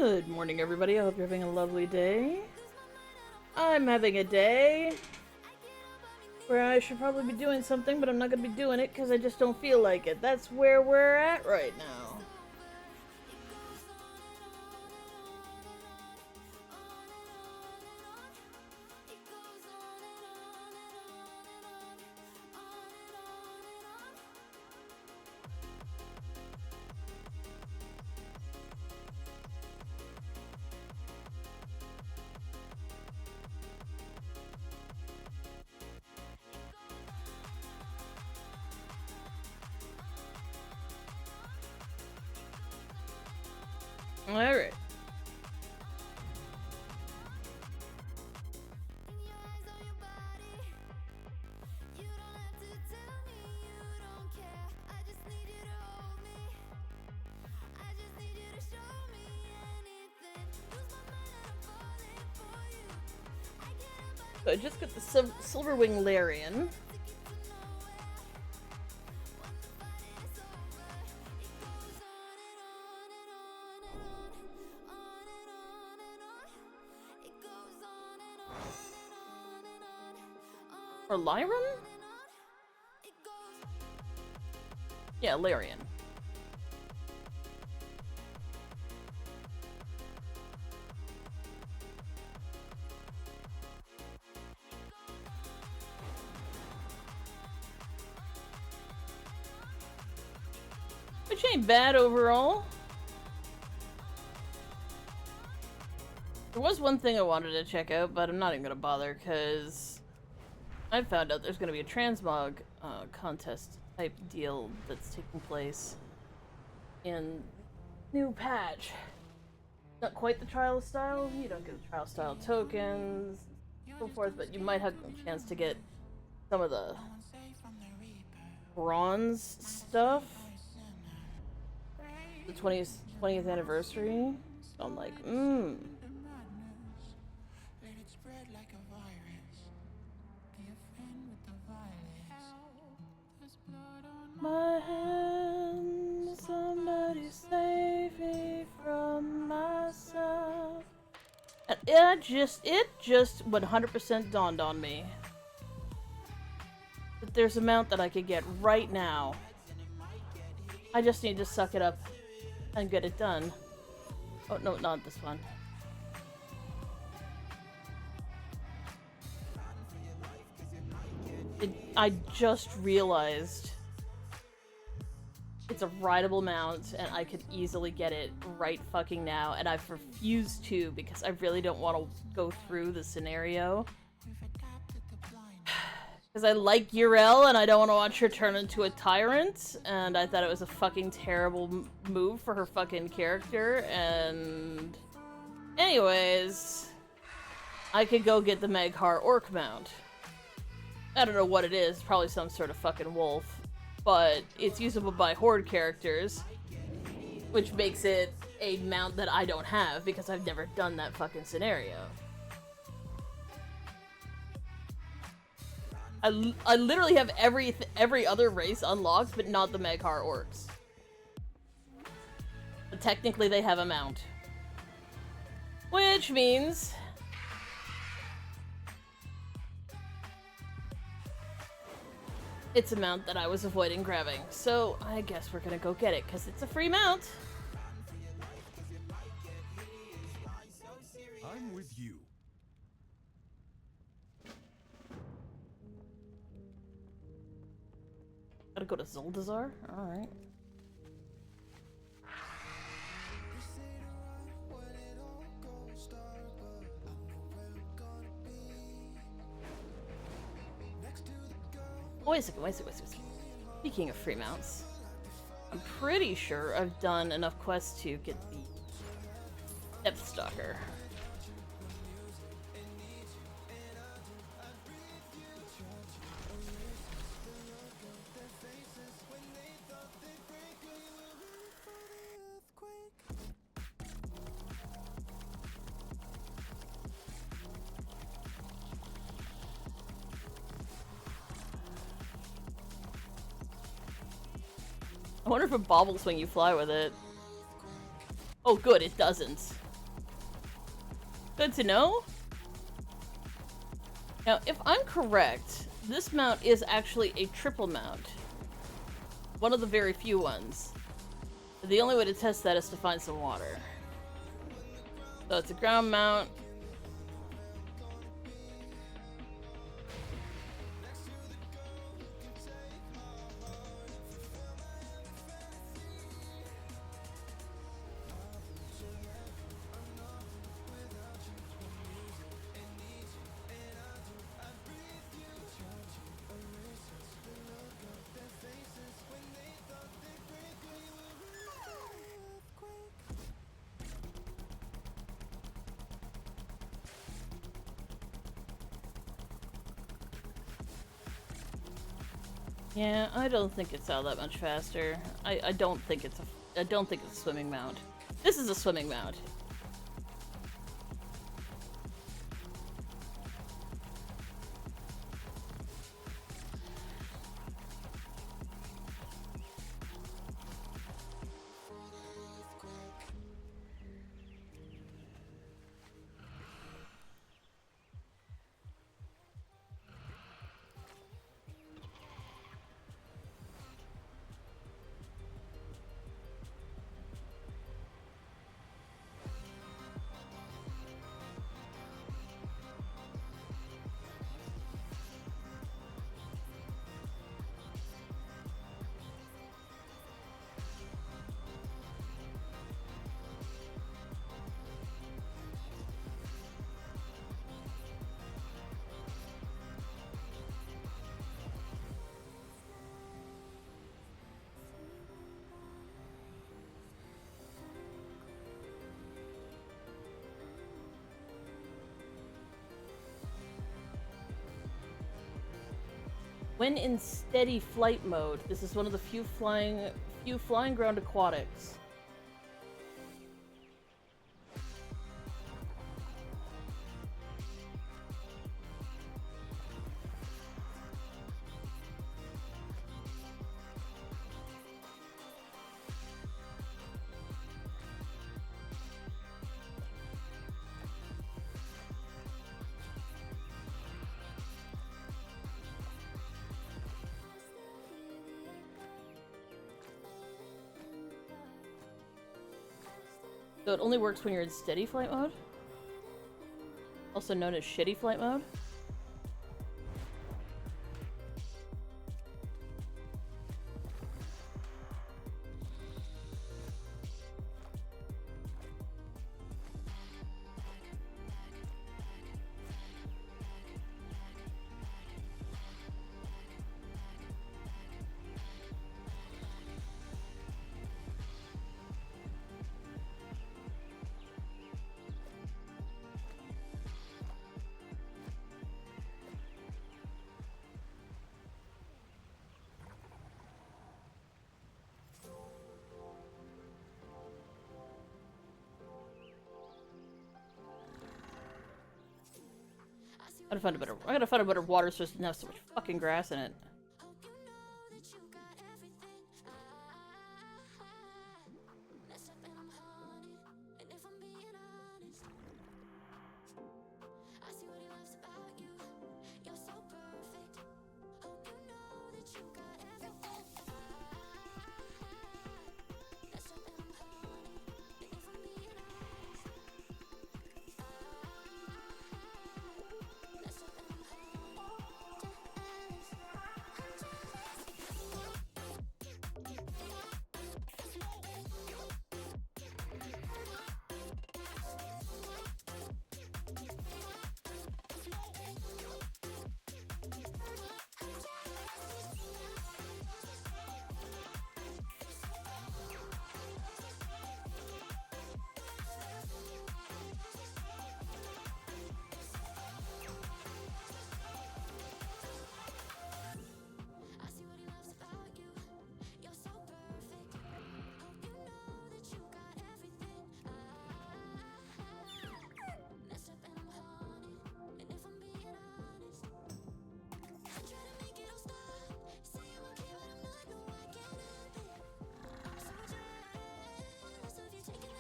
Good morning, everybody. I hope you're having a lovely day. I'm having a day where I should probably be doing something, but I'm not going to be doing it because I just don't feel like it. That's where we're at right now. Alright. So I just got the Silverwing Larian. Or Lyran? Yeah, Larian. Which ain't bad overall. There was one thing I wanted to check out, but I'm not even gonna bother, because I found out there's gonna be a transmog contest type deal that's taking place in new patch. Not quite the trial style, you don't get the trial style tokens, so forth, but you might have a chance to get some of the bronze stuff. The 20th anniversary. So I'm like, My hand, somebody save me from myself. And it just 100% dawned on me that there's a mount that I could get right now. I just need to suck it up and get it done. Oh, no, not this one. I just realized it's a rideable mount, and I could easily get it right fucking now, and I've refused to because I really don't want to go through the scenario. Because I like Yrel, and I don't want to watch her turn into a tyrant, and I thought it was a fucking terrible move for her fucking character, and... Anyways... I could go get the Maghar Orc mount. I don't know what it is, probably some sort of fucking wolf. But it's usable by Horde characters, which makes it a mount that I don't have, because I've never done that fucking scenario. I literally have every other race unlocked, but not the Maghar Orcs. But technically they have a mount. Which means... it's a mount that I was avoiding grabbing. So I guess we're gonna go get it, because it's a free mount. I'm with you. Gotta go to Zuldazar? Alright. Wait a second. Speaking of free mounts, I'm pretty sure I've done enough quests to get the Depth Stalker. I wonder if it bobbles when you fly with it. Oh good, it doesn't. Good to know. Now, if I'm correct, this mount is actually a triple mount. One of the very few ones. The only way to test that is to find some water. So it's a ground mount. Yeah, I don't think it's all that much faster. I don't think it's a swimming mount. This is a swimming mount. When in steady flight mode, this is one of the few flying ground aquatics. So it only works when you're in steady flight mode? Also known as shitty flight mode? I gotta find a better water source that doesn't have so much fucking grass in it.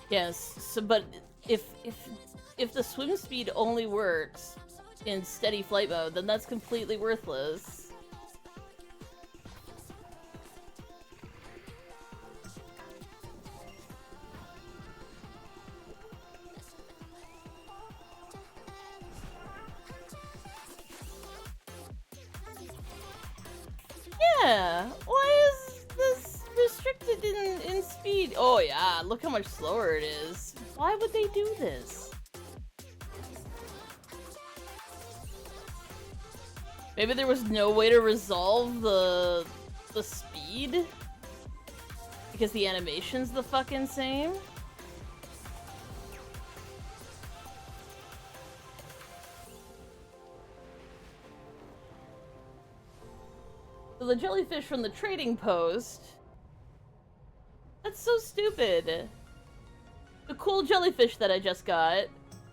Yes, so but if if the swim speed only works in steady flight mode, then that's completely worthless. Yeah, why is this restricted in speed? Oh yeah, look how much slower it is. Why would they do this? Maybe there was no way to resolve the speed? Because the animation's the fucking same? The jellyfish from the trading post. That's so stupid. The cool jellyfish that I just got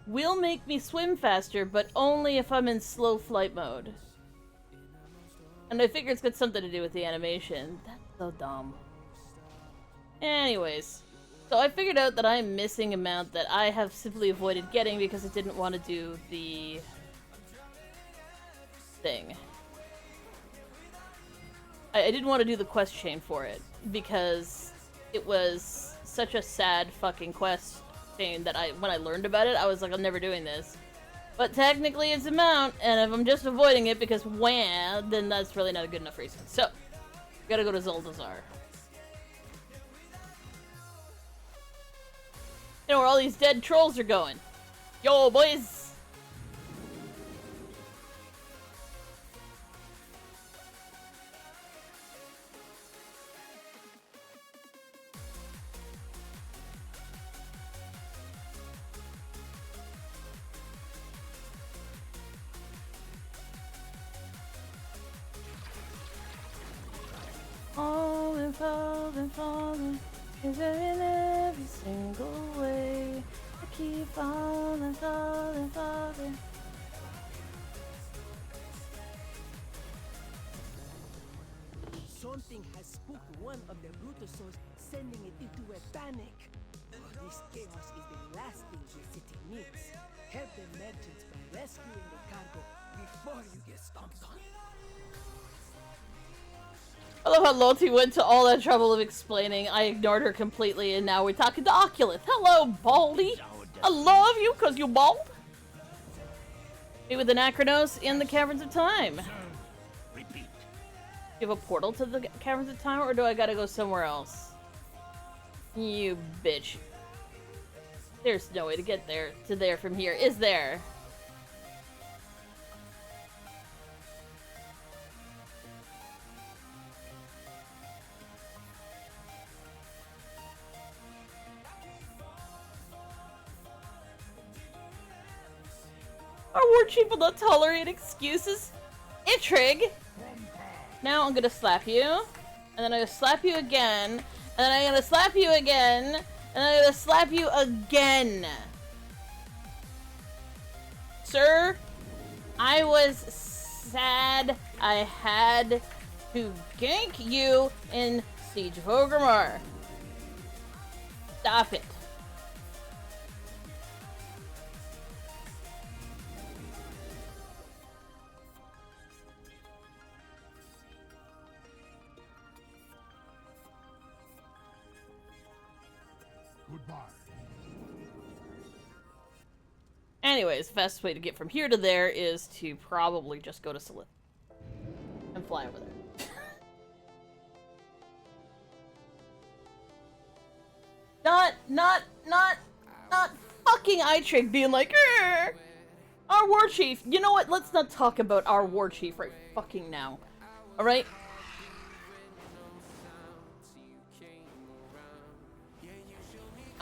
will make me swim faster, but only if I'm in slow flight mode. And I figure it's got something to do with the animation. That's so dumb. Anyways, so I figured out that I'm missing a mount that I have simply avoided getting because I didn't want to do the thing. I didn't want to do the quest chain for it, because it was such a sad fucking quest chain that when I learned about it, I was like, I'm never doing this. But technically it's a mount, and if I'm just avoiding it because wah, then that's really not a good enough reason. So, gotta go to Zuldazar. You know where all these dead trolls are going. Yo, boys! Falling, falling, falling, is there in every single way? I keep falling, falling, falling. Something has spooked one of the Brutosaurs, sending it into a panic. This chaos is the last thing the city needs. Help the merchants by rescuing the cargo before you get stomped on. I love how Lottie went to all that trouble of explaining. I ignored her completely, and now we're talking to Oculus. Hello, Baldy! I love you because you bald! Meet with Anachronos in the Caverns of Time. Repeat. Do you have a portal to the Caverns of Time, or do I gotta go somewhere else? You bitch. There's no way to get there from here, is there? Our war chief will not tolerate excuses. Itrig! Now I'm gonna slap you. And then I'm gonna slap you again. And then I'm gonna slap you again. And then I'm gonna slap you again. Sir, I was sad I had to gank you in Siege of Orgrimmar. Stop it. Anyways, the fastest way to get from here to there is to probably just go to Salith and fly over there. not fucking Itrig being like, "Arr! Our war chief." You know what? Let's not talk about our war chief right fucking now. All right?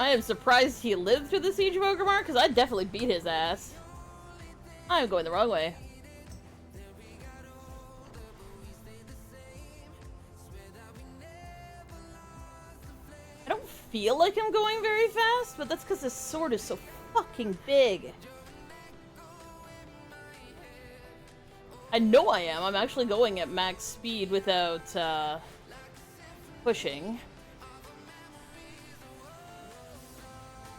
I am surprised he lived through the Siege of Orgrimmar, because I'd definitely beat his ass. I'm going the wrong way. I don't feel like I'm going very fast, but that's because this sword is so fucking big. I know I am. I'm actually going at max speed without, pushing.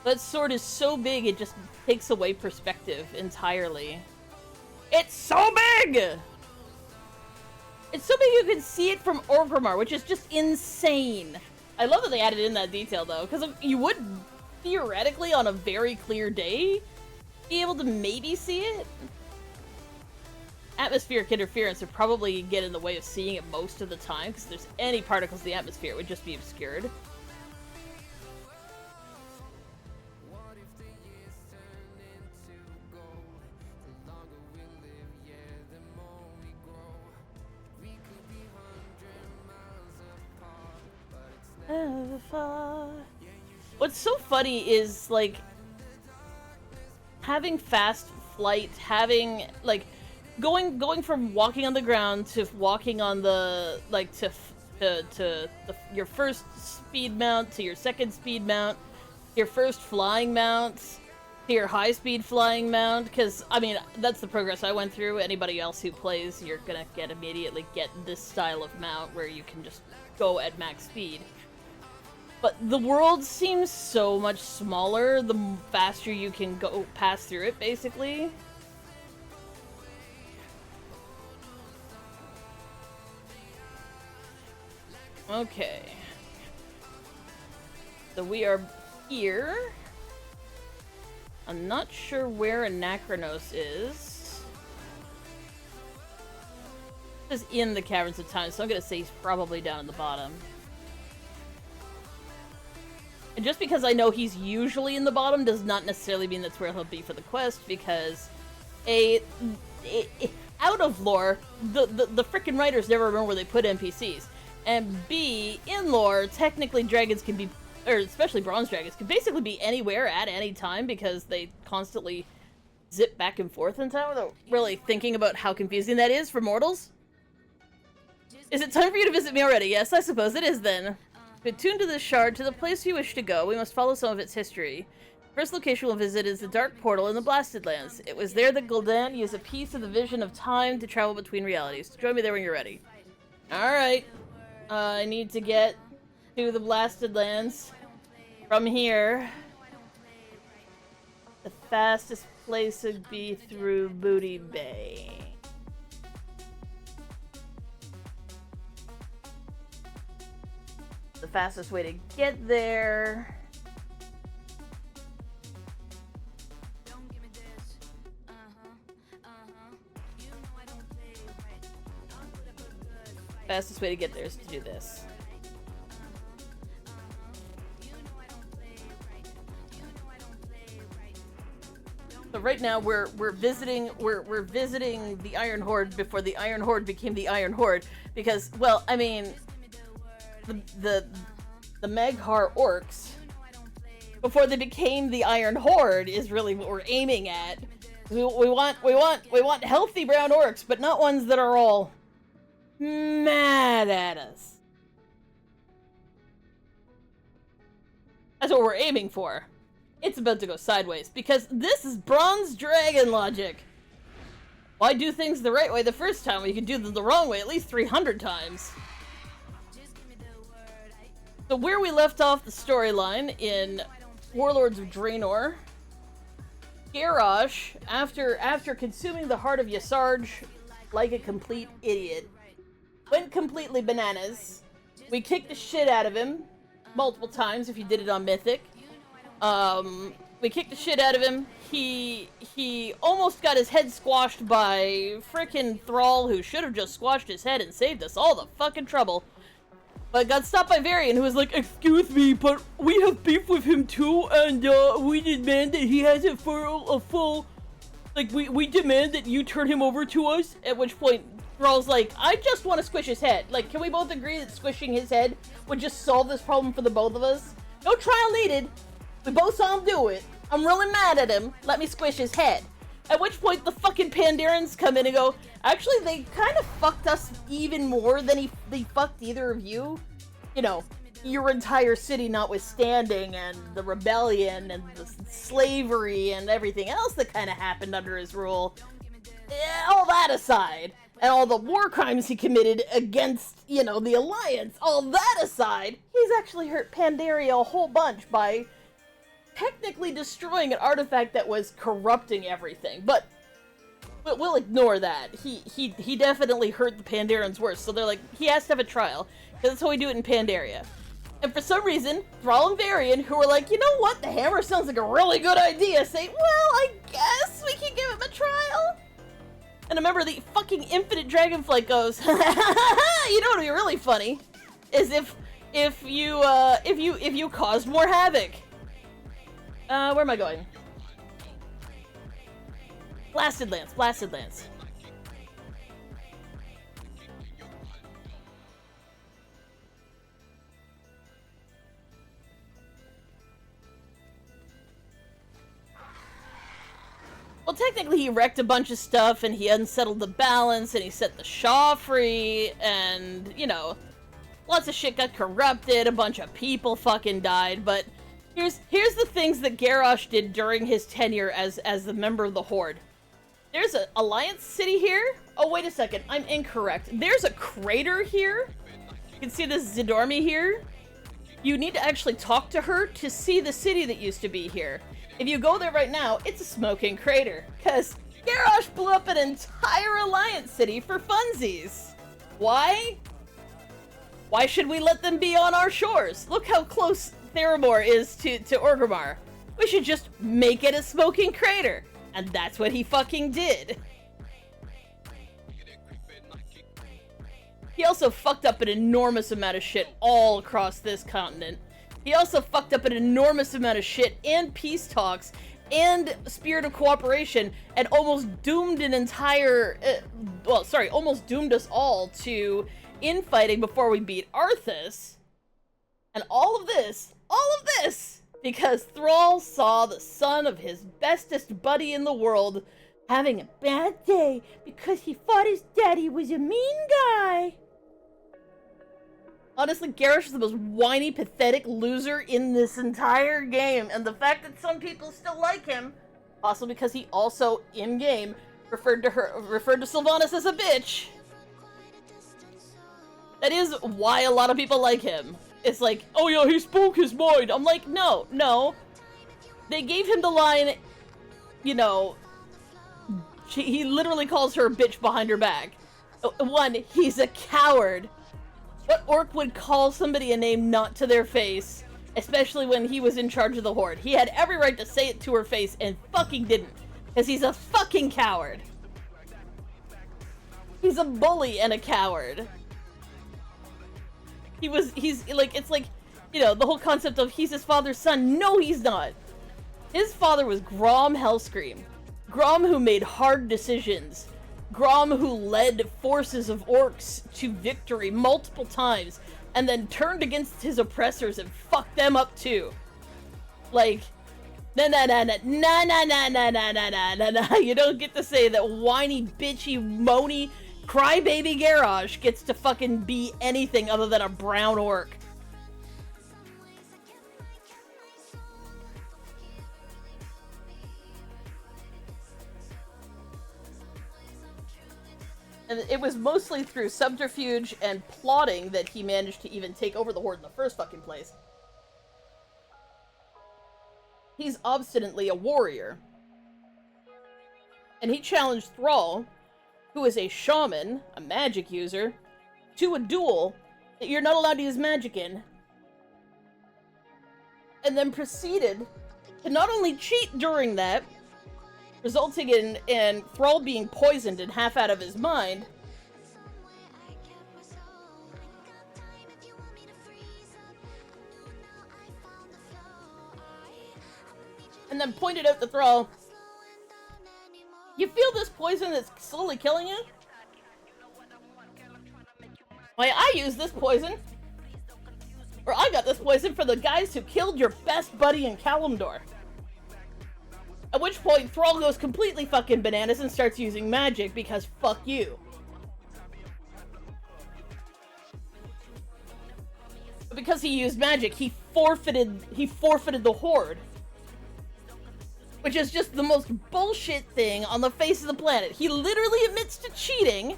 That sword is so big, it just takes away perspective entirely. It's so big! It's so big you can see it from Orgrimmar, which is just insane. I love that they added in that detail, though, because you would, theoretically, on a very clear day, be able to maybe see it. Atmospheric interference would probably get in the way of seeing it most of the time, because if there's any particles in the atmosphere, it would just be obscured. What's so funny is, like, having fast flight, having, like, going from walking on the ground to walking on the, like, your first speed mount, to your second speed mount, your first flying mount, to your high-speed flying mount, because, I mean, that's the progress I went through. Anybody else who plays, you're gonna immediately get this style of mount where you can just go at max speed. But the world seems so much smaller the faster you can go pass through it, basically. Okay. So we are here. I'm not sure where Anachronos is. It's in the Caverns of Time, so I'm gonna say he's probably down at the bottom. And just because I know he's usually in the bottom does not necessarily mean that's where he'll be for the quest, because out of lore, the frickin' writers never remember where they put NPCs. And B, in lore, technically dragons can be, or especially bronze dragons, can basically be anywhere at any time because they constantly zip back and forth in time without really thinking about how confusing that is for mortals. Is it time for you to visit me already? Yes, I suppose it is then. Attuned to this shard, to the place you wish to go, we must follow some of its history. The first location we'll visit is the Dark Portal in the Blasted Lands. It was there that Gul'dan used a piece of the vision of time to travel between realities. Join me there when you're ready. Alright. I need to get to the Blasted Lands from here. The fastest place would be through Booty Bay. The fastest way to get there. Fastest way to get there is to do this. So right now we're visiting the Iron Horde before the Iron Horde became the Iron Horde, because, well, I mean, the Maghar orcs, before they became the Iron Horde, is really what we're aiming at. We want healthy brown orcs, but not ones that are all mad at us. That's what we're aiming for. It's about to go sideways, because this is bronze dragon logic. Why do things the right way the first time when you can do them the wrong way at least 300 times? So where we left off the storyline in Warlords of Draenor, Garrosh, after consuming the heart of Yasarj like a complete idiot, went completely bananas. We kicked the shit out of him multiple times if you did it on Mythic. We kicked the shit out of him. He almost got his head squashed by frickin' Thrall, who should have just squashed his head and saved us all the fucking trouble. But got stopped by Varian, who was like, "Excuse me, but we have beef with him too, and we demand that he has it for a full, like, we demand that you turn him over to us." At which point, Thrall's like, "I just want to squish his head. Like, can we both agree that squishing his head would just solve this problem for the both of us? No trial needed. We both saw him do it. I'm really mad at him. Let me squish his head." At which point, the fucking Pandorans come in and go, "Actually, they kind of fucked us even more than they fucked either of you. You know, your entire city notwithstanding, and the rebellion, and the slavery, and everything else that kind of happened under his rule. All that aside, and all the war crimes he committed against, you know, the Alliance, all that aside, he's actually hurt Pandaria a whole bunch by technically destroying an artifact that was corrupting everything, but we'll ignore that. He definitely hurt the Pandarans worse, so they're like, he has to have a trial, because that's how we do it in Pandaria. And for some reason, Thrall and Varian, who were like, you know what, the hammer sounds like a really good idea, say, well, I guess we can give him a trial. And remember, the fucking infinite dragonflight goes, you know what would be really funny? Is if you caused more havoc. Where am I going? Blasted Lance, Blasted Lance. Well, technically he wrecked a bunch of stuff, and he unsettled the balance, and he set the Shah free, and, you know, lots of shit got corrupted, a bunch of people fucking died, but here's the things that Garrosh did during his tenure as the member of the Horde. There's an Alliance city here. Oh, wait a second, I'm incorrect. There's a crater here. You can see this Zidormi here. You need to actually talk to her to see the city that used to be here. If you go there right now, it's a smoking crater, because Garrosh blew up an entire Alliance city for funsies. Why? Why should we let them be on our shores? Look how close Theramore is to Orgrimmar. We should just make it a smoking crater. And that's what he fucking did. He also fucked up an enormous amount of shit all across this continent. He also fucked up an enormous amount of shit and peace talks and spirit of cooperation, and almost doomed an entire, almost doomed us all to infighting before we beat Arthas. And all of this, because Thrall saw the son of his bestest buddy in the world having a bad day because he thought his daddy was a mean guy. Honestly, Garrosh is the most whiny, pathetic loser in this entire game, and the fact that some people still like him, possibly because he also, in-game, referred to Sylvanas as a bitch. That is why a lot of people like him. It's like, oh yeah, he spoke his mind. I'm like, no. They gave him the line, you know, he literally calls her a bitch behind her back. One, he's a coward. What orc would call somebody a name not to their face, especially when he was in charge of the Horde? He had every right to say it to her face and fucking didn't, because he's a fucking coward. He's a bully and a coward. He's like, it's like, you know, the whole concept of he's his father's son. No, he's not. His father was Grom Hellscream. Grom who made hard decisions. Grom who led forces of orcs to victory multiple times and then turned against his oppressors and fucked them up too. Like, nah. You don't get to say that whiny, bitchy, moany, crybaby Garrosh gets to fucking be anything other than a brown orc. And it was mostly through subterfuge and plotting that he managed to even take over the Horde in the first fucking place. He's obstinately a warrior. And he challenged Thrall, who is a shaman, a magic user, to a duel that you're not allowed to use magic in. And then proceeded to not only cheat during that, resulting in Thrall being poisoned and half out of his mind, and then pointed out to Thrall, you feel this poison that's slowly killing you? Why, I use this poison, or I got this poison for the guys who killed your best buddy in Kalimdor. At which point, Thrall goes completely fucking bananas and starts using magic because fuck you. But because he used magic, he forfeited the Horde. Which is just the most bullshit thing on the face of the planet. He literally admits to cheating,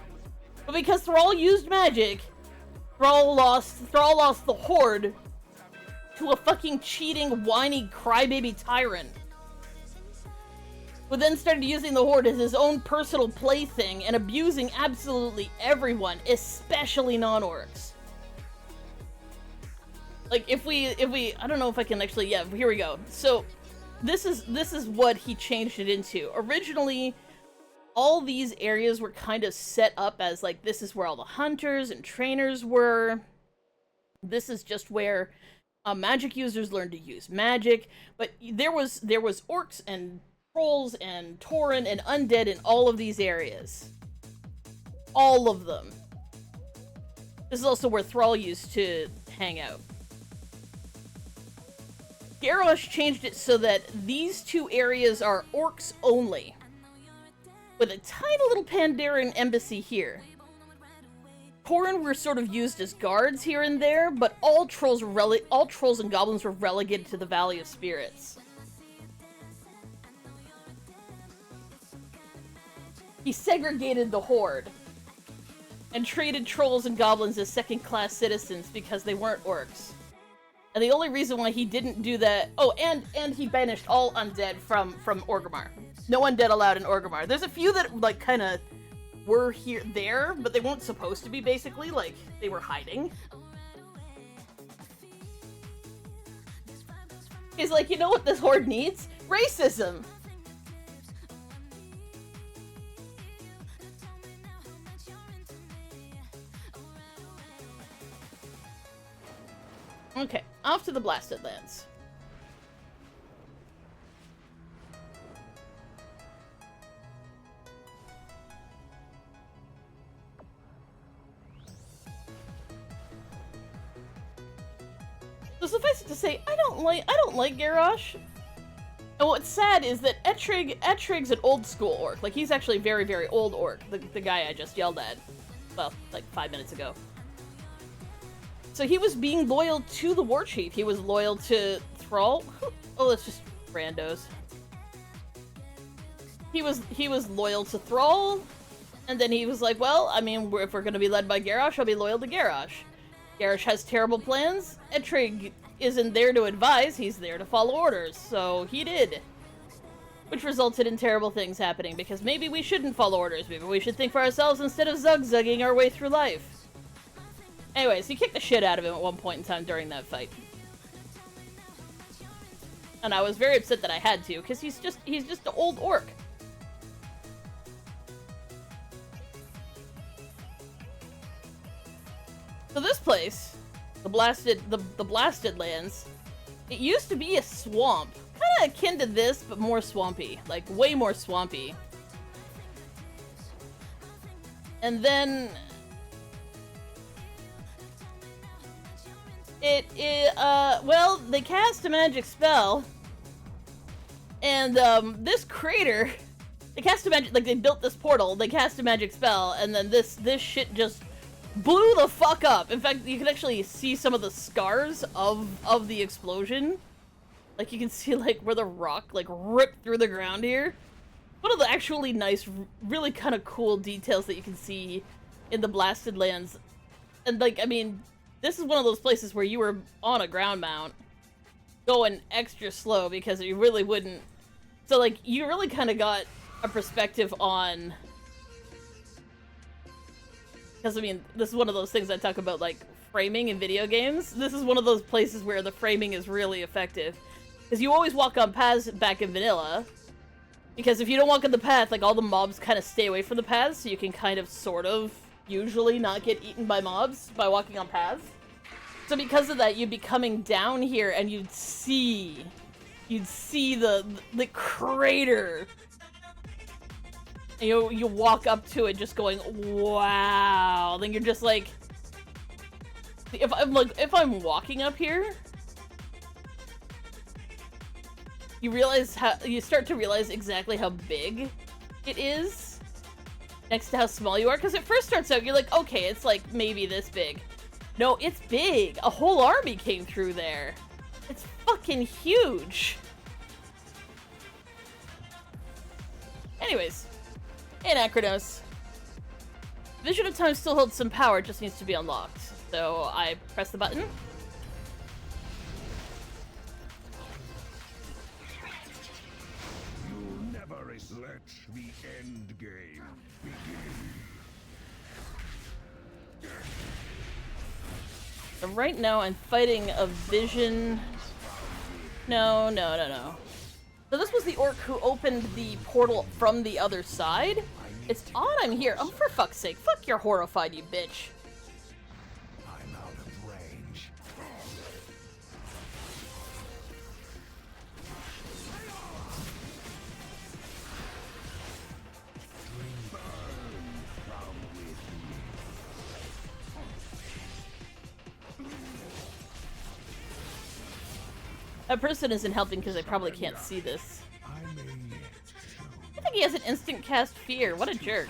but because Thrall used magic, Thrall lost the Horde to a fucking cheating, whiny, crybaby tyrant. Who then started using the Horde as his own personal plaything and abusing absolutely everyone, especially non-orcs. Like, if we, I don't know if I can actually, yeah, here we go. So, this is what he changed it into. Originally, all these areas were kind of set up as, like, this is where all the hunters and trainers were. This is just where magic users learned to use magic. But there was orcs and trolls and tauren and undead in all of these areas. All of them. This is also where Thrall used to hang out. Garrosh changed it so that these two areas are orcs only, with a tiny little Pandaren embassy here. Tauren were sort of used as guards here and there, but all trolls and goblins were relegated to the Valley of Spirits. He segregated the Horde and treated trolls and goblins as second-class citizens because they weren't orcs. And the only reason why he didn't do that... Oh, and he banished all undead from Orgrimmar. No undead allowed in Orgrimmar. There's a few that, like, kind of were there, but they weren't supposed to be, basically. Like, they were hiding. He's like, you know what this Horde needs? Racism! Okay, off to the Blasted Lands. So suffice it to say, I don't like Garrosh. And what's sad is that Ettrig's an old school orc. Like, he's actually a very, very old orc. The guy I just yelled at. Well, like 5 minutes ago. So he was being loyal to the war chief. He was loyal to Thrall. Oh, it's just randos. He was loyal to Thrall, and then he was like, well, I mean, if we're gonna be led by Garrosh, I'll be loyal to Garrosh. Garrosh has terrible plans. Ettrig isn't there to advise, he's there to follow orders, so he did. Which resulted in terrible things happening, because maybe we shouldn't follow orders, maybe we should think for ourselves instead of zug-zugging our way through life. Anyways, he kicked the shit out of him at one point in time during that fight. And I was very upset that I had to, because he's just an old orc. So this place, the Blasted Lands, it used to be a swamp. Kinda akin to this, but more swampy. Like, way more swampy. And then... well, they cast a magic spell, and, this crater, they cast a magic, like, they built this portal, they cast a magic spell, and then this shit just blew the fuck up. In fact, you can actually see some of the scars of the explosion. Like, you can see, like, where the rock, like, ripped through the ground here. One of the actually nice, really kind of cool details that you can see in the Blasted Lands. And, like, I mean... This is one of those places where you were on a ground mount, going extra slow because you really wouldn't. So, like, you really kind of got a perspective on. Because, I mean, this is one of those things I talk about, like, framing in video games. This is one of those places where the framing is really effective. Because you always walk on paths back in vanilla. Because if you don't walk on the path, like, all the mobs kind of stay away from the paths, so you can kind of, sort of, usually not get eaten by mobs by walking on paths. So because of that, you'd be coming down here and you'd see the crater. And you walk up to it just going, wow. Then you're just like, if I'm walking up here, you start to realize exactly how big it is next to how small you are, because it first starts out, you're like, okay, it's like maybe this big. No, it's big. A whole army came through there. It's fucking huge. Anyways, in Akranos, Vision of Time still holds some power, it just needs to be unlocked. So I press the button. Let the end game begin. So right now I'm fighting a vision. No. So this was the orc who opened the portal from the other side? It's odd I'm here. Oh, for fuck's sake. Fuck, you're horrified, you bitch. I'm out of range. That person isn't helping because I probably can't see this. I think he has an instant cast fear. What a jerk.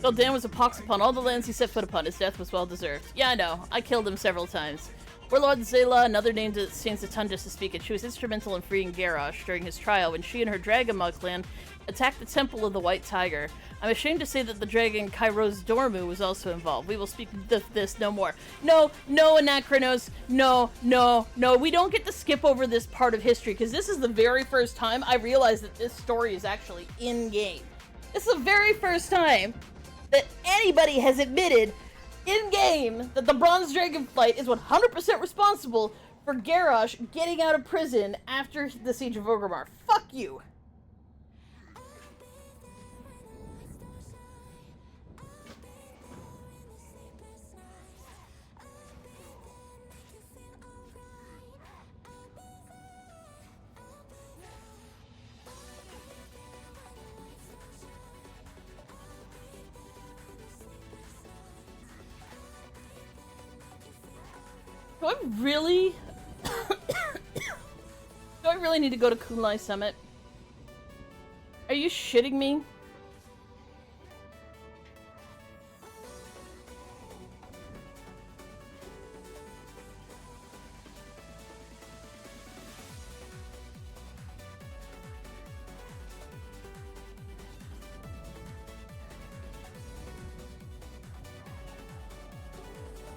Well, Dan was a pox upon all the lands he set foot upon. His death was well deserved. Yeah, I know. I killed him several times. Warlord Zayla, another name that stands a ton just to speak it. She was instrumental in freeing Garrosh during his trial when she and her Dragonmaw clan attacked the Temple of the White Tiger. I'm ashamed to say that the dragon Kairos Dormu was also involved. We will speak of this no more. No, Anachronos. No. We don't get to skip over this part of history because this is the very first time I realized that this story is actually in-game. This is the very first time that anybody has admitted in-game that the Bronze Dragonflight is 100% responsible for Garrosh getting out of prison after the Siege of Orgrimmar. Fuck you! Do I really... Do I really need to go to Kunlai Summit? Are you shitting me?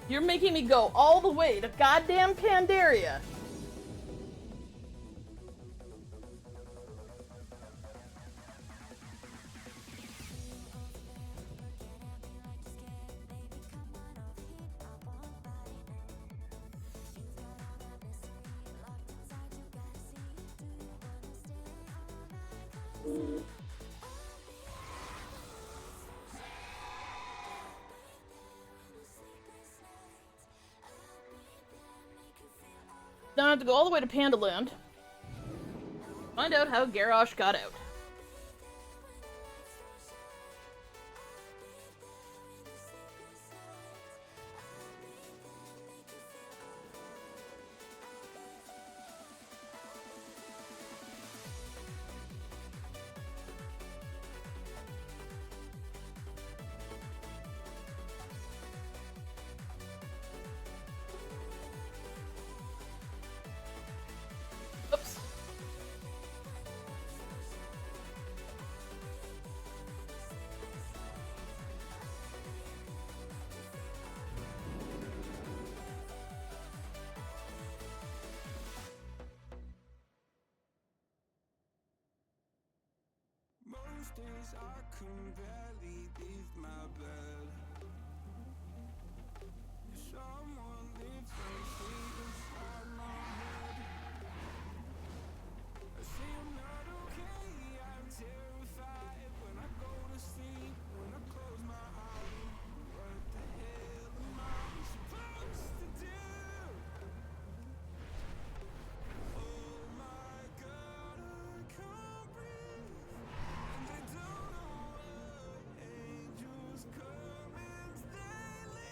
You're making me go all the way to goddamn Pandaria. Now I have to go all the way to Pandaland. Find out how Garrosh got out. Oops. Most days I can barely leave my bed. Someone lives right inside my head. I say I'm not okay, I'm terrified when I go to sleep, when I close my eyes. What the hell am I supposed to do? Oh my God, I can't breathe. And I don't know why angels come and they leave.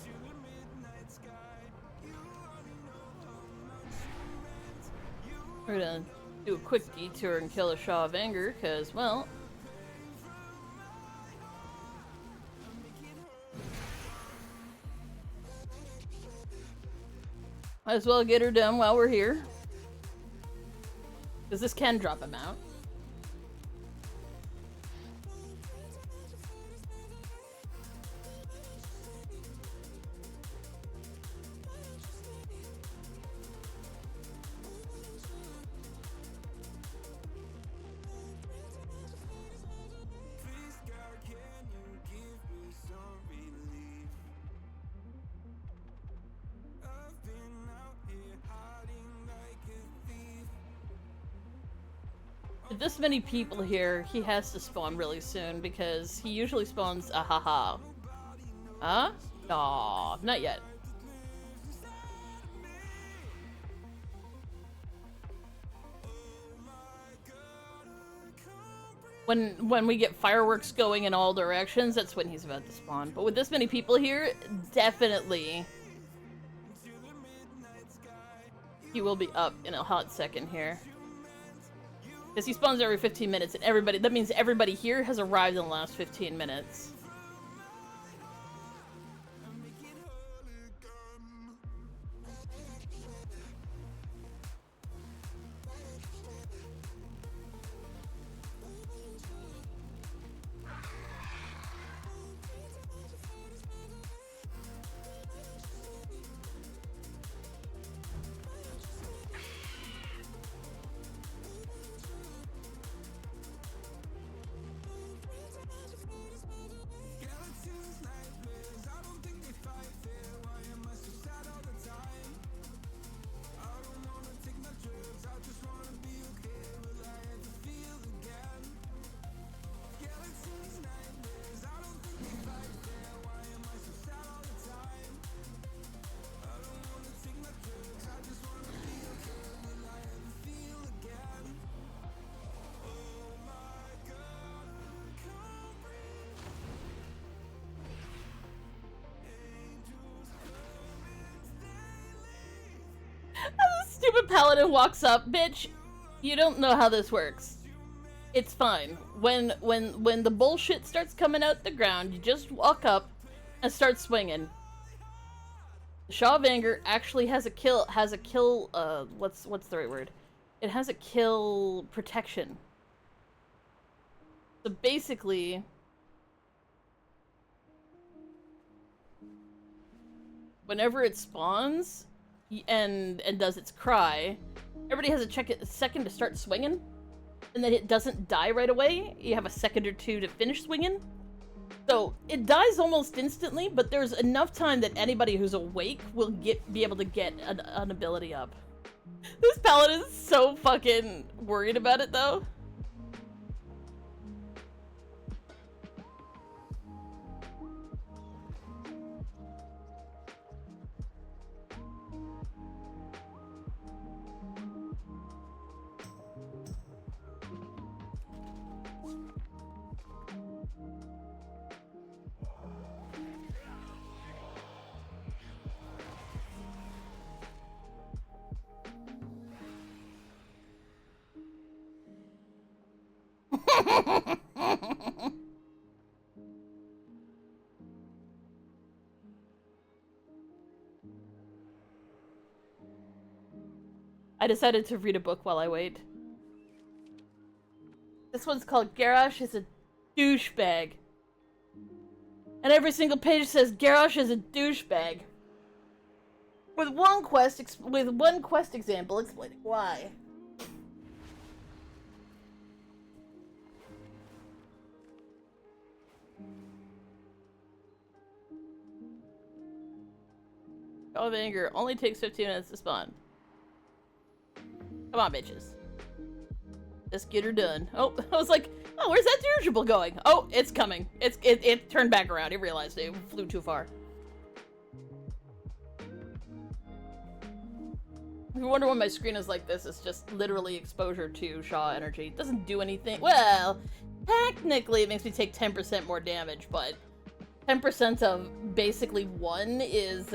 To the midnight sky, you already know how much you meant. We're gonna do a quick detour and kill a Shaw of Anger, because, well... might as well get her done while we're here. Because this can drop him out. With this many people here, he has to spawn really soon because he usually spawns ahaha. Huh? Aw, not yet. When we get fireworks going in all directions, that's when he's about to spawn. But with this many people here, definitely he will be up in a hot second here. Because he spawns every 15 minutes, and that means everybody here has arrived in the last 15 minutes. Stupid paladin walks up, bitch. You don't know how this works. It's fine. When the bullshit starts coming out the ground, you just walk up and start swinging. Shaw of Anger actually has a kill. What's the right word? It has a kill protection. So basically, whenever it spawns and does its cry, everybody has a second to start swinging, and then it doesn't die right away. You have a second or two to finish swinging. So it dies almost instantly, but there's enough time that anybody who's awake will be able to get an ability up. This paladin is so fucking worried about it, though. I decided to read a book while I wait. This one's called Garrosh is a Douchebag. And every single page says Garrosh is a douchebag. With one quest example explaining why. Call of Anger only takes 15 minutes to spawn. Come on, bitches. Let's get her done. Oh, I was like, oh, where's that dirigible going? Oh, it's coming. It turned back around. It realized it flew too far. If you wonder why my screen is like this, it's just literally exposure to Shaw energy. It doesn't do anything. Well, technically it makes me take 10% more damage, but 10% of basically 1 is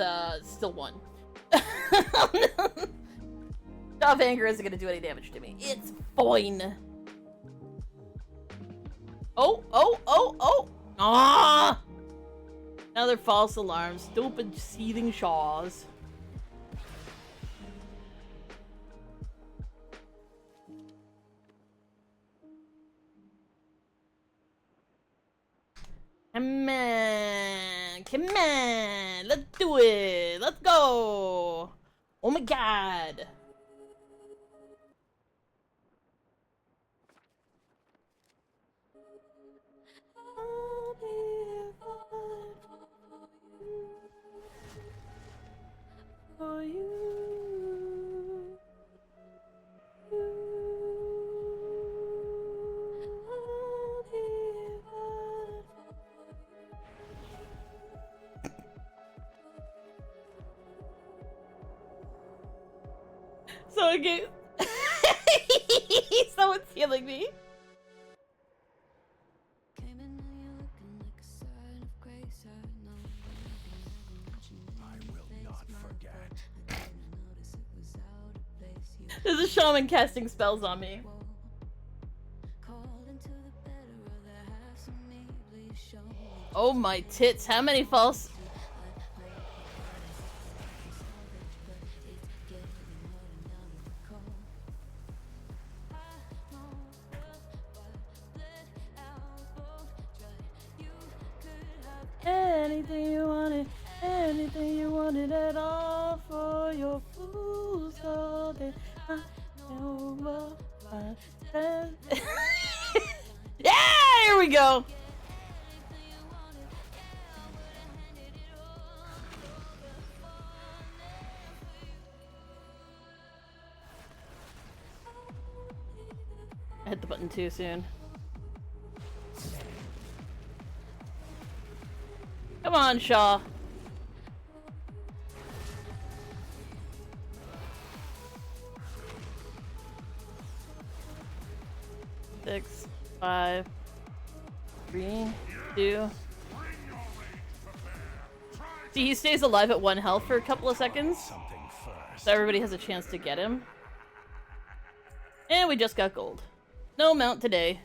still 1. Shaw of Anger isn't gonna do any damage to me. It's fine. Oh! Ah! Another false alarm. Stupid seething Shaws. Come on, let's do it, let's go. Oh my god. For you. So again, someone's healing me. I will not forget. There's a shaman casting spells on me. Oh my tits, how many false? Anything you wanted at all for your fools all day. Yeah, here we go. I hit the button too soon. Come on, Shaw. Six, 5, 3, 2. See, he stays alive at 1 health for a couple of seconds, so everybody has a chance to get him. And we just got gold. No mount today.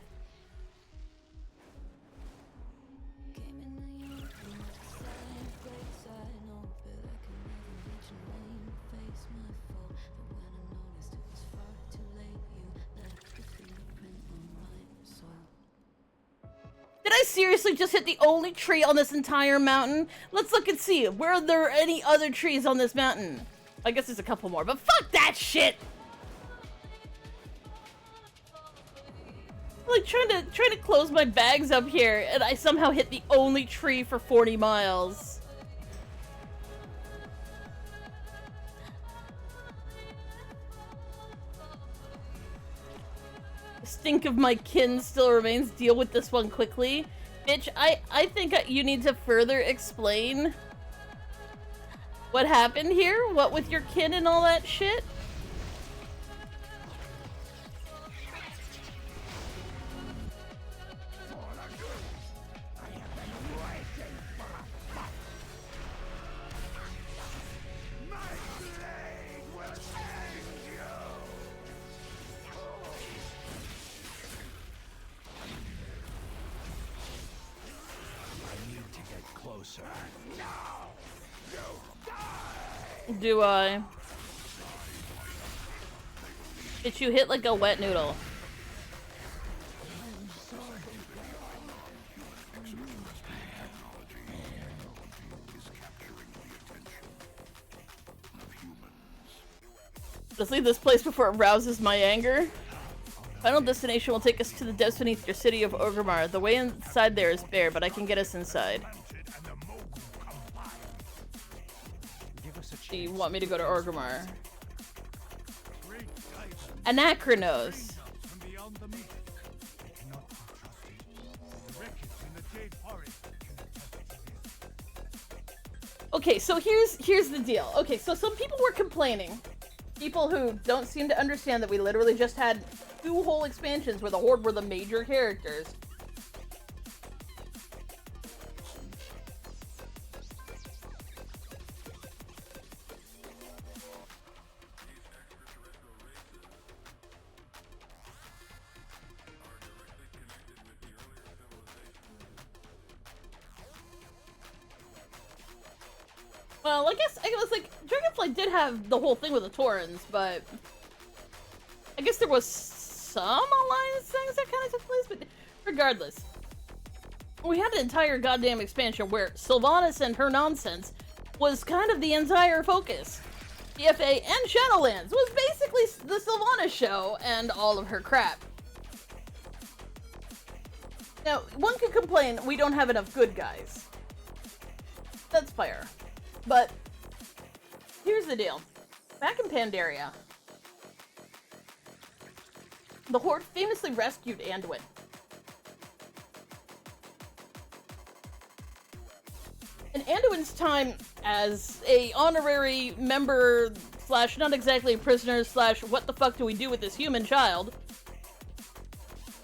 Did I seriously just hit the only tree on this entire mountain? Let's look and see. Were there any other trees on this mountain? I guess there's a couple more, but fuck that shit! Like trying to close my bags up here, and I somehow hit the only tree for 40 miles. The stink of my kin still remains. Deal with this one quickly. Bitch, I think you need to further explain what happened here? What with your kin and all that shit? Do I? Bitch, you hit like a wet noodle. Let's leave this place before it rouses my anger. Final destination will take us to the depths beneath your city of Orgrimmar. The way inside there is bare, but I can get us inside. You want me to go to Orgrimmar? Anachronos. Okay, so here's the deal. Okay, so some people were complaining. People who don't seem to understand that we literally just had 2 whole expansions where the Horde were the major characters. Well, I guess like Dragonflight did have the whole thing with the Taurens, but I guess there was some alliance things that kind of took place. But regardless, we had an entire goddamn expansion where Sylvanas and her nonsense was kind of the entire focus. DFA and Shadowlands was basically the Sylvanas show and all of her crap. Now, one could complain we don't have enough good guys. That's fair. But here's the deal. Back in Pandaria, the Horde famously rescued Anduin. In Anduin's time as a honorary member slash not exactly a prisoner slash what the fuck do we do with this human child,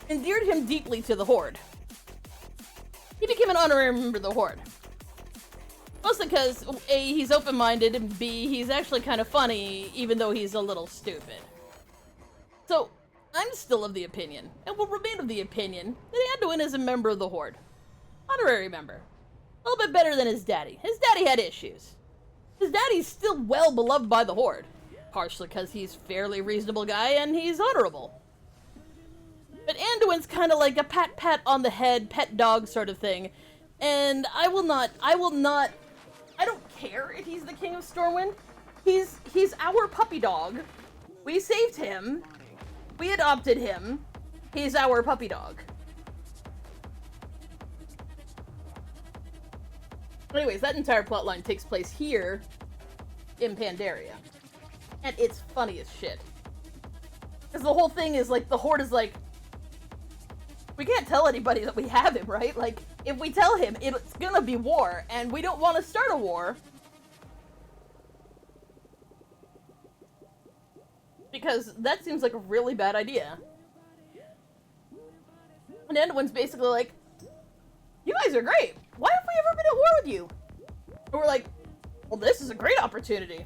endeared him deeply to the Horde. He became an honorary member of the Horde. Mostly because, A, he's open-minded, and B, he's actually kind of funny, even though he's a little stupid. So, I'm still of the opinion, and will remain of the opinion, that Anduin is a member of the Horde. Honorary member. A little bit better than his daddy. His daddy had issues. His daddy's still well beloved by the Horde. Partially because he's a fairly reasonable guy, and he's honorable. But Anduin's kind of like a pat on the head, pet dog sort of thing. And I don't care if he's the King of Stormwind. He's our puppy dog. We saved him. We adopted him. He's our puppy dog. Anyways, that entire plotline takes place here in Pandaria. And it's funny as shit. Because the whole thing is like, the Horde is like, we can't tell anybody that we have him, right? Like, if we tell him, it's gonna be war, and we don't want to start a war. Because that seems like a really bad idea. And Anduin's basically like, you guys are great. Why have we ever been at war with you? And we're like, well, this is a great opportunity.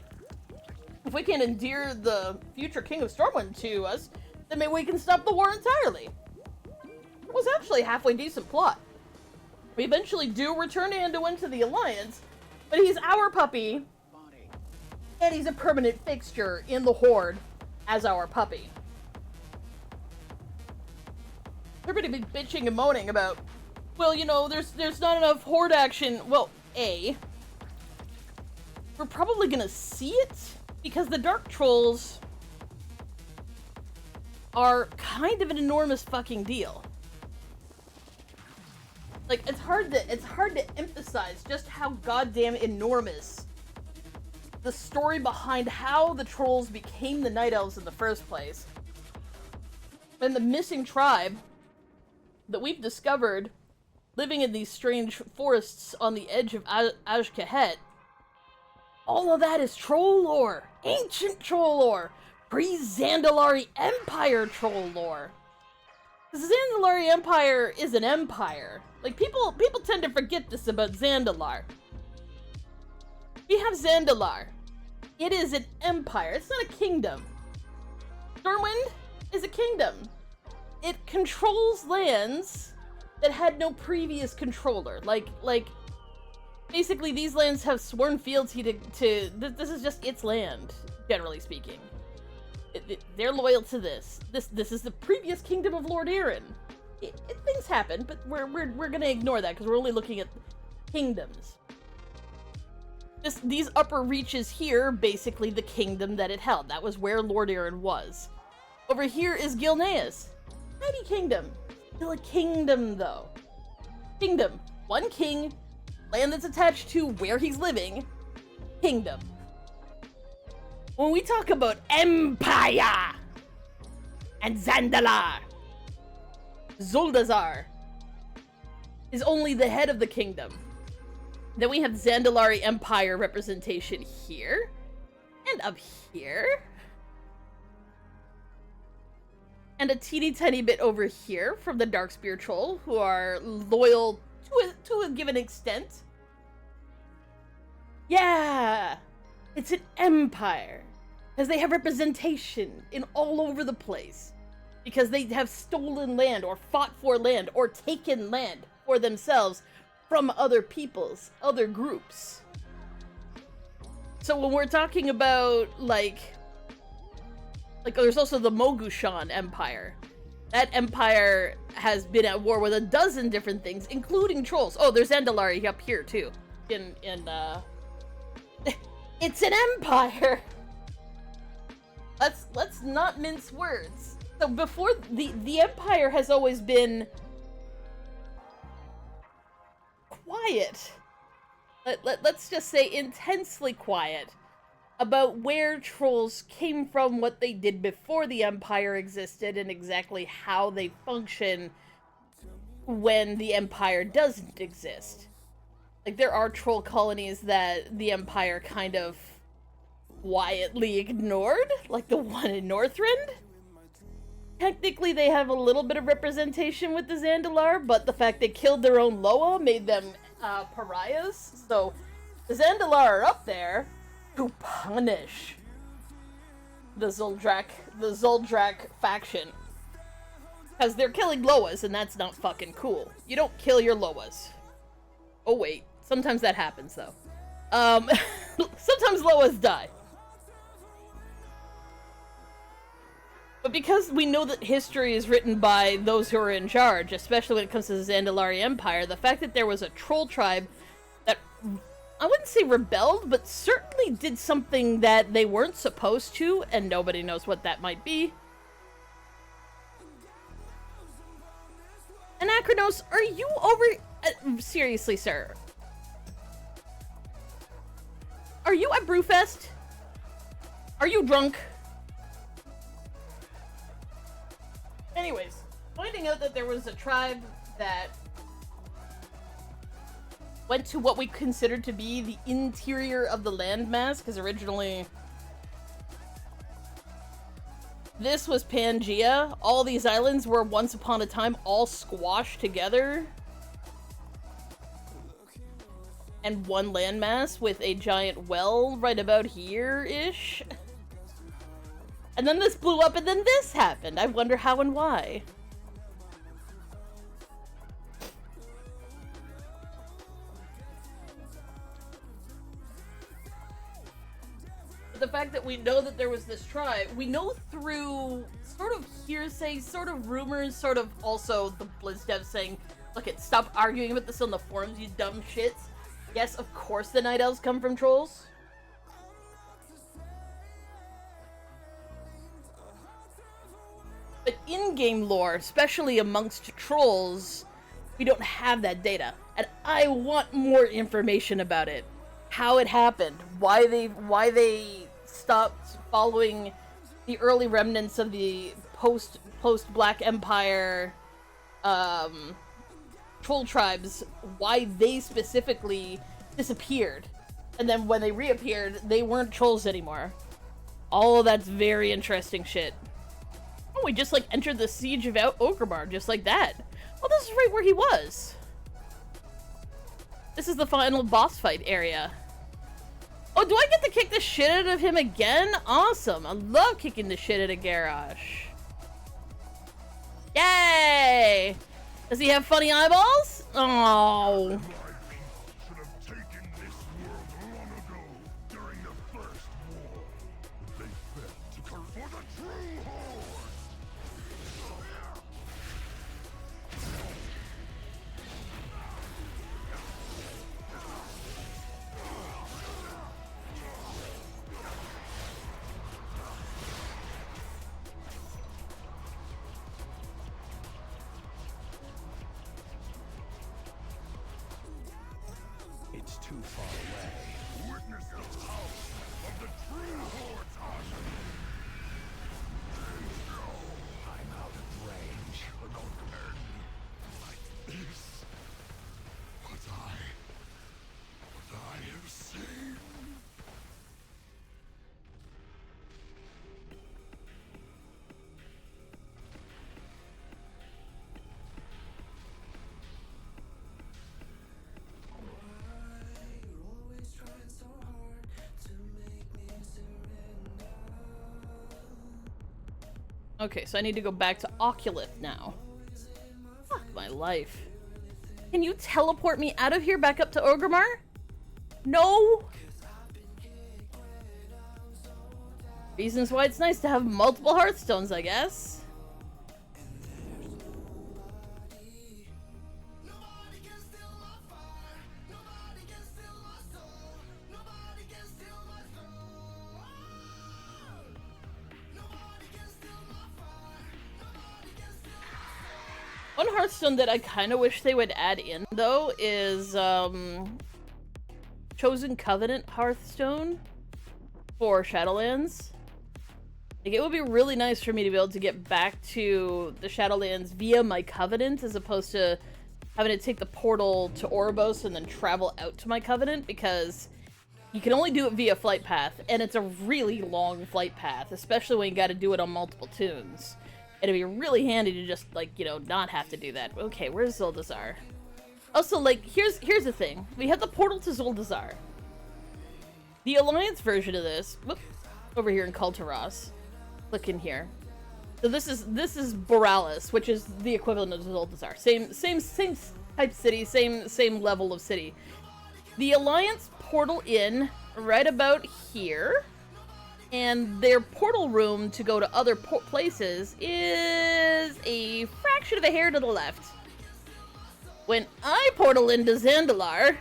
If we can endear the future King of Stormwind to us, then maybe we can stop the war entirely. It was actually a halfway decent plot. We eventually do return Anduin to the Alliance, but he's our puppy, and he's a permanent fixture in the Horde as our puppy. Everybody be bitching and moaning about, well, you know, there's not enough Horde action. Well, A, we're probably gonna see it, because the Dark Trolls are kind of an enormous fucking deal. Like, it's hard to emphasize just how goddamn enormous the story behind how the trolls became the Night Elves in the first place. And the missing tribe that we've discovered living in these strange forests on the edge of Azj-Kahet. All of that is troll lore. Ancient troll lore. Pre-Zandalari Empire troll lore. The Zandalari Empire is an empire. Like, people tend to forget this about Zandalar. We have Zandalar. It is an empire. It's not a kingdom. Stormwind is a kingdom. It controls lands that had no previous controller. Like, basically these lands have sworn fealty to this is just its land, generally speaking. They're loyal to this. This is the previous kingdom of Lord Eren. Things happen, but we're gonna ignore that because we're only looking at kingdoms. These upper reaches here, basically the kingdom that it held. That was where Lord Eren was. Over here is Gilneas. Tiny kingdom. Still a kingdom, though. Kingdom. One king. Land that's attached to where he's living. Kingdom. When we talk about Empire and Zandalar, Zuldazar is only the head of the kingdom. Then we have Zandalari Empire representation here, and up here, and a teeny tiny bit over here from the Darkspear Troll, who are loyal to a given extent. Yeah! It's an empire, because they have representation in all over the place. Because they have stolen land, or fought for land, or taken land for themselves from other peoples, other groups. So when we're talking about, like there's also the Mogushan Empire. That empire has been at war with a dozen different things, including trolls. Oh, there's Zandalari up here, too. It's an empire! Let's not mince words. So before, the empire has always been quiet. Let's just say intensely quiet about where trolls came from, what they did before the empire existed, and exactly how they function when the empire doesn't exist. Like, there are troll colonies that the empire kind of quietly ignored, like the one in Northrend. Technically, they have a little bit of representation with the Zandalar, but the fact they killed their own Loa made them pariahs. So the Zandalar are up there to punish the Zuldrak faction. Because they're killing Loas, and that's not fucking cool. You don't kill your Loas. Oh wait, sometimes that happens though. Sometimes Loas die. But because we know that history is written by those who are in charge, especially when it comes to the Zandalari Empire, the fact that there was a troll tribe that, I wouldn't say rebelled, but certainly did something that they weren't supposed to, and nobody knows what that might be. Anachronos, are you over... seriously, sir. Are you at Brewfest? Are you drunk? Anyways, finding out that there was a tribe that went to what we considered to be the interior of the landmass, because originally this was Pangea. All these islands were once upon a time all squashed together and one landmass with a giant well right about here-ish. And then this blew up, and then this happened. I wonder how and why. But the fact that we know that there was this tribe, we know through sort of hearsay, sort of rumors, sort of also the Blizz devs saying, look it, stop arguing about this on the forums, you dumb shits. Yes, of course the Night Elves come from trolls. But in-game lore, especially amongst trolls, we don't have that data. And I want more information about it. How it happened, why they stopped following the early remnants of the post Black Empire troll tribes, why they specifically disappeared. And then when they reappeared, they weren't trolls anymore. All of that's very interesting shit. Oh, we just, like, entered the siege of Orgrimmar, just like that. Well, this is right where he was. This is the final boss fight area. Oh, do I get to kick the shit out of him again? Awesome. I love kicking the shit out of Garrosh. Yay! Does he have funny eyeballs? Oh. My people should have taken this world long ago during the First War. They fell to for the true Horde. It's too far away. Witness the power of the true Horde's army. I'm out of range. An end like this. What I have seen. Okay, so I need to go back to Oculith now. Fuck my life. Can you teleport me out of here back up to Orgrimmar? No? Reasons why it's nice to have multiple Hearthstones, I guess. One Hearthstone that I kind of wish they would add in, though, is Chosen Covenant Hearthstone for Shadowlands. Like, it would be really nice for me to be able to get back to the Shadowlands via my Covenant, as opposed to having to take the portal to Oribos and then travel out to my Covenant, because You can only do it via flight path, and it's a really long flight path, especially when you gotta do it on multiple tunes. It'd be really handy to just, like, you know, not have to do that. Okay, where's Zuldazar? Also, like, here's the thing. We have the portal to Zuldazar. The Alliance version of this, whoop, over here in Kulturas. Click in here. So this is Borealis, which is the equivalent of Zuldazar. Same type city, same level of city. The Alliance portal in right about here, and their portal room to go to other places is a fraction of a hair to the left. When I portal into Zandalar,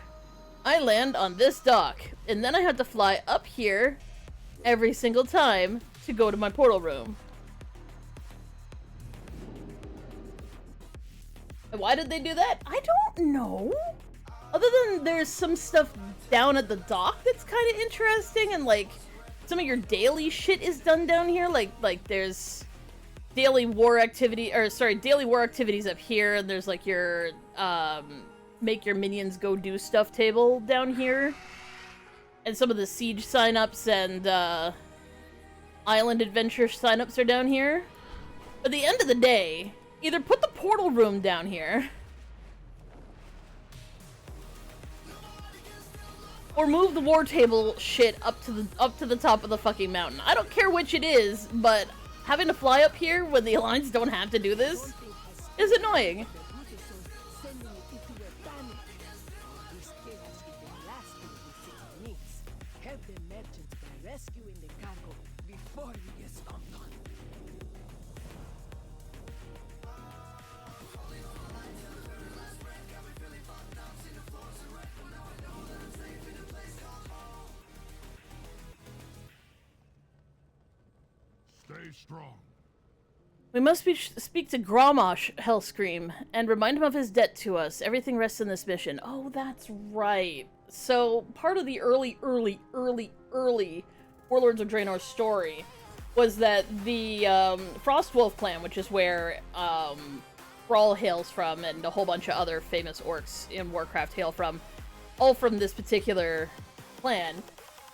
I land on this dock, and then I have to fly up here every single time to go to my portal room. And why did they do that? I don't know. Other than there's some stuff down at the dock that's kind of interesting, and like some of your daily shit is done down here. Like there's daily war activities up here, and there's like your make your minions go do stuff table down here, and some of the siege signups and island adventure signups are down here. But at the end of the day, either put the portal room down here, or move the war table shit up to the top of the fucking mountain. I don't care which it is, but having to fly up here when the Alliance don't have to do this is annoying. Stay strong. We must speak to Gromosh Hellscream and remind him of his debt to us. Everything rests in this mission. Oh, that's right. So, part of the early Warlords of Draenor story was that the Frostwolf clan, which is where Thrall hails from, and a whole bunch of other famous orcs in Warcraft hail from, all from this particular clan.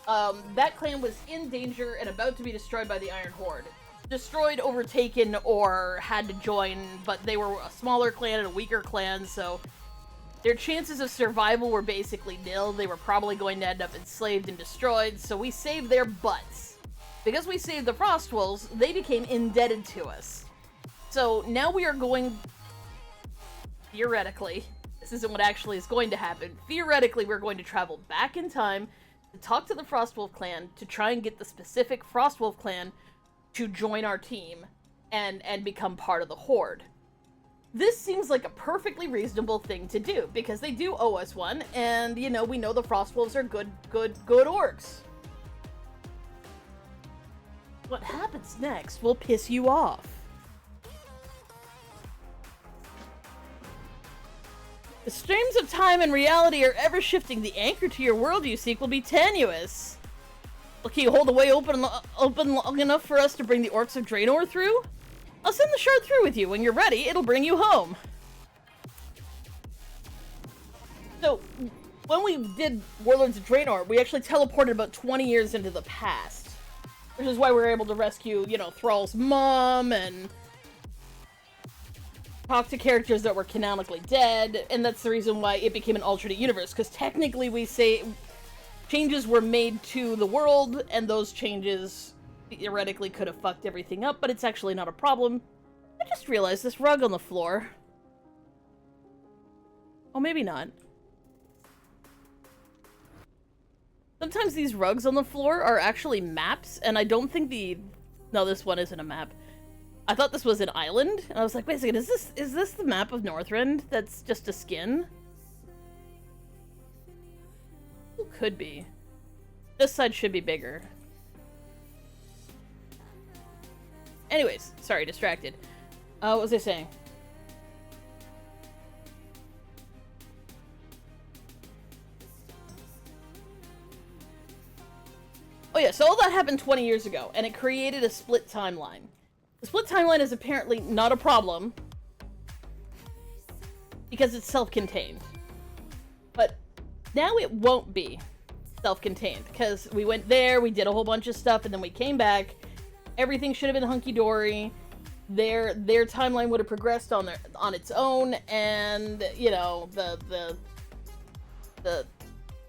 That clan was in danger and about to be destroyed by the Iron Horde. Destroyed, overtaken, or had to join, but they were a smaller clan and a weaker clan, so their chances of survival were basically nil. They were probably going to end up enslaved and destroyed, so we saved their butts. Because we saved the Frostwolves, they became indebted to us. So now we are going, theoretically, this isn't what actually is going to happen, theoretically we're going to travel back in time to talk to the Frostwolf clan to try and get the specific Frostwolf clan to join our team and become part of the Horde. This seems like a perfectly reasonable thing to do, because they do owe us one, and, you know, we know the Frostwolves are good orcs. What happens next will piss you off. The streams of time and reality are ever shifting. The anchor to your world you seek will be tenuous. Well, can you hold the way open long enough for us to bring the orcs of Draenor through? I'll send the shard through with you. When you're ready, it'll bring you home. So, when we did Warlords of Draenor, we actually teleported about 20 years into the past. Which is why we were able to rescue, you know, Thrall's mom and talk to characters that were canonically dead, and that's the reason why it became an alternate universe, because technically we say changes were made to the world, and those changes theoretically could have fucked everything up, but it's actually not a problem. I just realized this rug on the floor. Oh, maybe not. Sometimes these rugs on the floor are actually maps, and I don't think no, this one isn't a map. I thought this was an island, and I was like, wait a second, is this the map of Northrend that's just a skin? Could be. This side should be bigger. Anyways, sorry, distracted. What was I saying? Oh yeah, so all that happened 20 years ago, and it created a split timeline. The split timeline is apparently not a problem, because it's self-contained. But now it won't be. self-contained. Because we went there, we did a whole bunch of stuff, and then we came back. Everything should have been hunky-dory. Their timeline would have progressed on its own, and, you know, the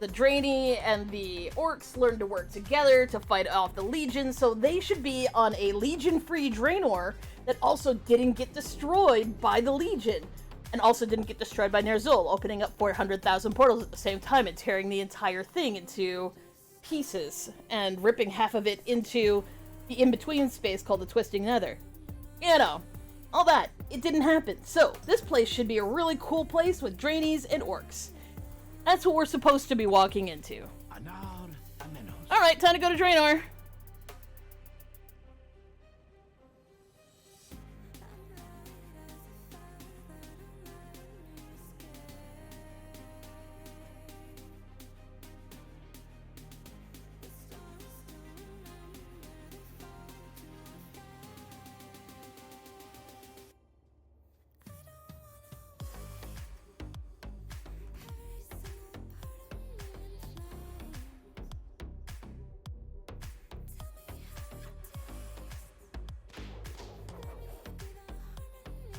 Draenei and the Orcs learned to work together to fight off the Legion, so they should be on a Legion-free Draenor that also didn't get destroyed by the Legion, and also didn't get destroyed by Ner'zhul, opening up 400,000 portals at the same time and tearing the entire thing into pieces, and ripping half of it into the in-between space called the Twisting Nether. You know, all that. It didn't happen. So, this place should be a really cool place with Draeneis and Orcs. That's what we're supposed to be walking into. Alright, time to go to Draenor.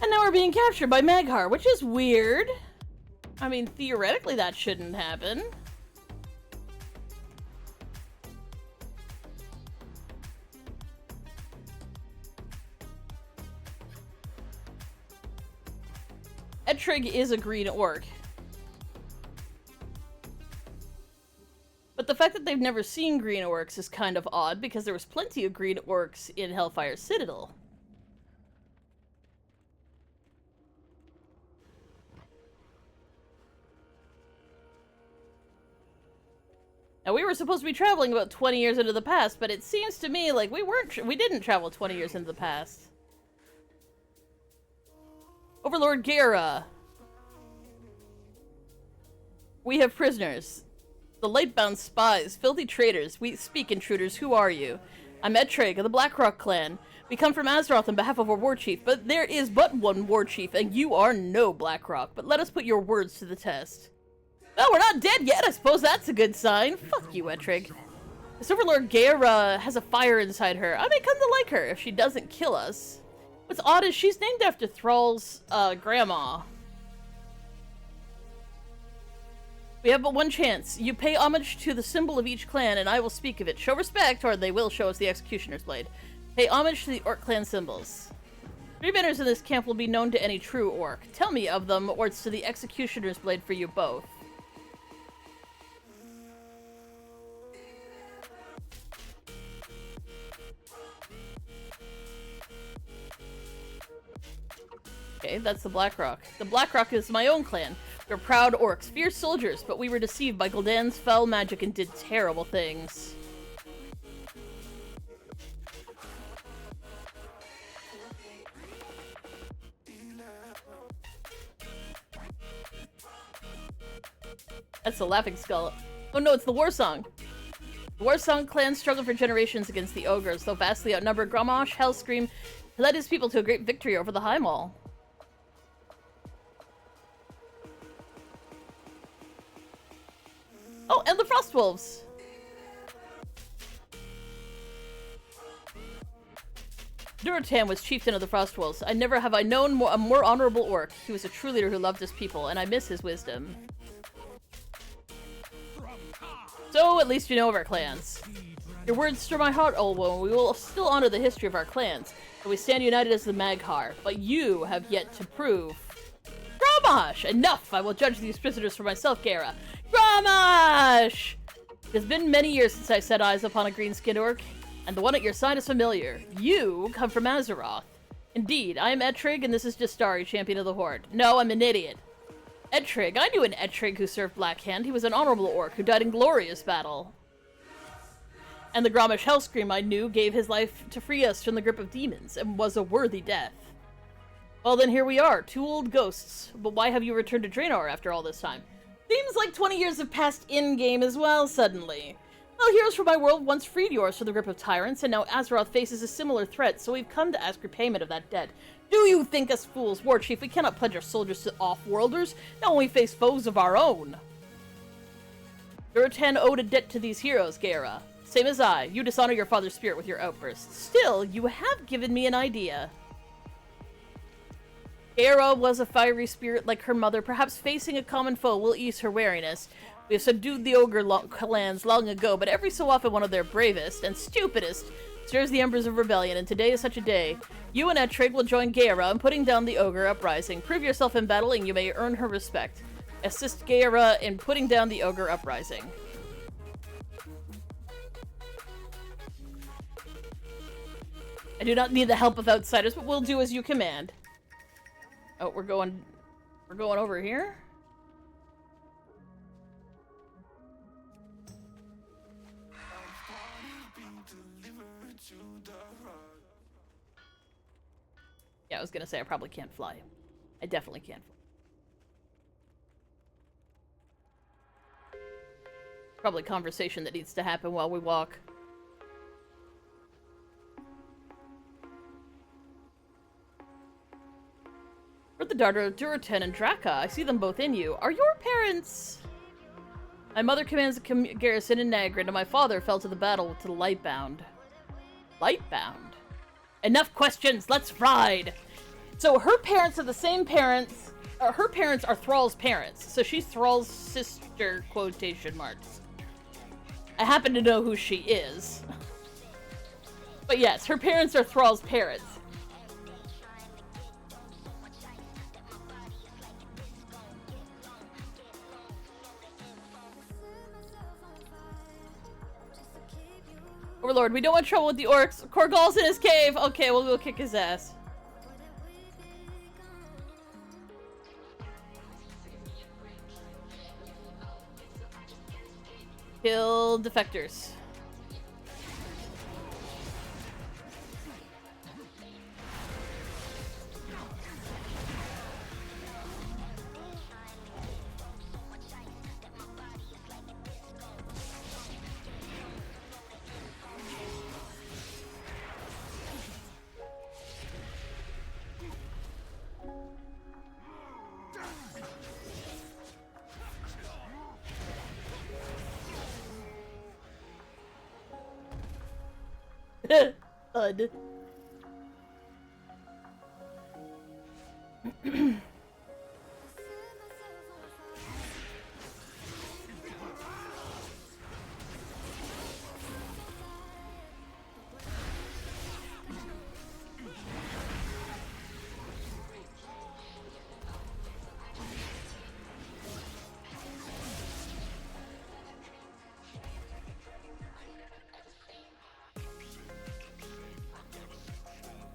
And now we're being captured by Maghar, which is weird. I mean, theoretically that shouldn't happen. Ettrig is a green orc. But the fact that they've never seen green orcs is kind of odd, because there was plenty of green orcs in Hellfire Citadel. Now, we were supposed to be traveling about 20 years into the past, but it seems to me like we didn't travel 20 years into the past. Overlord Gera. We have prisoners. The Lightbound spies, filthy traitors, we speak intruders, who are you? I'm Ettrig of the Blackrock clan. We come from Azeroth on behalf of our war chief, but there is but one war chief, and you are no Blackrock. But let us put your words to the test. Well, we're not dead yet. I suppose that's a good sign. Fuck you, Ettrig. This Overlord Gera has a fire inside her. I may come to like her if she doesn't kill us. What's odd is she's named after Thrall's grandma. We have but one chance. You pay homage to the symbol of each clan, and I will speak of it. Show respect, or they will show us the Executioner's Blade. Pay homage to the Orc clan symbols. 3 banners in this camp will be known to any true Orc. Tell me of them, or it's to the Executioner's Blade for you both. Okay, that's the Blackrock. The Blackrock is my own clan. We're proud orcs, fierce soldiers, but we were deceived by Gul'dan's foul magic and did terrible things. That's the Laughing Skull. Oh no, it's the Warsong. The Warsong clan struggled for generations against the ogres, though vastly outnumbered. Grommash Hellscream led his people to a great victory over the High Maul. Oh, and the Frostwolves! Durotan was chieftain of the Frostwolves. Never have I known a more honorable orc. He was a true leader who loved his people, and I miss his wisdom. So, at least you know of our clans. Your words stir my heart, Olwo, and we will still honor the history of our clans, but we stand united as the Maghar. But you have yet to prove... Grommash! Enough! I will judge these prisoners for myself, Gera. Grommash! It has been many years since I set eyes upon a green-skinned orc, and the one at your side is familiar. You come from Azeroth. Indeed, I am Ettrig, and this is Justari, champion of the Horde. No, I'm an idiot. Ettrig. I knew an Ettrig who served Blackhand. He was an honorable orc who died in glorious battle. And the Grommash Hellscream I knew gave his life to free us from the grip of demons, and was a worthy death. Well then, here we are, 2 old ghosts. But why have you returned to Draenor after all this time? Seems like 20 years have passed in-game as well, suddenly. Well, heroes from my world once freed yours from the grip of tyrants, and now Azeroth faces a similar threat, so we've come to ask repayment of that debt. Do you think us fools, War Chief, we cannot pledge our soldiers to off-worlders, not when we face foes of our own? Durotan owed a debt to these heroes, Gaera. Same as I. You dishonor your father's spirit with your outbursts. Still, you have given me an idea. Gaera was a fiery spirit like her mother. Perhaps facing a common foe will ease her wariness. We have subdued the ogre clans long ago, but every so often one of their bravest and stupidest stirs the embers of rebellion, and today is such a day. You and Etrig will join Gaera in putting down the ogre uprising. Prove yourself in battle and you may earn her respect. Assist Gaera in putting down the ogre uprising. I do not need the help of outsiders, but we'll do as you command. Oh, we're going over here? Yeah, I was gonna say I probably can't fly. I definitely can't fly. Probably conversation that needs to happen while we walk. We're the daughter of Durotan and Draka. I see them both in you. Are your parents... My mother commands a garrison in Nagrin, and my father fell to the battle to the Lightbound. Lightbound? Enough questions! Let's ride! So her parents are the same parents... her parents are Thrall's parents. So she's Thrall's sister, quotation marks. I happen to know who she is. But yes, her parents are Thrall's parents. Overlord, we don't want trouble with the orcs. Korgal's in his cave. Okay, we'll go kick his ass. Kill defectors. Thud.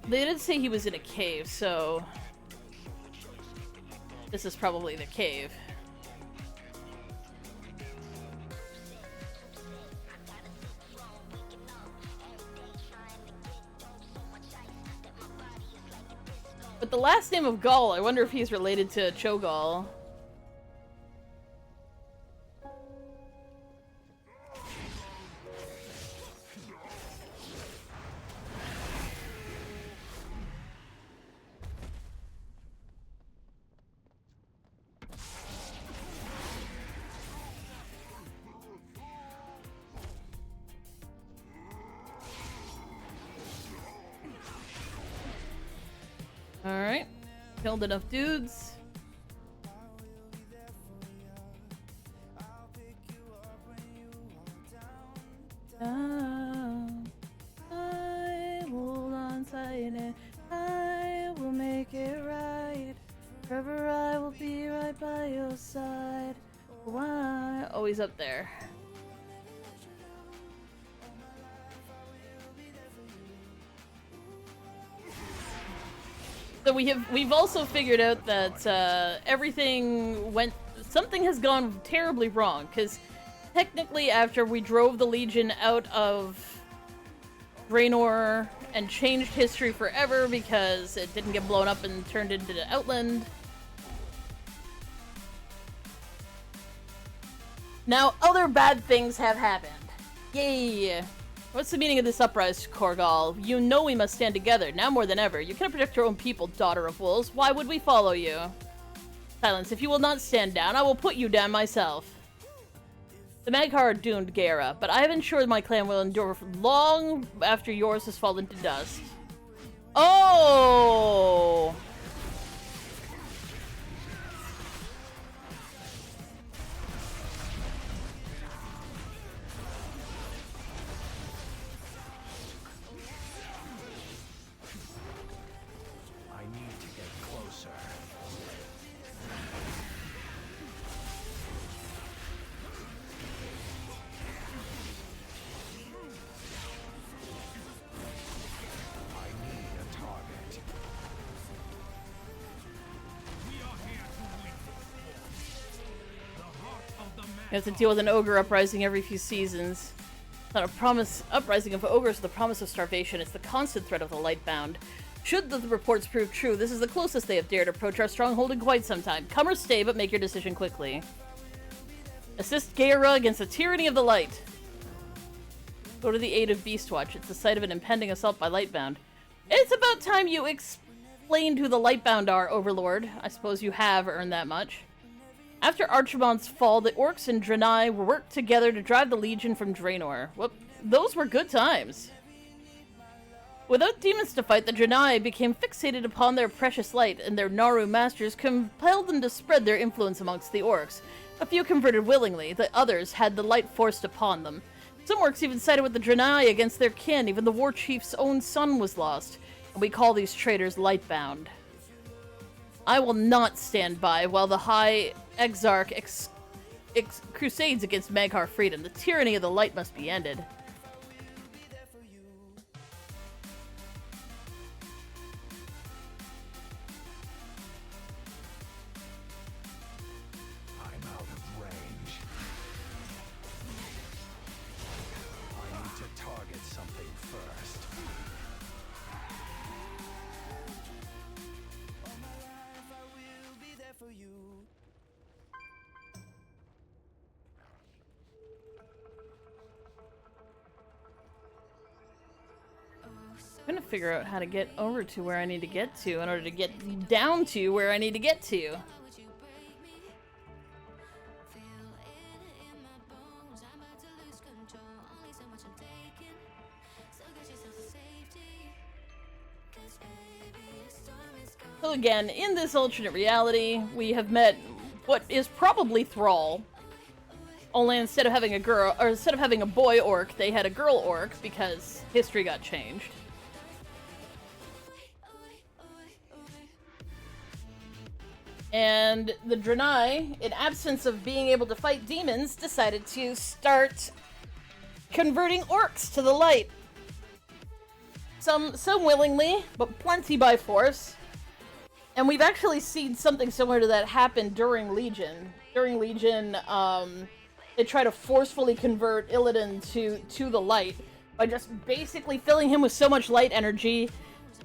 They did say he was in a cave, so this is probably the cave. But the last name of Gall, I wonder if he's related to Cho'Gall. Alright. Killed enough dudes. I hold on tight and I will make it right. Forever I will be right by your side. Why? Oh, he's up there. So we've also figured out that something has gone terribly wrong, because technically after we drove the Legion out of Draenor and changed history forever because it didn't get blown up and turned into the Outland, now other bad things have happened. Yay! What's the meaning of this uprising, Korgal? You know we must stand together, now more than ever. You cannot protect your own people, daughter of wolves. Why would we follow you? Silence. If you will not stand down, I will put you down myself. The Mag'har are doomed, Gaera, but I have ensured my clan will endure for long after yours has fallen to dust. Oh! I need to get closer. I need a target. You have to deal with an ogre uprising every few seasons. It's not a promise uprising of ogres, the promise of starvation. It's the constant threat of the Lightbound. Should the reports prove true, this is the closest they have dared approach our stronghold in quite some time. Come or stay, but make your decision quickly. Assist Gaera against the tyranny of the light. Go to the aid of Beastwatch. It's the site of an impending assault by Lightbound. It's about time you explained who the Lightbound are, Overlord. I suppose you have earned that much. After Archimonde's fall, the Orcs and Draenei worked together to drive the Legion from Draenor. Well, those were good times. Without demons to fight, the Draenei became fixated upon their precious light, and their Naru masters compelled them to spread their influence amongst the Orcs. A few converted willingly, the others had the light forced upon them. Some Orcs even sided with the Draenei against their kin, even the war chief's own son was lost. And we call these traitors Lightbound. I will not stand by while the High Exarch crusades against Mag'har freedom. The tyranny of the light must be ended. I'm out of range. I need to target something first. I'm gonna figure out how to get over to where I need to get to in order to get down to where I need to get to. So again, in this alternate reality, we have met what is probably Thrall. Only instead of having a girl, or instead of having a boy orc, they had a girl orc because history got changed. And the Draenei, in absence of being able to fight demons, decided to start converting orcs to the light. Some willingly, but plenty by force. And we've actually seen something similar to that happen during Legion. During Legion, they try to forcefully convert Illidan to the light by just basically filling him with so much light energy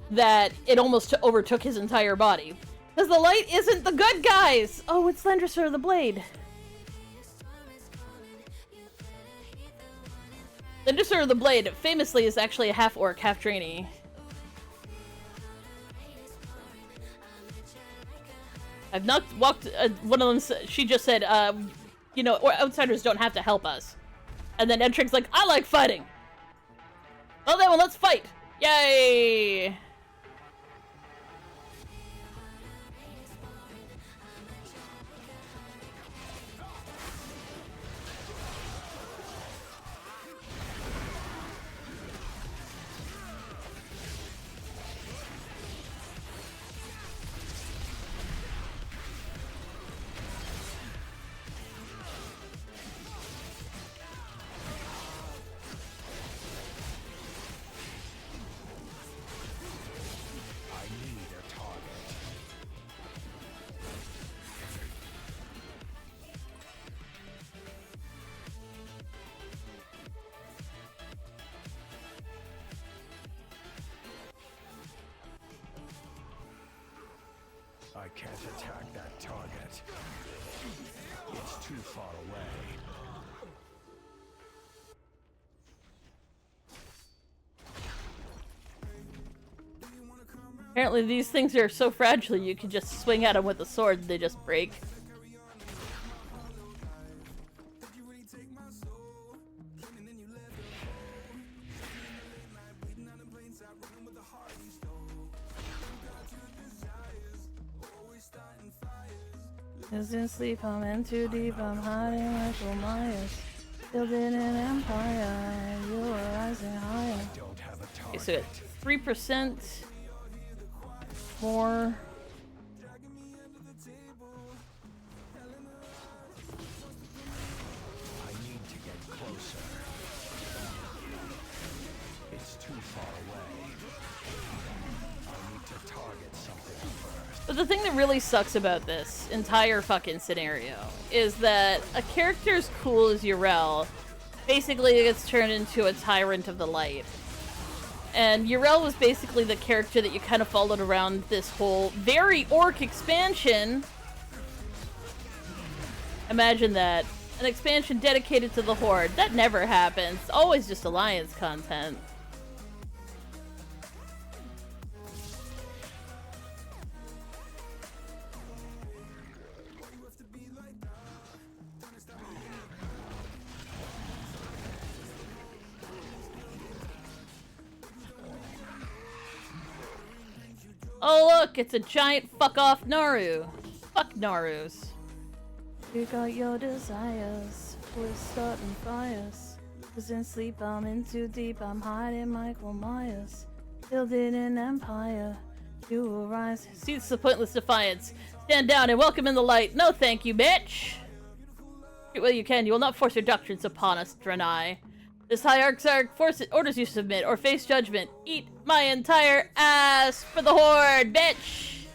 that it almost overtook his entire body. Because the light isn't the good guys! Oh, it's Landrisser the Blade. Landrisser the Blade famously is actually a half-orc, half-drainy. I've not walked, one of them, she just said, you know, outsiders don't have to help us. And then Edtric's like, I like fighting! Well then, well, let's fight! Yay! I can't attack that target. It's too far away. Apparently these things are so fragile you can just swing at them with a sword and they just break. Isn't sleep, I'm in too deep, I'm hiding like Myers. Building an empire, you are rising higher. Don't have a Okay, target. so 3% more. I need to get closer. It's too far away. I need to target something first. But the thing that really sucks about this entire fucking scenario is that a character as cool as Yrel basically gets turned into a tyrant of the light. And Yrel was basically the character that you kind of followed around this whole very orc expansion. Imagine that. An expansion dedicated to the Horde. That never happens. It's always just Alliance content. Oh look, it's a giant fuck off Naru. Fuck Narus. You got your desires, we're starting fires. Cause in sleep I'm in too deep, I'm hiding Michael Myers. Building an empire, you will rise. Cease the pointless defiance. Stand down and welcome in the light. No thank you, bitch. Do what you can, you will not force your doctrines upon us, Draenei. This hierarch orders you to submit or face judgment. Eat my entire ass for the Horde, bitch!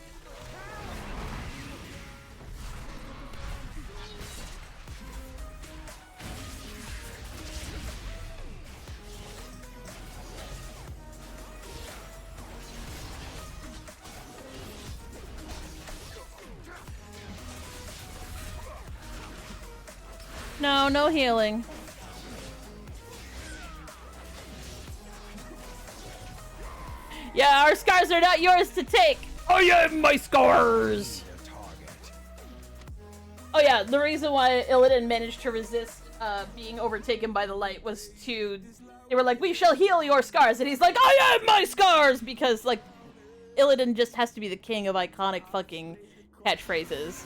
No, no healing. Yeah, our scars are not yours to take. I am my scars. Oh yeah, the reason why Illidan managed to resist being overtaken by the light was they were like, we shall heal your scars, and he's like, I am my scars, because like Illidan just has to be the king of iconic fucking catchphrases.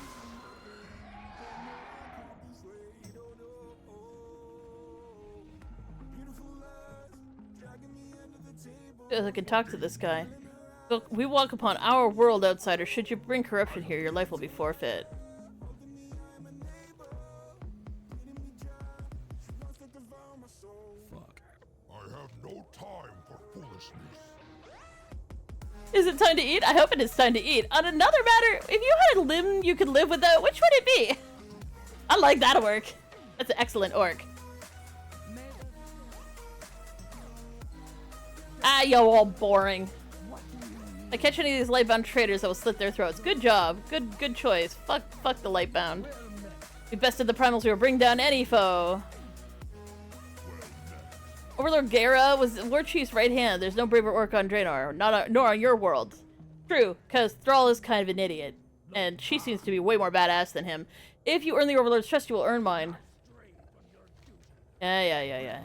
I can talk to this guy. Look, we walk upon our world, outsider. Should you bring corruption here, your life will be forfeit. Fuck. I have no time for foolishness. Is it time to eat? I hope it is time to eat. On another matter, if you had a limb you could live without, which would it be? I like that orc. That's an excellent orc. Ah, yo, all boring. If I catch any of these lightbound traitors, I will slit their throats. Good job. Good choice. Fuck the lightbound. We bested the primals, we will bring down any foe. Overlord Gera was War Chief's right hand. There's no braver orc on Draenor, nor on your world. True, because Thrall is kind of an idiot, and she seems to be way more badass than him. If you earn the Overlord's trust, you will earn mine. Yeah.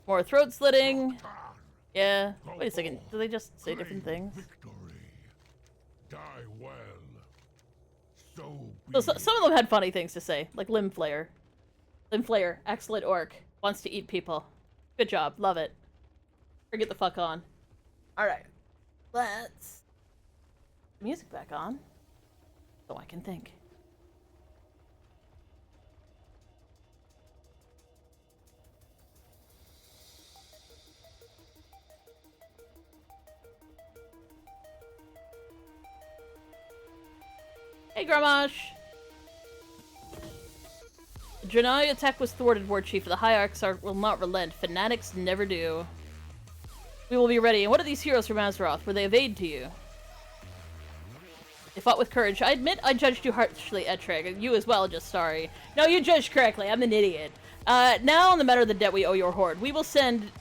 More throat slitting. Yeah. Wait a second. Do they just say different things? Victory. Die well. So some of them had funny things to say, like Limb Flayer. Limb Flayer, excellent orc. Wants to eat people. Good job. Love it. Bring it the fuck on. Alright. Let's... music back on. So I can think. Hey, Gramash! The Draenei attack was thwarted, War Chief. The Hierarchs will not relent. Fanatics never do. We will be ready. And what are these heroes from Azeroth? Were they of aid to you? They fought with courage. I admit I judged you harshly, Etreg. You as well, just sorry. No, you judged correctly. I'm an idiot. Now on the matter of the debt we owe your Horde, we will send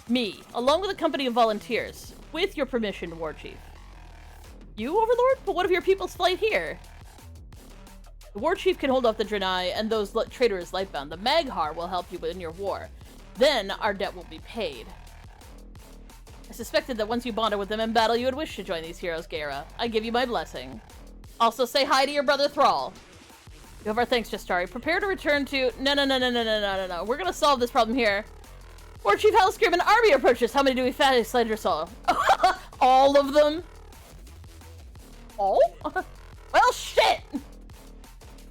me, along with a company of volunteers, with your permission, War Chief. You, Overlord? But what of your people's flight here? The War Chief can hold off the Draenei and those traitors lightbound. The Maghar will help you in your war. Then our debt will be paid. I suspected that once you bonded with them in battle, you would wish to join these heroes, Gaira. I give you my blessing. Also, say hi to your brother Thrall. You have our thanks, Justari. Prepare to return to... No. We're gonna solve this problem here. War Chief Hellscream, an army approaches. How many do we fight, Slender Soul? All of them? All? Well, shit!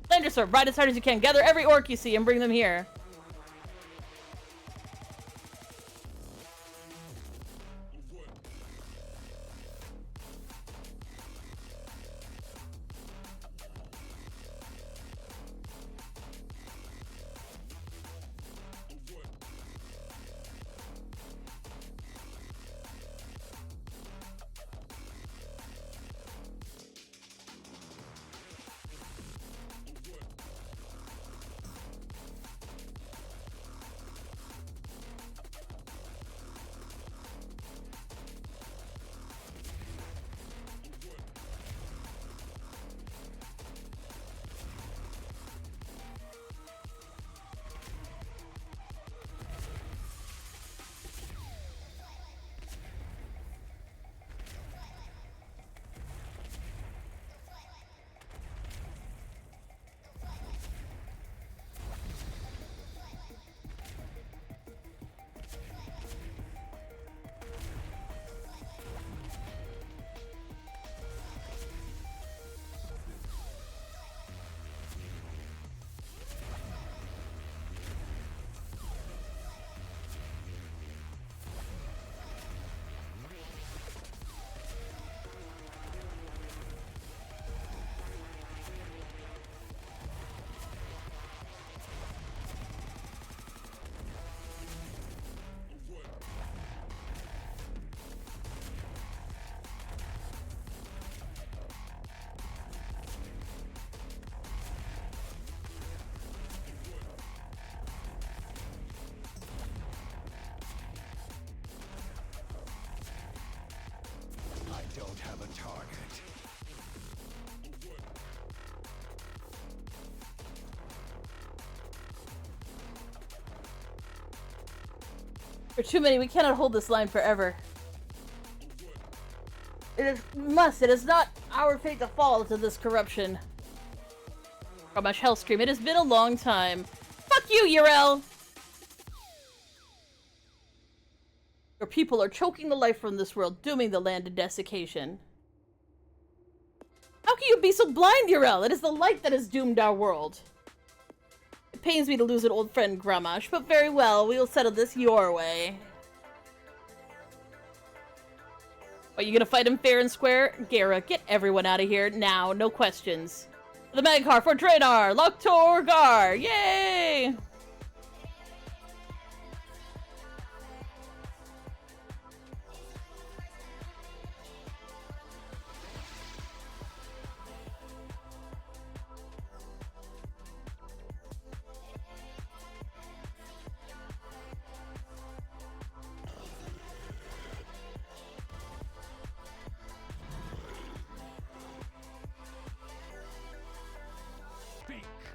Slender Sword, ride as hard as you can. Gather every orc you see and bring them here. I don't have a target. There are too many. We cannot hold this line forever. It is not our fate to fall to this corruption. Gramash Hellscream, it has been a long time. Fuck you, Yrel! Your people are choking the life from this world, dooming the land to desiccation. How can you be so blind, Yrel? It is the light that has doomed our world. It pains me to lose an old friend, Gramash, but very well, we will settle this your way. Are you gonna fight him fair and square? Gaira, get everyone out of here now, no questions. For the Magcar, for Draenor, Loktorgar, yay!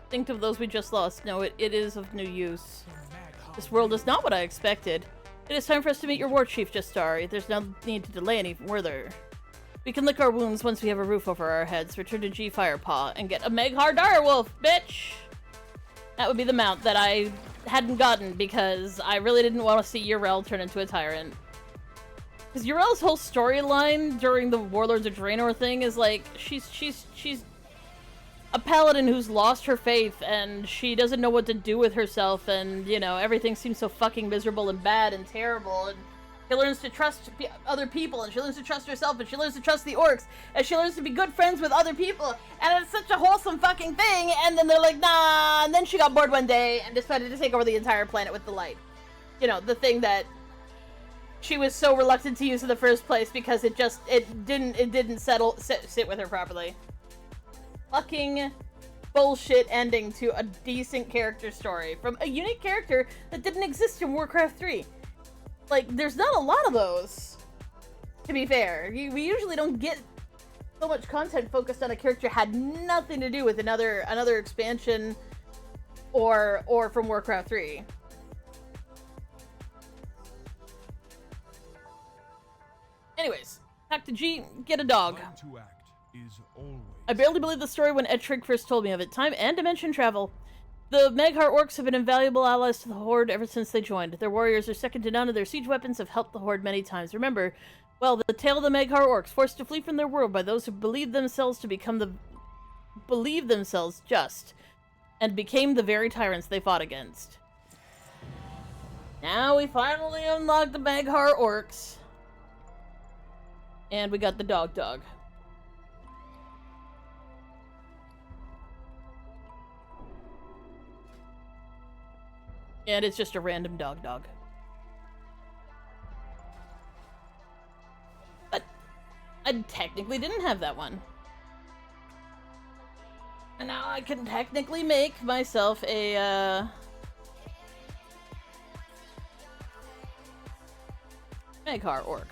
Think of those we just lost. No, it is of no use. This world is not what I expected. It is time for us to meet your war chief, Justari. There's no need to delay any further. We can lick our wounds once we have a roof over our heads, return to G Firepaw, and get a Meghar Direwolf, bitch! That would be the mount that I hadn't gotten because I really didn't want to see Yrel turn into a tyrant. Because Yrel's whole storyline during the Warlords of Draenor thing is like, she's a paladin who's lost her faith and she doesn't know what to do with herself, and you know, everything seems so fucking miserable and bad and terrible, and she learns to trust other people, and she learns to trust herself, and she learns to trust the orcs, and she learns to be good friends with other people, and it's such a wholesome fucking thing, and then they're like, nah, and then she got bored one day and decided to take over the entire planet with the light. You know, the thing that she was so reluctant to use in the first place because it didn't sit with her properly. Fucking bullshit ending to a decent character story from a unique character that didn't exist in Warcraft 3. Like, there's not a lot of those, to be fair. We usually don't get so much content focused on a character had nothing to do with another expansion or from Warcraft 3. Anyways, back to G, get a dog. Time to act is always. I barely believed the story when Ettrig first told me of it. Time and dimension travel. The Magheart orcs have been invaluable allies to the Horde ever since they joined. Their warriors are second to none, and their siege weapons have helped the Horde many times. Remember, well, the tale of the Magheart orcs, forced to flee from their world by those who believed themselves just, and became the very tyrants they fought against. Now we finally unlocked the Magheart orcs. And we got the dog. And it's just a random dog. But I technically didn't have that one. And now I can technically make myself a, Magheart orc.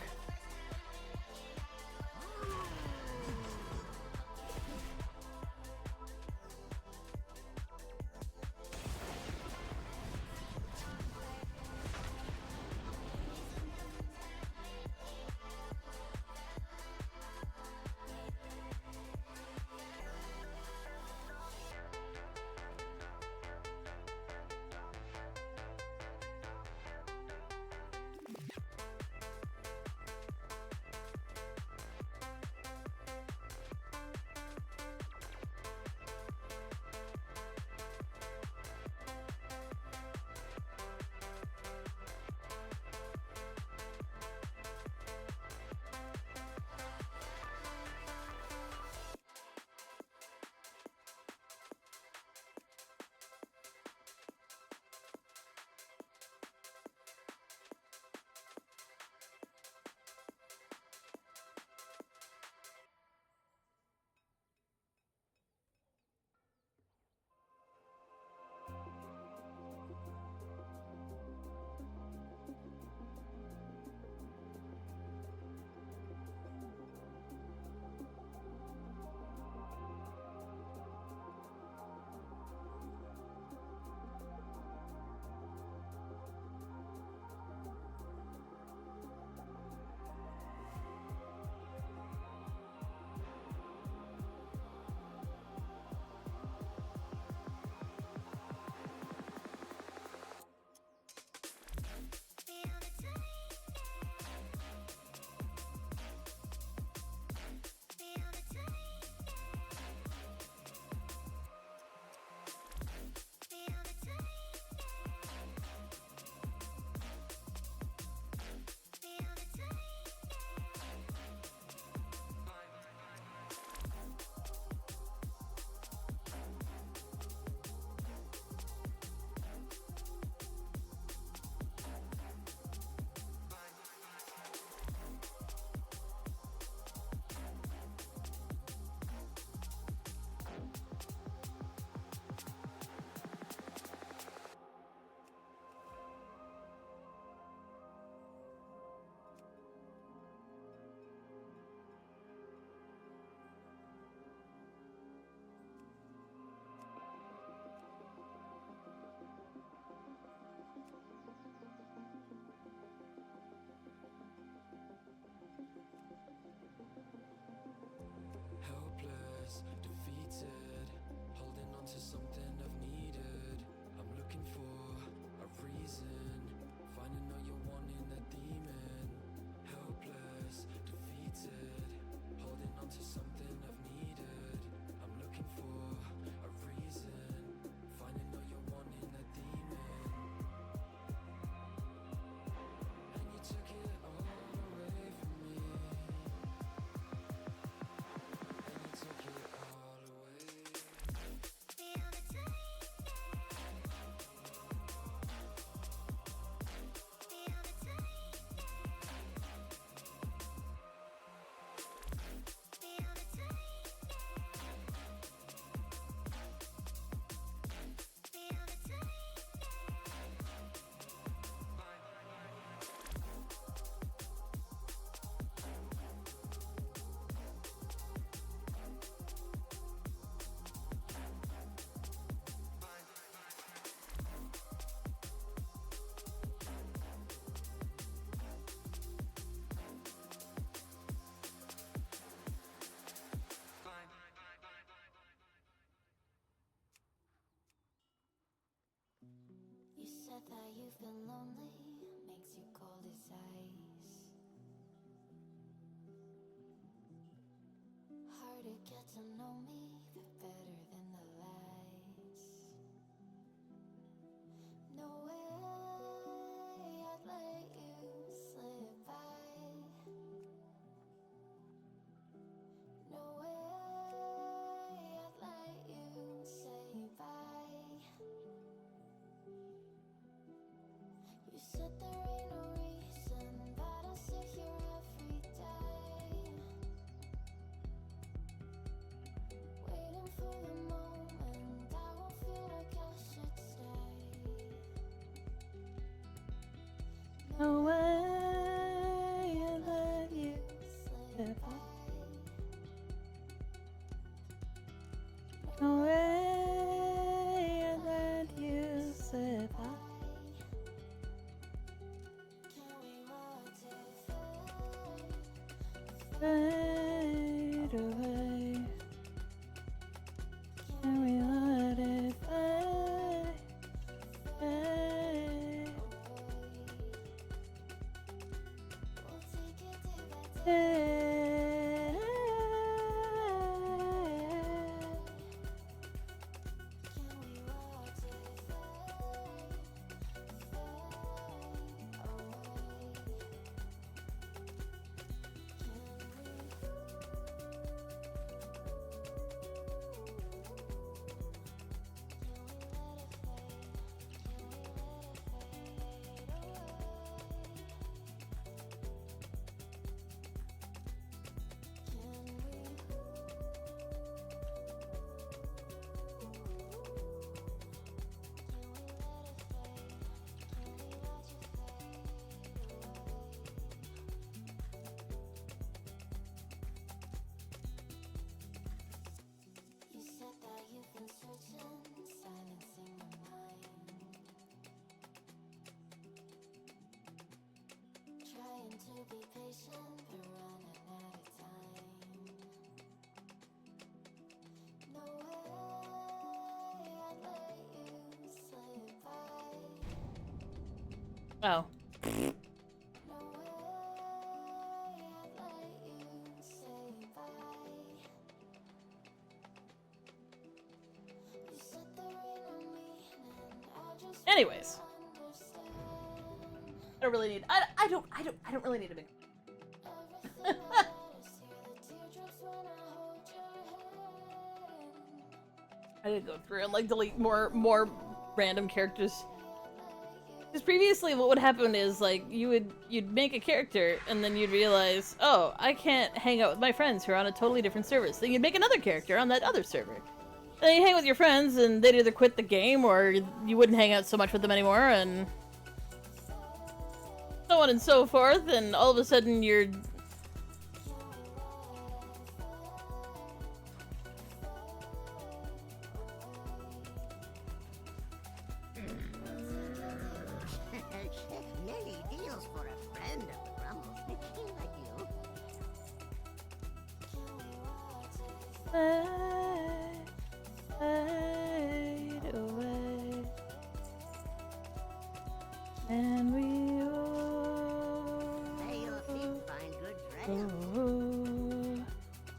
You said that you've been lonely, makes you cold as ice. Hard to get to know me, but better than the lies. No way I'd let you slip by. No way I'd let you say bye. You said there ain't no reason, but I'll sit here every day, waiting for the moment I won't feel like I should stay. No way I let you slip by. No way I let you slip by. Can we watch it Fade away. Can we let it fade? Fade. We'll take it day by day. Fade. Can we watch it You said that you've been searching, silencing my mind, trying to be patient, but running out of time. No way I'd let you slip by. Oh. No way I'd let you say bye. You said there ain't no meaning, I just Anyways, understand. I don't really need. I don't really need a big. Everything I let is here, the teardrops when I hold your hand. I did go through and like delete more random characters. Because previously, what would happen is like you'd make a character and then you'd realize, oh, I can't hang out with my friends who are on a totally different server. So you'd make another character on that other server. And then you hang with your friends and they'd either quit the game or you wouldn't hang out so much with them anymore and so on and so forth. And all of a sudden you're Many deals for a friend of the Grumbles. Like you. fade away, and we Say your feet find good trail.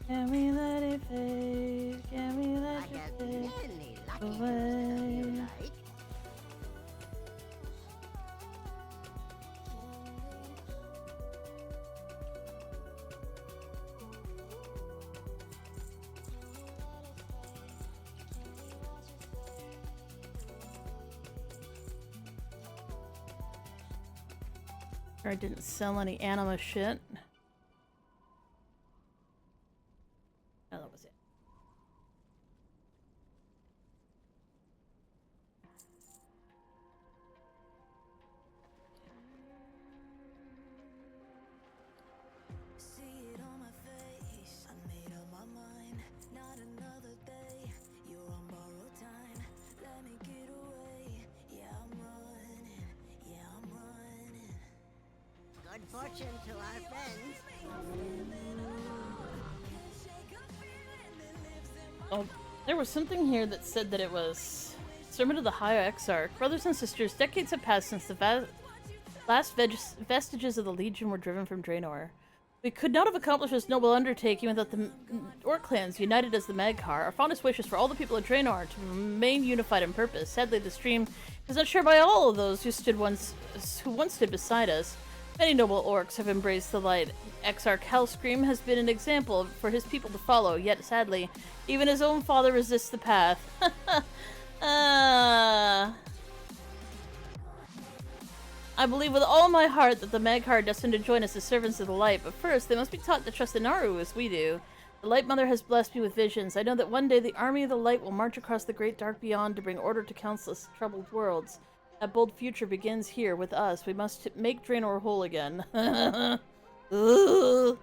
can we let it fade? Can we I let it have fade many lucky away? boots if you like. I didn't sell any anima shit. Oh, that was it. See it on my face, I made up my mind. Not another day, you're on borrowed time. Let me get away, yeah I'm running, yeah I'm running. Good fortune to our friends. Oh, there was something here that said that it was Sermon of the High Exarch. Brothers and sisters, decades have passed since the last vestiges of the Legion were driven from Draenor. We could not have accomplished this noble undertaking without the Orc clans united as the Magcar. Our fondest wishes for all the people of Draenor to remain unified in purpose. Sadly, the stream is not shared by all of those who once stood beside us. Many noble orcs have embraced the light. Exarch Hellscream has been an example for his people to follow, yet sadly, even his own father resists the path. I believe with all my heart that the Magcar are destined to join us as servants of the light, but first they must be taught to trust in Naru as we do. The Light Mother has blessed me with visions. I know that one day the army of the light will march across the great dark beyond to bring order to countless troubled worlds. That bold future begins here with us. We must make Draenor whole again. Ugh.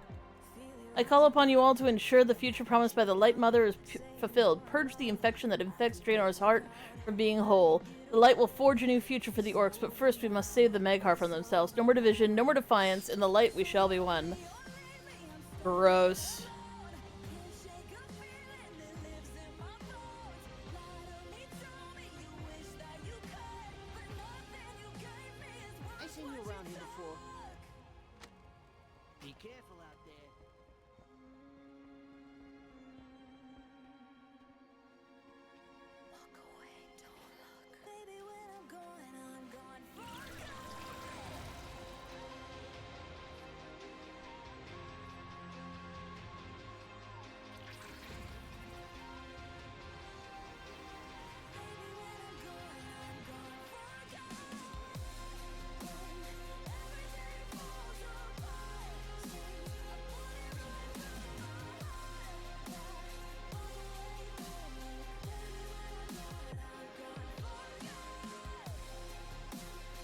I call upon you all to ensure the future promised by the Light Mother is fulfilled. Purge the infection that infects Draenor's heart from being whole. The light will forge a new future for the orcs, but first we must save the Magcar from themselves. No more division, no more defiance. In the light we shall be one. Gross. I seen you around here before. Be careful out there. Walk away, don't look. Baby, when I'm gone for good.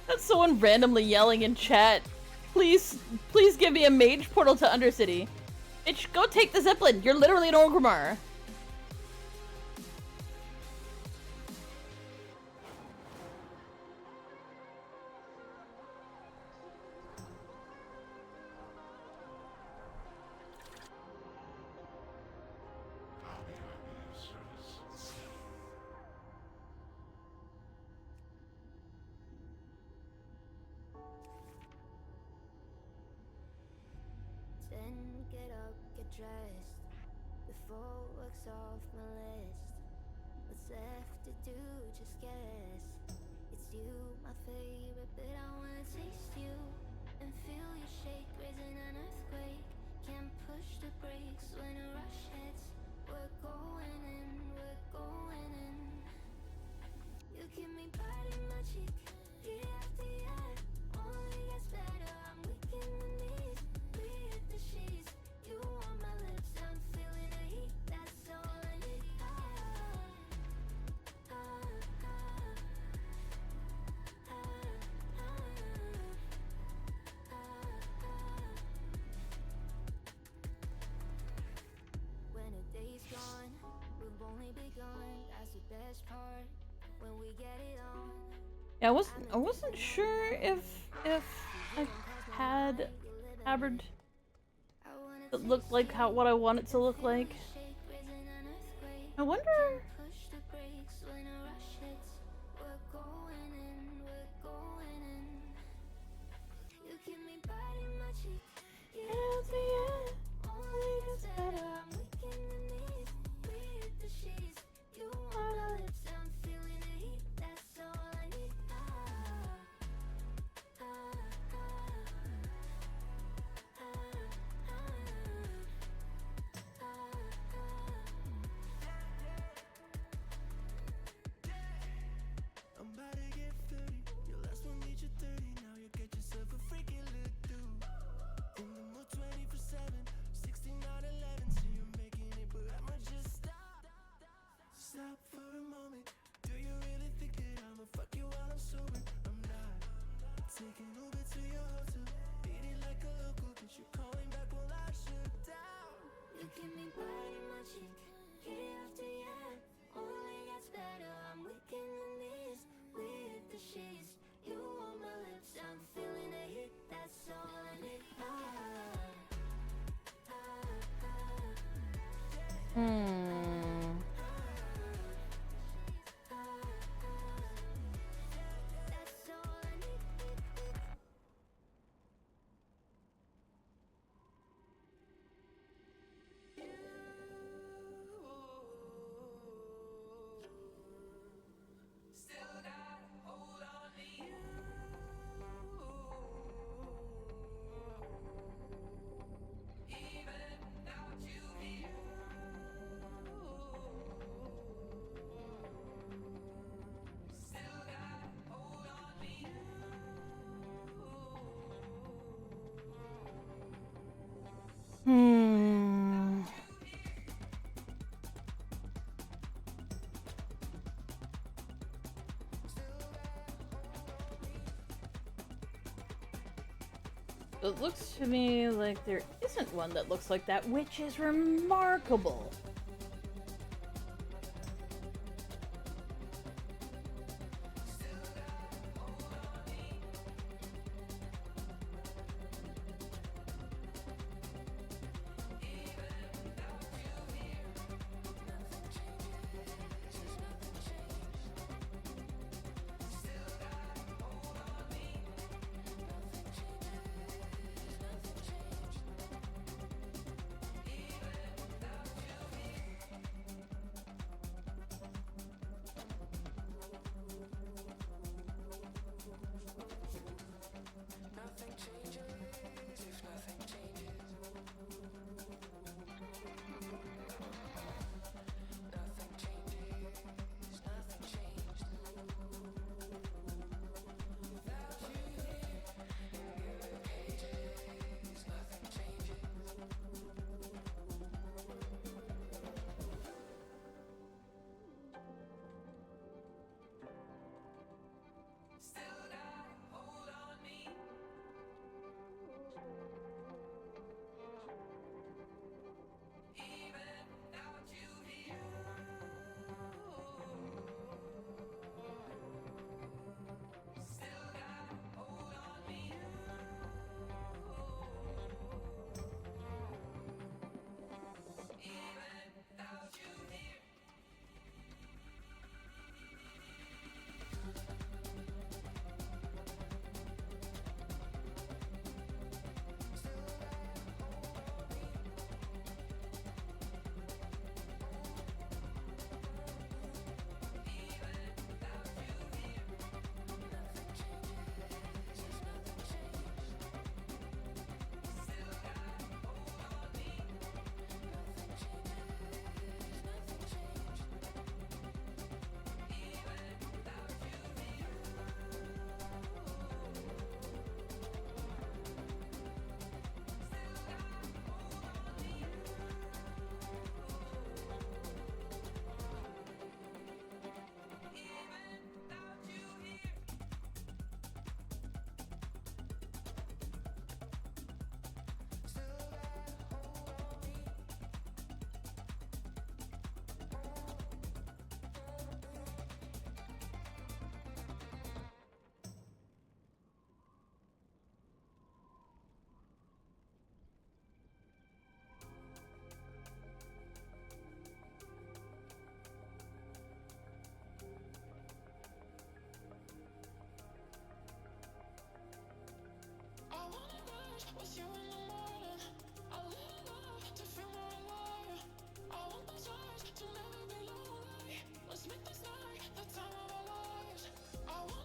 That's someone randomly yelling in chat. Please give me a mage portal to Undercity. Bitch, go take the Zeppelin. You're literally an Orgrimmar. Then get up, get dressed. Before work's off my list. What's left to do? Just guess. It's you, my favorite, but I wanna taste you and feel you shake, raising an earthquake. Can't push the brakes when a rush hits. We're going in, we're going in. You keep me biting my cheek, year after year. Only gets better, I'm weak in the knees. We hit the sheets, you on my lips, I'm feeling the heat. That's all I need. When a day's gone, we've only begun. That's the best part. When we get it on. Yeah, I wasn't sure if I had Tabard that looked like what I want it to look like. I wonder. Push the brakes when a rush hits. We're going in, we're going in. You keep me biting my cheek. Only gets better. I'm weak in the knees. We hit the sheets. You on my lips, I'm feeling the heat. That's all I need. I'm about to get 30. Your last one made you 30. Now you get yourself a freaking look through. In the mood 24/7, 16/11. So you're making it, but I'ma just stop. Stop for a moment. Do you really think that I'ma fuck you while I'm sober? I'm not. Taking Uber to your hotel. Beat it like a local, but you calling back while I shut down. You keep me biting my cheek, year after year. Only gets better. I'm weak in the knees. We hit the sheets. You on my lips. I'm feeling the heat. That's all I need. It looks to me like there isn't one that looks like that, which is remarkable.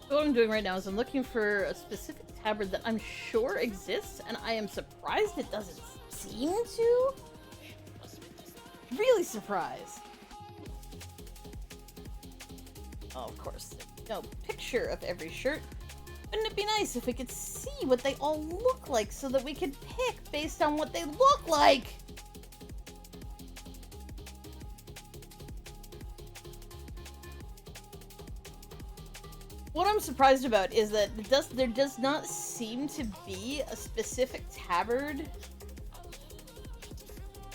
What I'm doing right now is I'm looking for a specific tabard that I'm sure exists, and I am surprised it doesn't seem to. Really surprised. Oh, of course, no picture of every shirt. Wouldn't it be nice if we could see what they all look like so that we could pick based on what they look like? What I'm surprised about is that there does not seem to be a specific tabard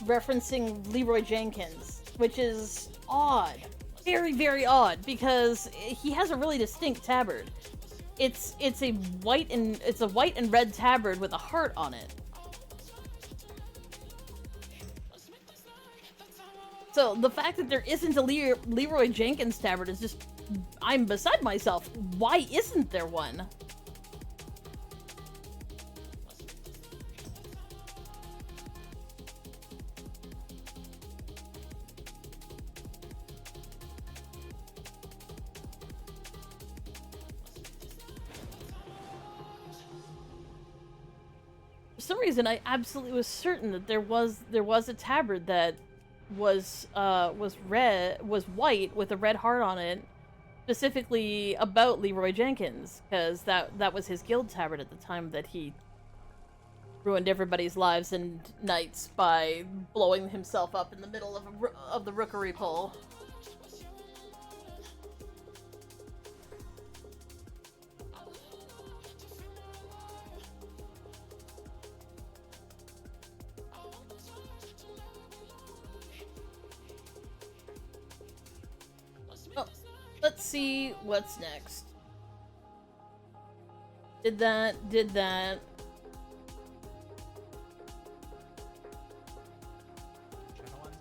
referencing Leroy Jenkins, which is odd. Very, very odd, because he has a really distinct tabard. It's a white and red tabard with a heart on it. So the fact that there isn't a Leroy Jenkins tabard is just, I'm beside myself. Why isn't there one? For some reason, I absolutely was certain that there was a tabard that was white with a red heart on it, specifically about Leroy Jenkins, because that was his guild tabard at the time that he ruined everybody's lives and nights by blowing himself up in the middle of the rookery pole. Let's see what's next. Did that. Shadowlands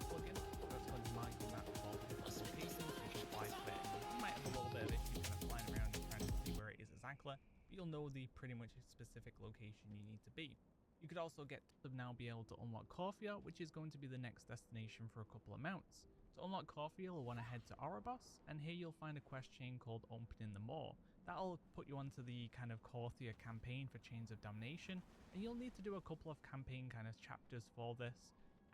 plugin. First one might be map for different locations, which is quite fair. You might have a little bit of issue kind of flying around and trying to see where it is exactly, but you'll know the pretty much specific location you need to be. You could also get to now be able to unlock Corfia, which is going to be the next destination for a couple of mounts. To unlock Corfia, you'll want to head to Oribos, and here you'll find a quest chain called Opening the Maw. That'll put you onto the kind of Corthia campaign for Chains of Damnation, and you'll need to do a couple of campaign kind of chapters for this.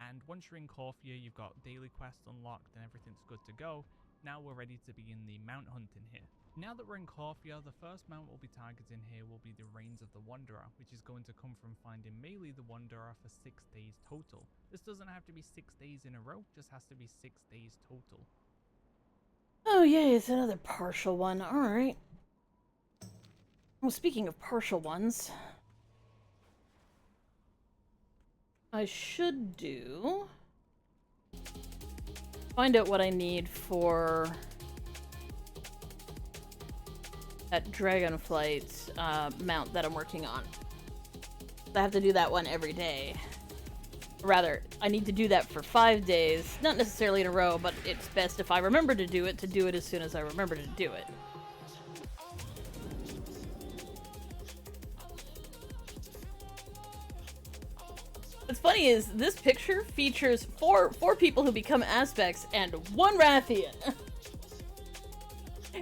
And once you're in Corthia, you've got daily quests unlocked and everything's good to go. Now we're ready to begin the mount hunting here. Now that we're in Corthia, the first mount we'll be targeting here will be the Reigns of the Wanderer, which is going to come from finding Melee the Wanderer for 6 days total. This doesn't have to be 6 days in a row, just has to be 6 days total. Oh yay, it's another partial one. Alright. Well, speaking of partial ones, I should find out what I need for that Dragonflight mount that I'm working on. I have to do that one every day. Rather, I need to do that for 5 days, not necessarily in a row, but it's best if I remember to do it as soon as I remember to do it. What's funny is this picture features four people who become aspects and 1 Rathian.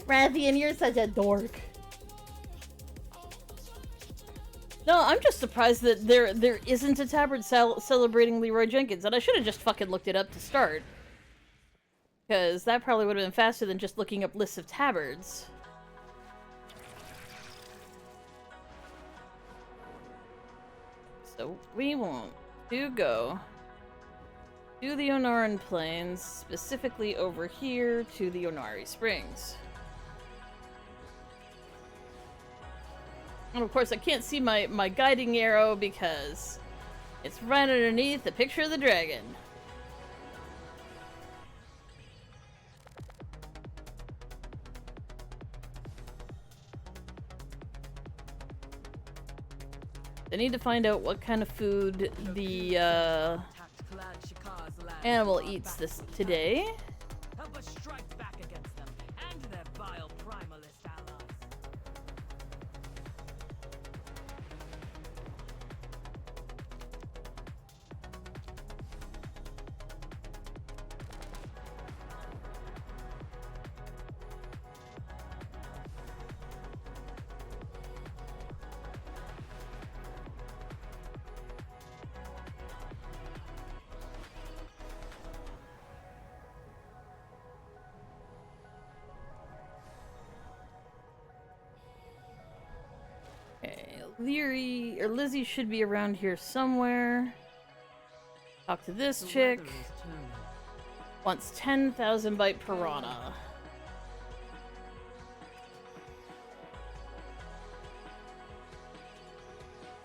Rathian, you're such a dork. No, I'm just surprised that there isn't a tabard celebrating Leroy Jenkins, and I should have just fucking looked it up to start. Because that probably would have been faster than just looking up lists of tabards. So we want to go to the Onaran Plains, specifically over here to the Onari Springs. And of course I can't see my guiding arrow because it's right underneath the picture of the dragon. I need to find out what kind of food the animal eats this today. Help us strike back against them and their vile primalist allies. Leary or Lizzie should be around here somewhere. Talk to this chick. Wants 10,000 byte piranha.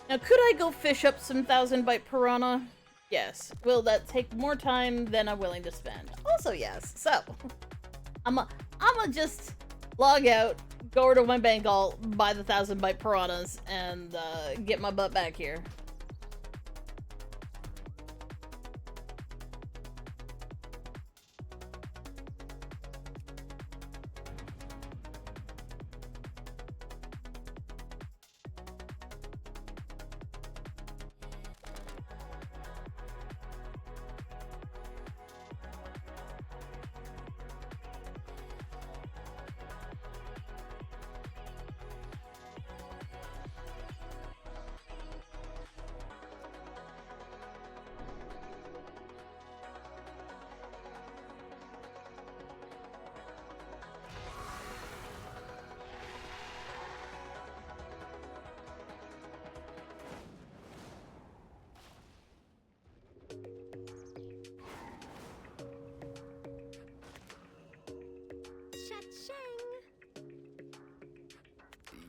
Now, could I go fish up some 1,000 byte piranha? Yes. Will that take more time than I'm willing to spend? Also, yes. So, I'ma just log out, go over to my bank, I'll buy the 1,000 byte piranhas, and get my butt back here.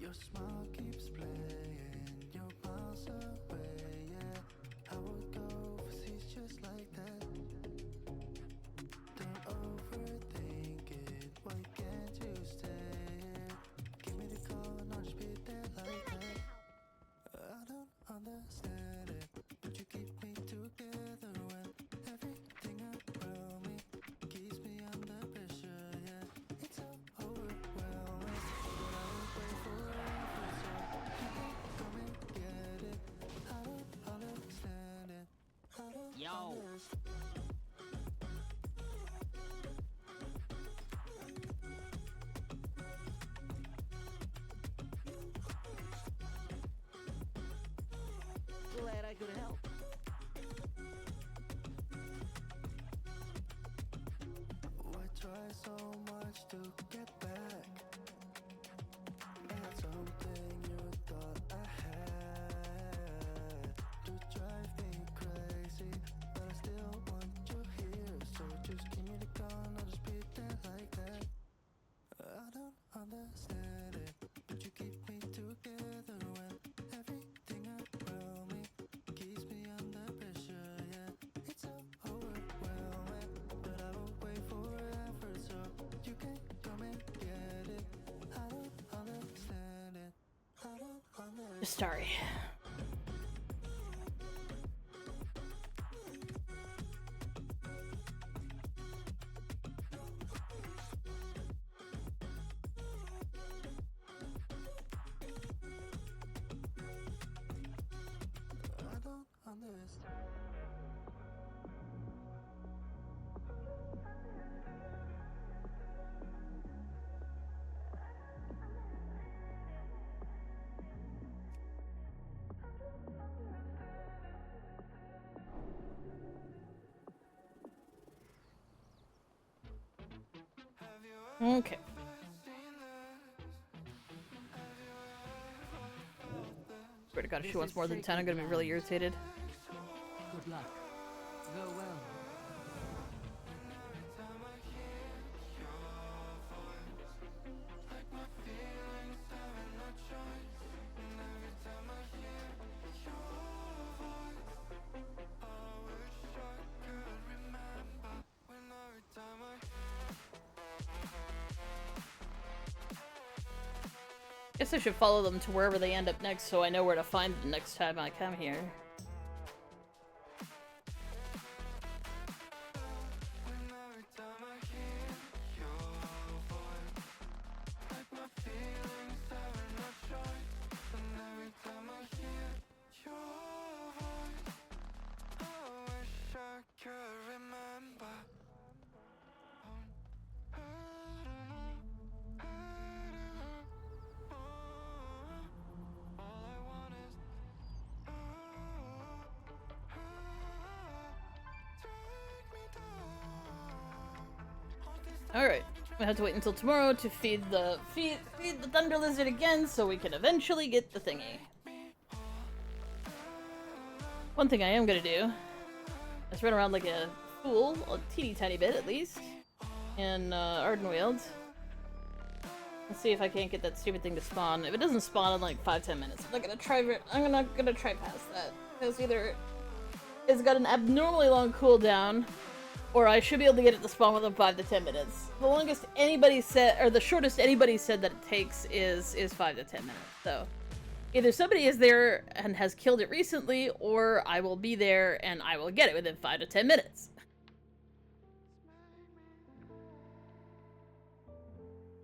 Your smile keeps playing, you're miles away, yeah. I would go overseas just like that. Don't overthink it, why can't you Sorry. Okay. Swear to God, if she wants more than 10, I'm gonna be really irritated. Good luck. Go well. Guess I should follow them to wherever they end up next so I know where to find them next time I come here. Alright, I have to wait until tomorrow to feed the Thunder Lizard again so we can eventually get the thingy. One thing I am gonna do is run around like a fool, a teeny tiny bit at least, in Ardenweald. And see if I can't get that stupid thing to spawn. If it doesn't spawn in like 5-10 minutes, I'm not gonna try past that. Because either it's got an abnormally long cooldown, or I should be able to get it to spawn within 5 to 10 minutes. The longest anybody said, or the shortest anybody said that it takes is 5 to 10 minutes. So either somebody is there and has killed it recently, or I will be there and I will get it within 5 to 10 minutes.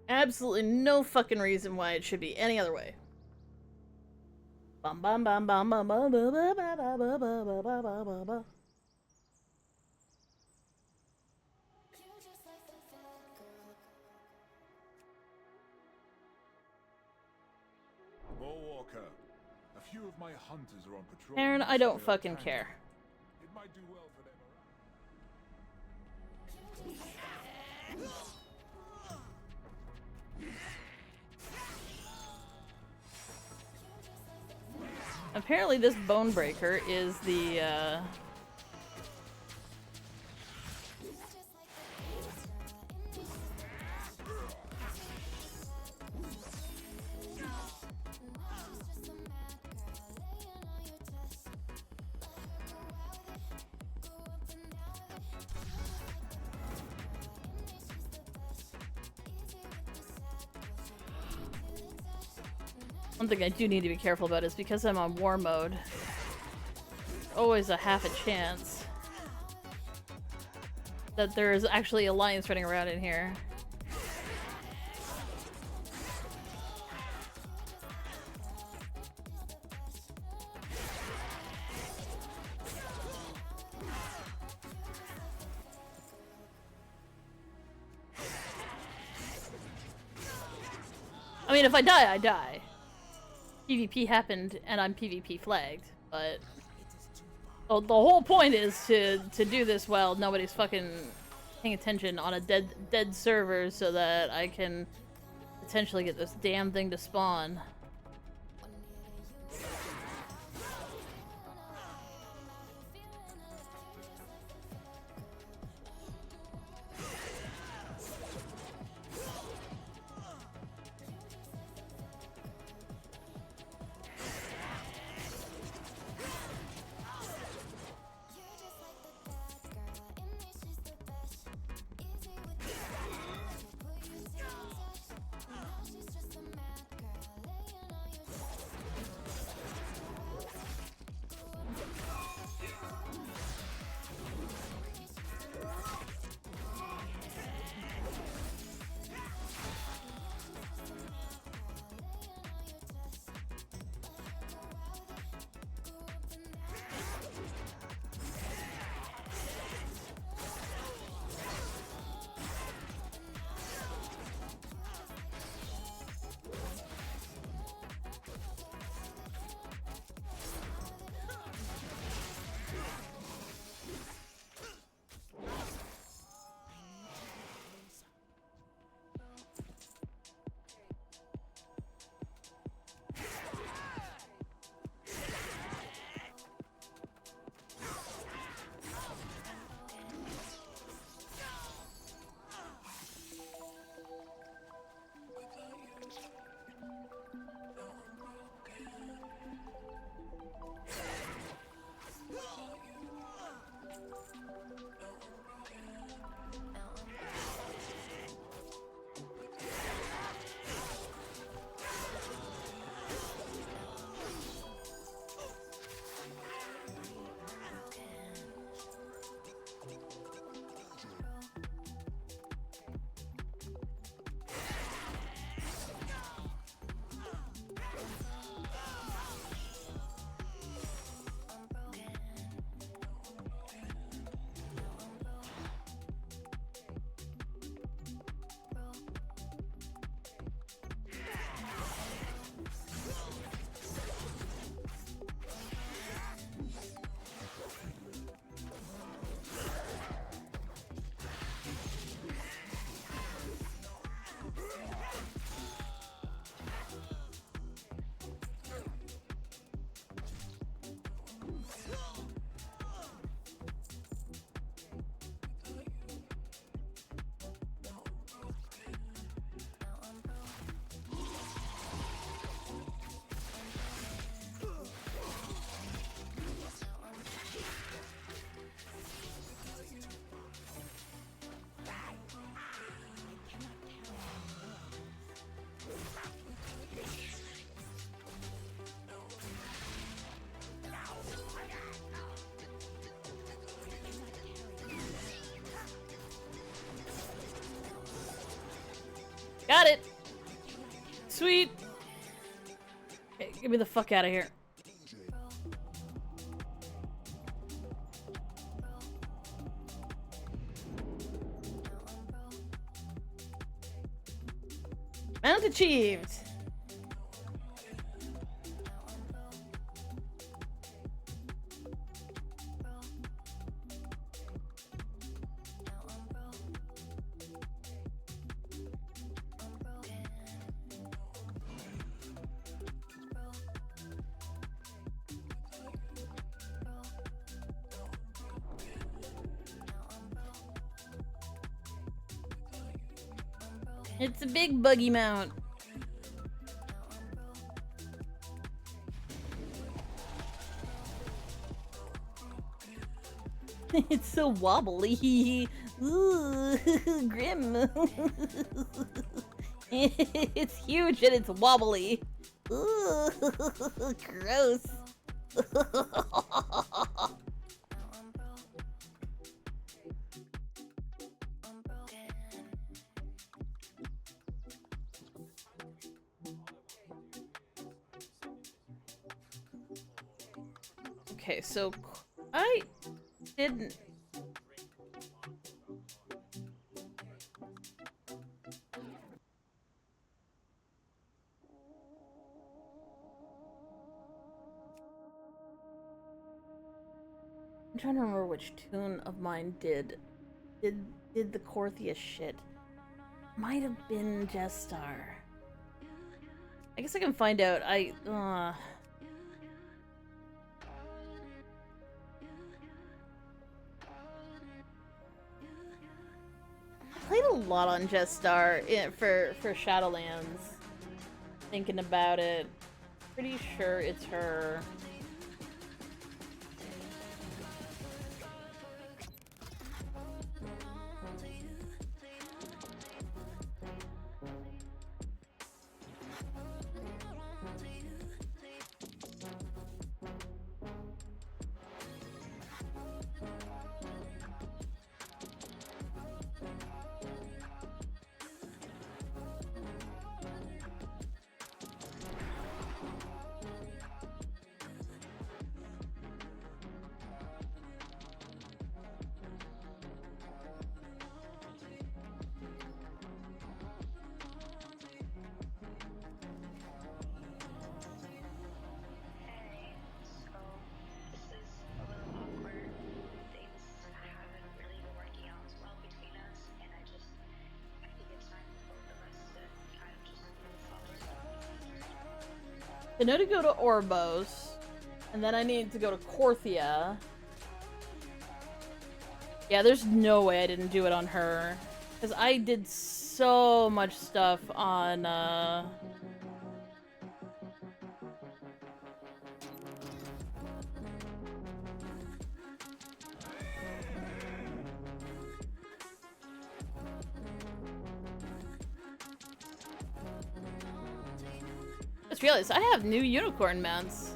Absolutely no fucking reason why it should be any other way. Bum bum bum bum bum bum bum bum bum bum bum bum bum bum. Walker, a few of my hunters are on patrol. Aaron, I don't fucking care. It might do well for them. Apparently this bone breaker is the one thing I do need to be careful about is because I'm on war mode, always a half a chance that there is actually Alliance running around in here. I mean, if I die, I die. PvP happened, and I'm PvP flagged, but the whole point is to do this while nobody's fucking paying attention on a dead server so that I can potentially get this damn thing to spawn. Got it! Sweet! Okay, get me the fuck out of here. Mount achieved! It's a big buggy mount. It's so wobbly. Ooh, grim. It's huge and it's wobbly. Ooh, gross. Okay, so I didn't. I'm trying to remember which tune of mine did did the Corthia shit. Might have been Jestar. I guess I can find out. I played a lot on Jestar for Shadowlands. Thinking about it. Pretty sure it's her. I know to go to Orbos, and then I need to go to Corthia. Yeah, there's no way I didn't do it on her. Because I did so much stuff on, Just realized I have new unicorn mounts.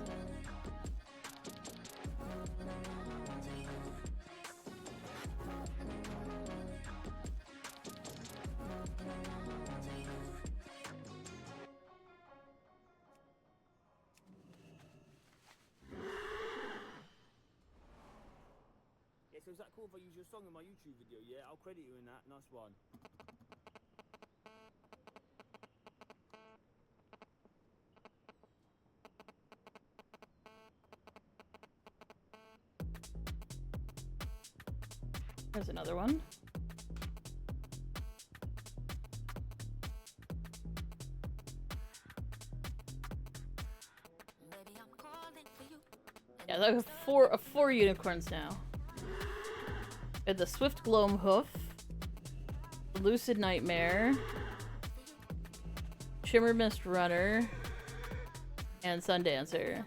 Yeah, so is that cool if I use your song in my YouTube video? Yeah, I'll credit you in that. Nice one. There's another one. Yeah, that was four unicorns now. We had the Swift Gloam Hoof, the Lucid Nightmare, Shimmer Mist Runner, and Sundancer.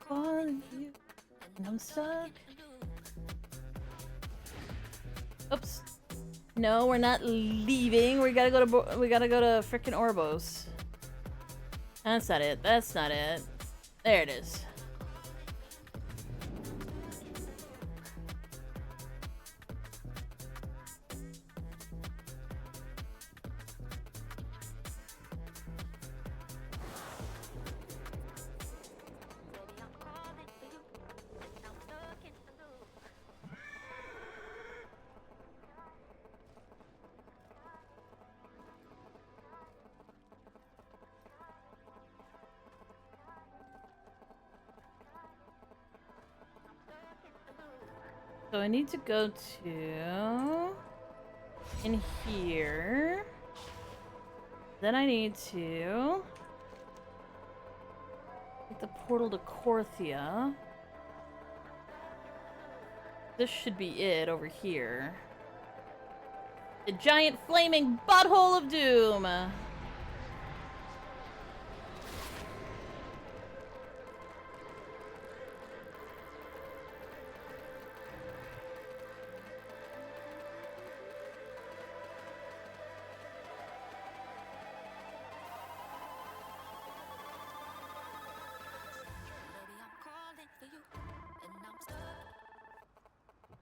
Calling you, and I'm stuck. Oops. No, we're not leaving. We gotta go to frickin' Orbos. That's not it. That's not it. There it is. So I need to go to in here. Then I need to get the portal to Corthia. This should be it over here. The giant flaming butthole of doom.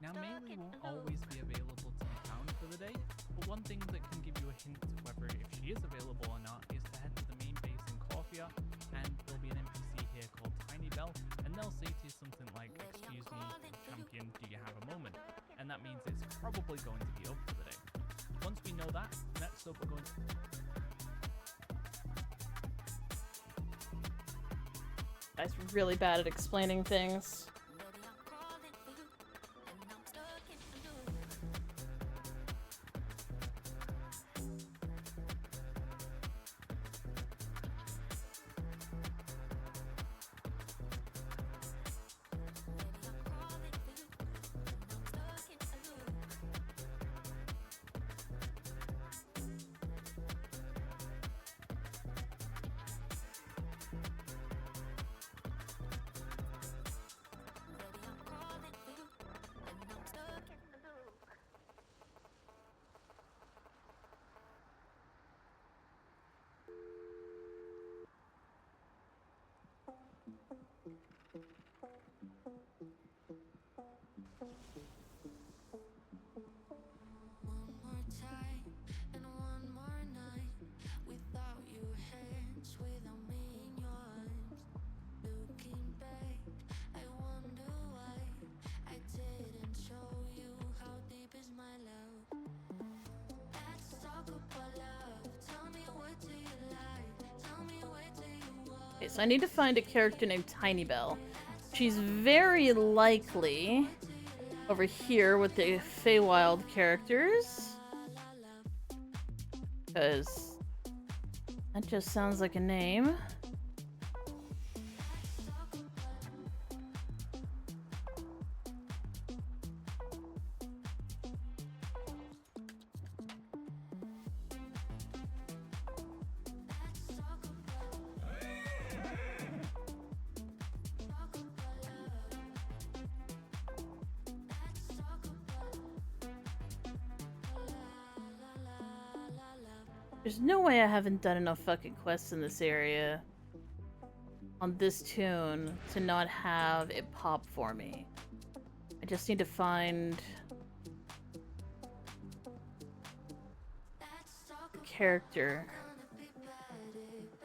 Now, melee won't always be available to the town, for the day, but one thing that can give you a hint whether if she is available or not is to head to the main base in Corfia, and there'll be an NPC here called Tiny Bell, and they'll say to you something like, "Excuse me, champion, do you have a moment?" And that means it's probably going to be up for the day. Once we know that, next up we're going to... Guy's really bad at explaining things. One more time and one more night without your hands, without me in your arms. Looking back, I wonder why I didn't show you how deep is my love. Let's talk about love. Tell me, what do you like? Tell me, where do you want? Okay, so I need to find a character named Tiny Bell. She's very likely over here with the Feywild characters. Because that just sounds like a name. There's no way I haven't done enough fucking quests in this area on this tune to not have it pop for me. I just need to find the character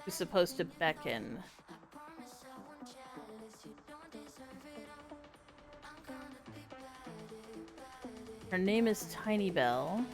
who's supposed to beckon. Her name is Tiny Bell.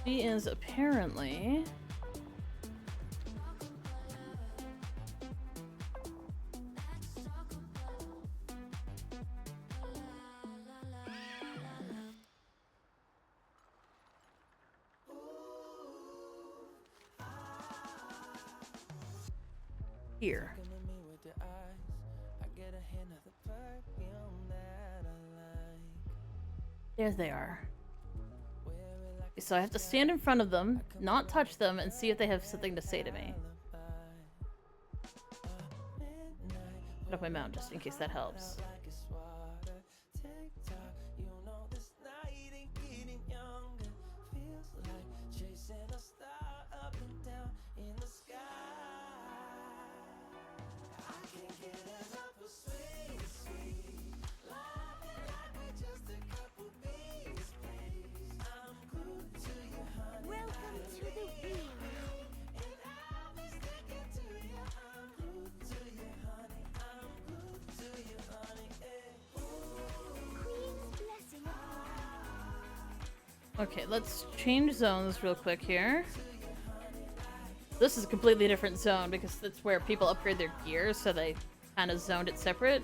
She is apparently here. There they are. So I have to stand in front of them, not touch them, and see if they have something to say to me. Put up my mount just in case that helps. Okay, let's change zones real quick here. This is a completely different zone because that's where people upgrade their gear, so they kind of zoned it separate.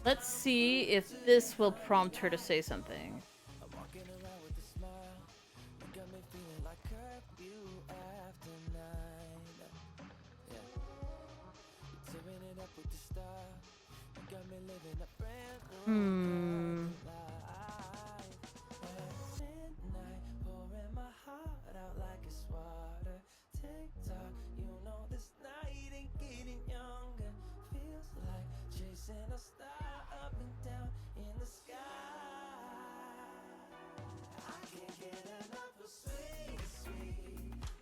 Let's see if this will prompt her to say something. send a star up and down in the sky. I can't get enough of sweet, sweet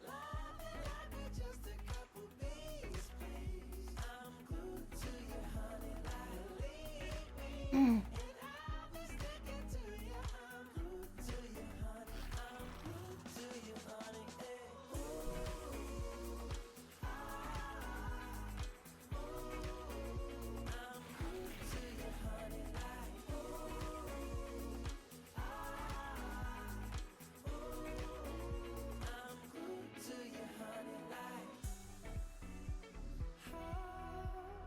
love, and I need just a couple bees, please. I'm glued to you, honey, like leave me, and I'll be sticking to you. I'm glued to you, honey. I'm glued to you, honey. Hey.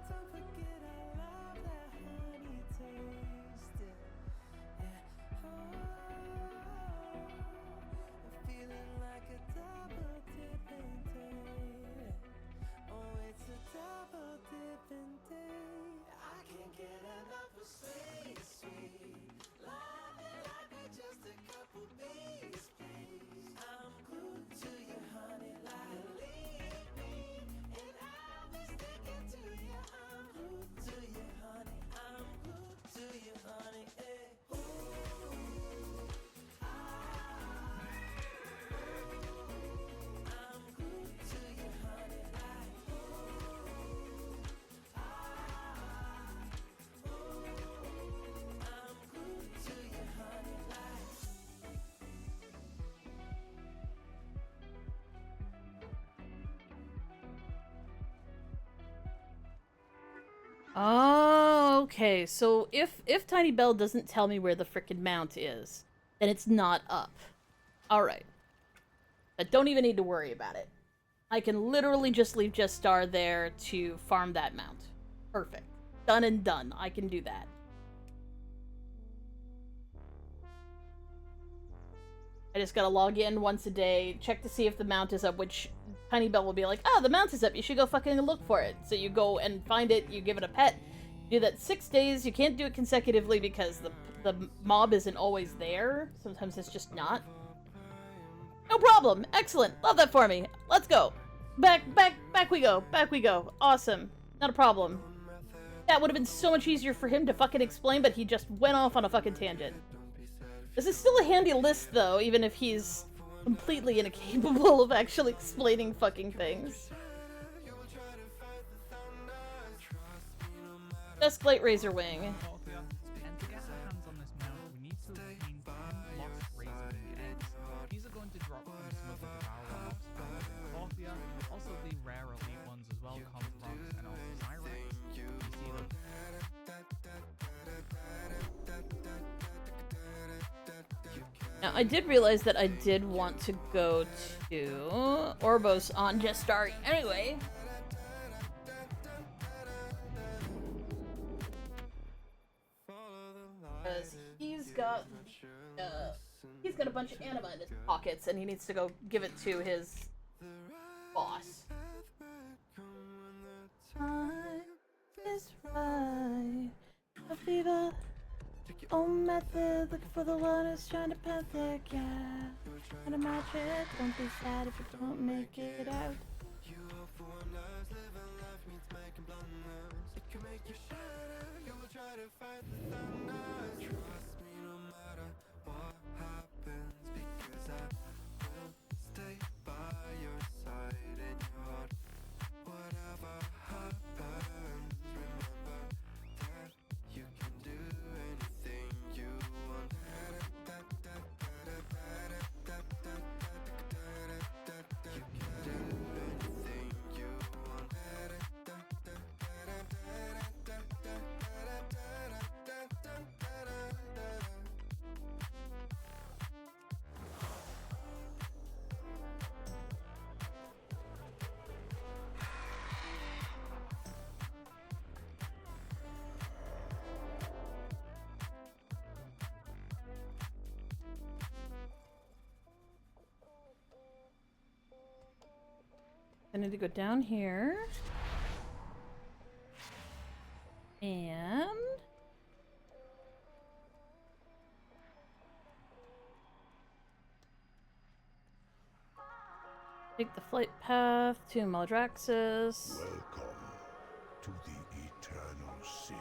Don't forget I love that honey taste. Yeah. I'm feeling like a double dipping day. Oh, it's a double dipping day. I can't get enough of sweet, sweet love, and I need just a couple bees, please. I'm glued to you, honey, like leave me, and I'll be sticking to you. I'm glued to you, honey. I'm glued to you, honey. Hey. I'm glued to you, honey, like I'm glued to you, honey, like. Oh, okay. So if Tiny Bell doesn't tell me where the frickin' mount is, then it's not up. All right. But don't even need to worry about it. I can literally just leave Jestar there to farm that mount. Perfect. Done and done. I can do that. I just gotta log in once a day, check to see if the mount is up, which Tiny Bell will be like, oh, the mount is up, you should go fucking look for it. So you go and find it, you give it a pet, you do that 6 days, you can't do it consecutively because the mob isn't always there. Sometimes it's just not. No problem! Excellent! Love that for me! Let's go! Back we go! Back we go! Awesome. Not a problem. That would have been so much easier for him to fucking explain, but he just went off on a fucking tangent. This is still a handy list, though, even if he's completely incapable of actually explaining fucking things. Just Light Razor Wing. And to get our hands on this mount, we need to obtain 10 lost razor wing eggs. These are going to drop from some of the devourer mobs from Porthia, also the rare elite ones as well, Comprox and also Zyrex. You see them. Now, I did realize that I did want to go to Orbos on Jestar anyway. Because he's got a bunch of anima in his pockets, and he needs to go give it to his boss. Time is right. A fever. Oh, method, looking for the one who's trying to plant their gap. And imagine, don't be sad if you don't make it out. You hope for one last, living life means making blunders. It can make you shatter, you will try to fight the thunder. Trust me no matter what happens, because I will stay by your side in your heart. Whatever happens, remember that you can do anything you want. You can do anything you want. I need to go down here. And take the flight path to Maldraxxus. Welcome to the Eternal city.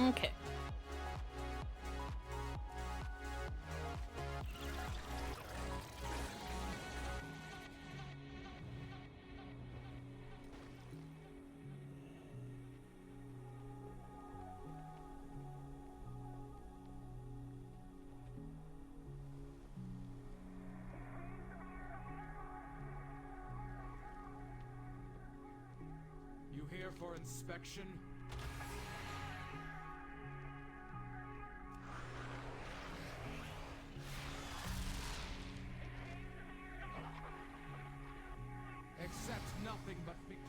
Okay. You here for inspection? Accept nothing but victory.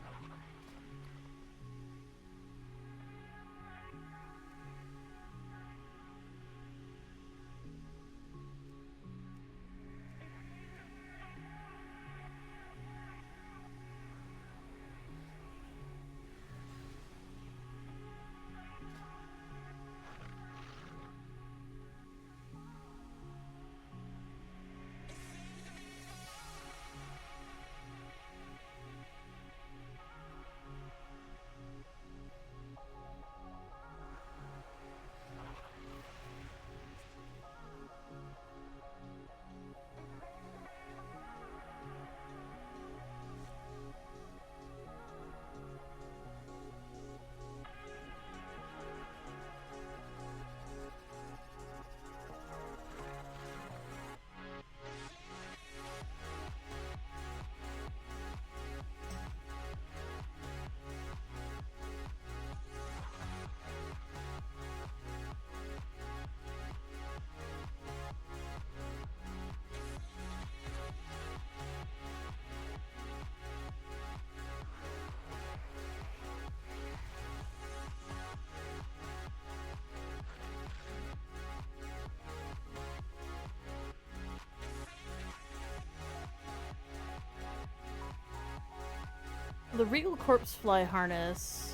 The Regal Corpse Fly harness.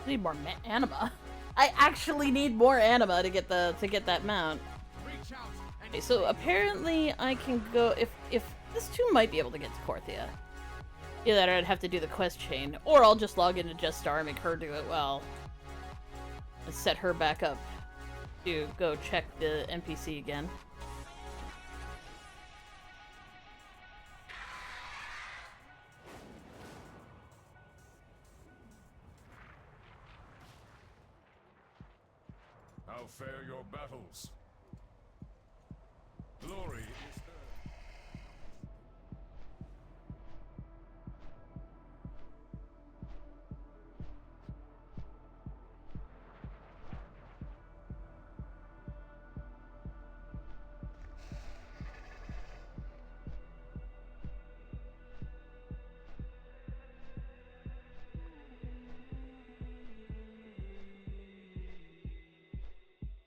I need more anima. I actually need more anima to get that mount. Reach out and Okay, so apparently I can go if this too might be able to get to Korthia. Either I'd have to do the quest chain, or I'll just log into Jestar and make her do it well. And set her back up to go check the NPC again. How fare your battles? Glory is hers.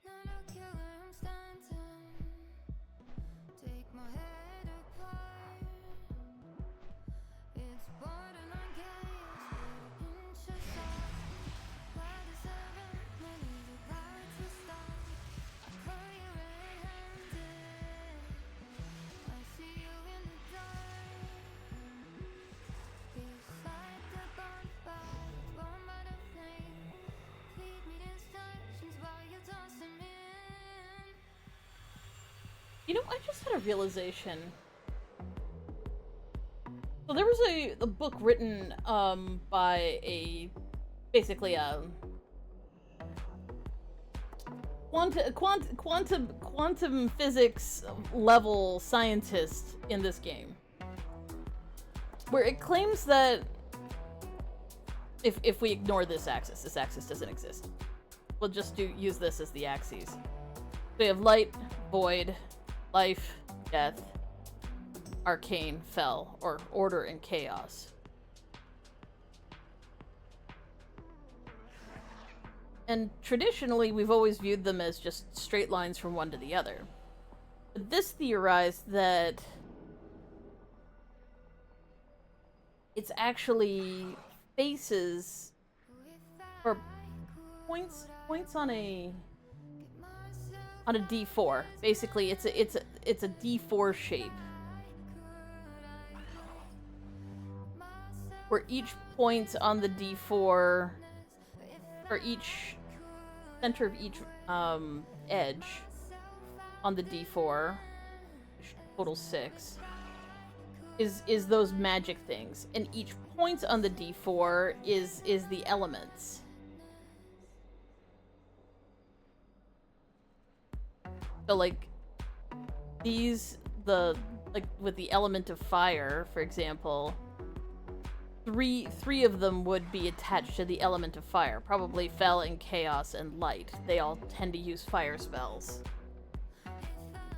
Not a killer, I'm know, I just had a realization. So there was a book written by basically a quantum physics level scientist in this game, where it claims that if we ignore this axis doesn't exist. We'll just use this as the axes. So we have light, void, life, death, arcane, fell, or order and chaos. And traditionally, we've always viewed them as just straight lines from one to the other. But this theorized that it's actually faces or points on a D4. Basically, it's a D4 shape, where each point on the D4, or each center of each edge on the D4, which totals 6, is those magic things, and each point on the D4 is the elements. So like these, with the element of fire, for example, three of them would be attached to the element of fire. Probably Fel and Chaos and Light. They all tend to use fire spells.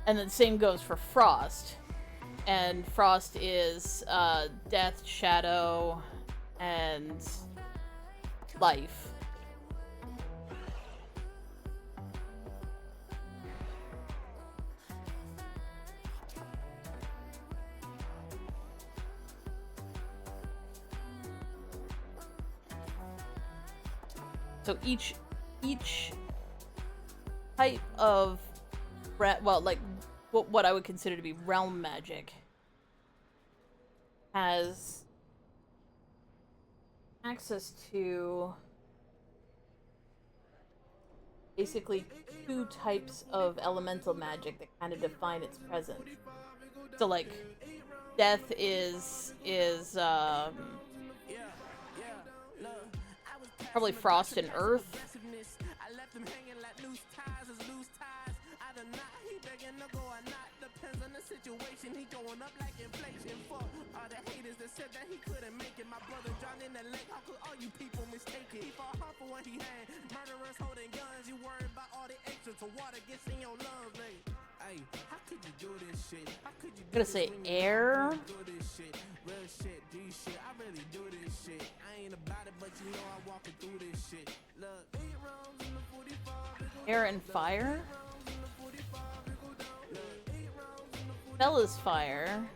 And the same goes for Frost. And Frost is Death, Shadow, and Life. So each type of what I would consider to be realm magic has access to basically 2 types of elemental magic that kind of define its presence. So like death is probably frost and earth. I'm gonna say air. Air and fire. Spell is fire.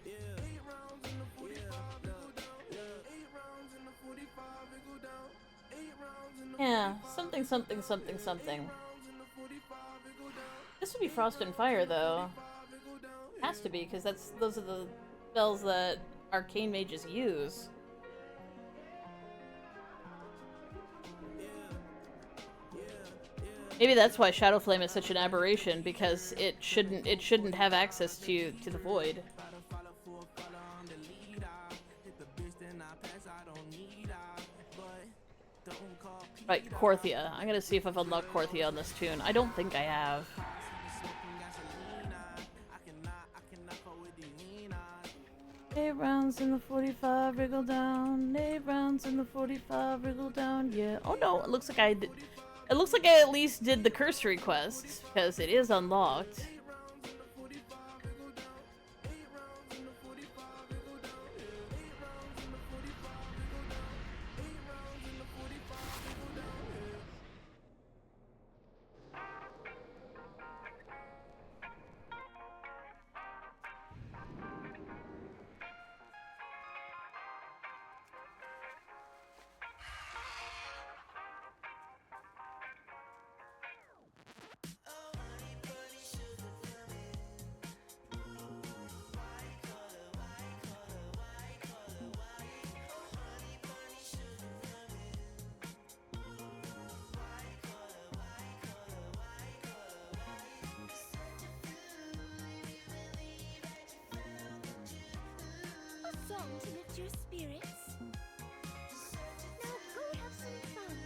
Yeah, something. This would be frost and fire, though. Has to be, because those are the spells that arcane mages use. Maybe that's why Shadowflame is such an aberration, because it shouldn't have access to the void. Right, Korthia. I'm gonna see if I've unlocked Korthia on this tune. I don't think I have. 8 rounds in the 45, wriggle down. 8 rounds in the 45, wriggle down. Yeah. Oh no, it looks like I did. It looks like I at least did the cursory quest, because it is unlocked. song to lift your spirits? Now go have some fun.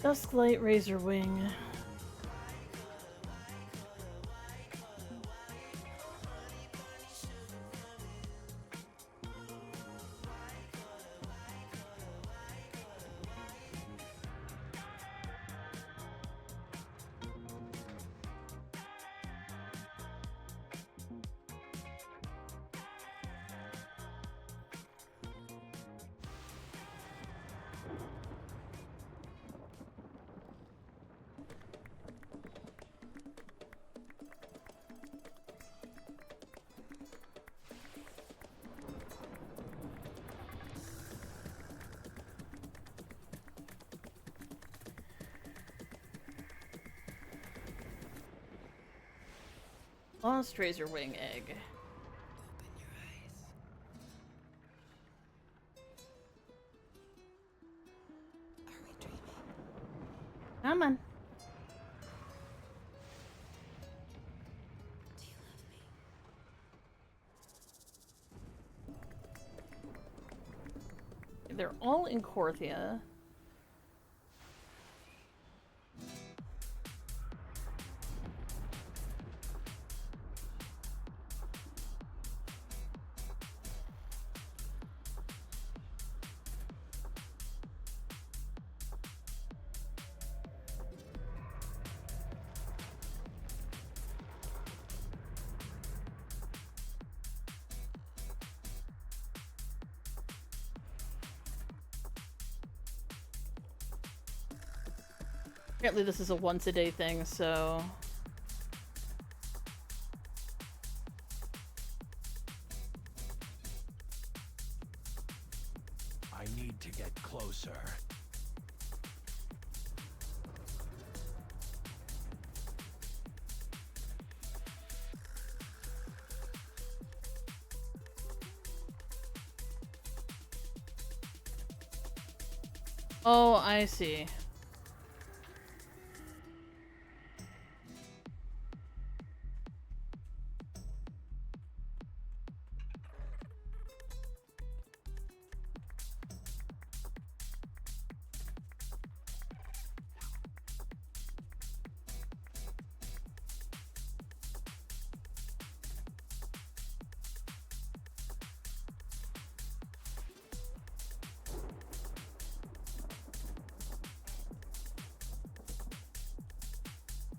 Dusklight Razor Wing. Lost Razor Wing egg. Open your eyes. Are we dreaming? Come on. Do you love me? They're all in Korthia. Apparently this is a once a day thing, so... I need to get closer. Oh, I see.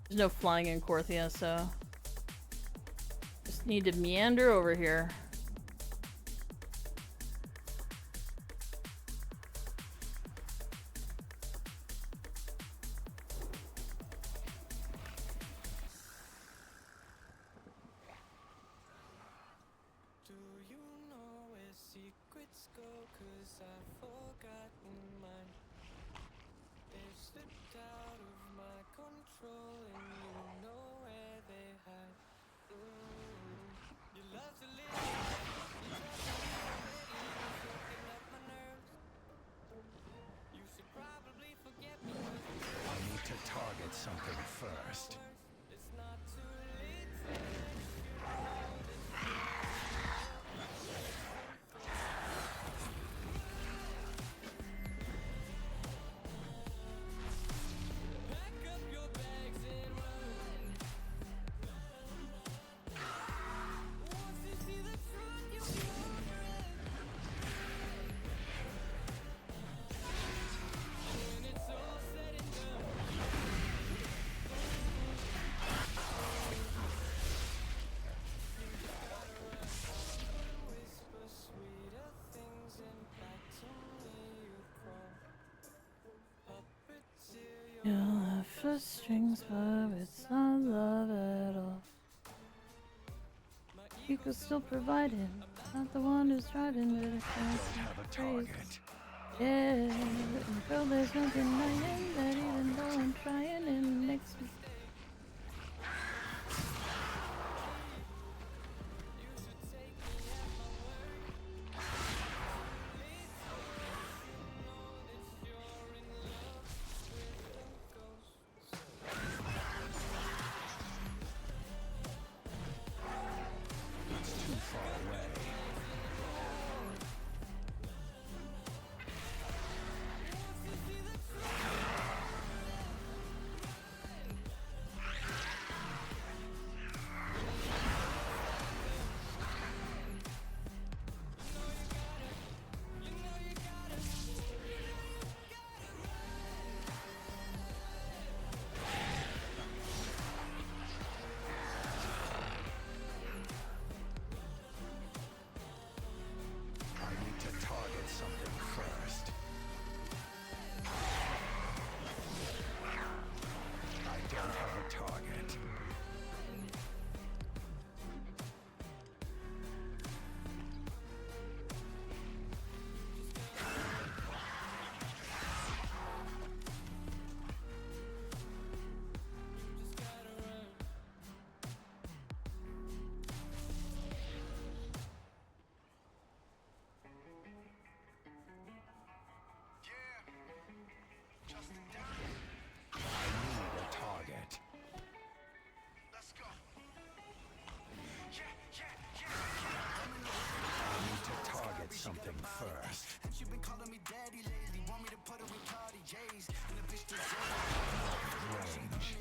There's no flying in Korthia, so... just need to meander over here. Do you know where secrets go? 'Cause I've forgotten mine. They've slipped out of my control, and you know where they hide. You love to live, fucking up my nerves. You should probably forget me. I need to target something first. It's not too late to pack up your bags and run. Once you see the truth, you'll be over it. When it's all with strings, but it's not love at all. Eco's still providing, not the one who's driving, but it's Don't have a target. yeah, and girl, there's no denying that even though I'm trying, it makes me. It's too far away. I need to target something first. I don't have a target. I need a target. I need to target something first. Range.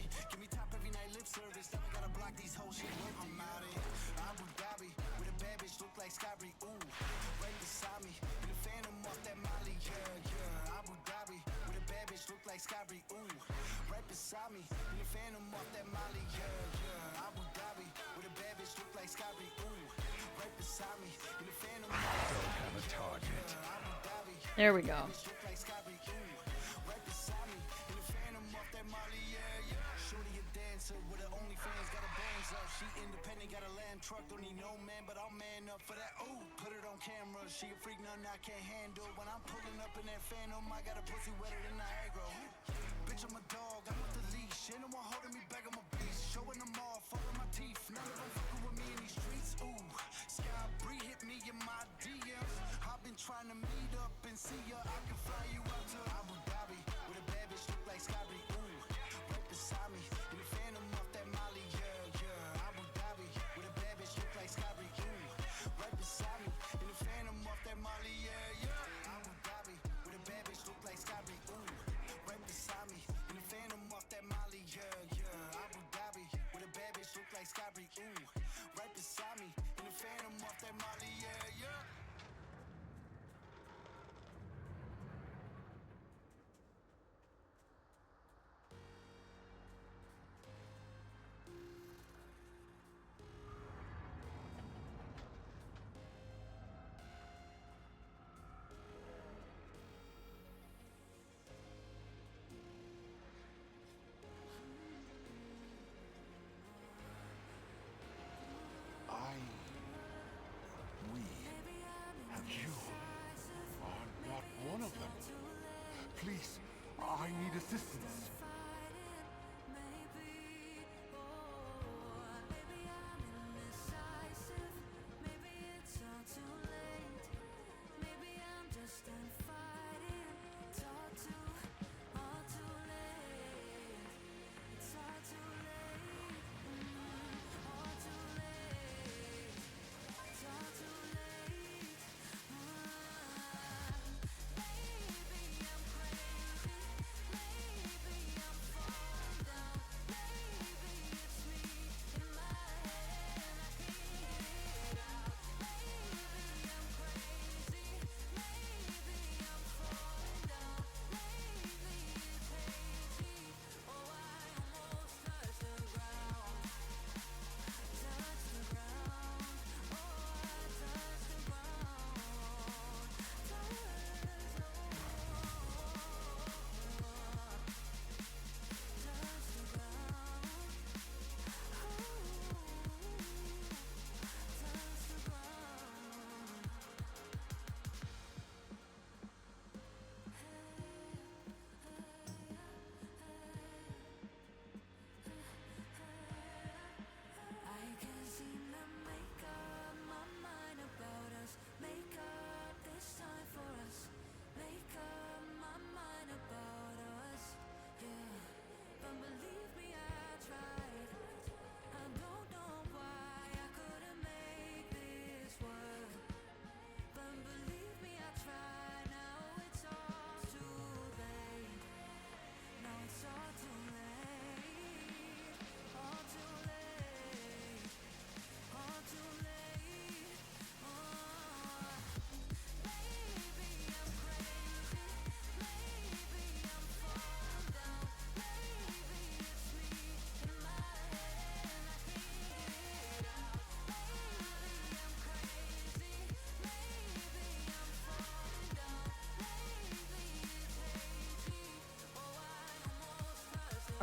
Don't have a target. There we go. We and you are not one of them. Please, I need assistance.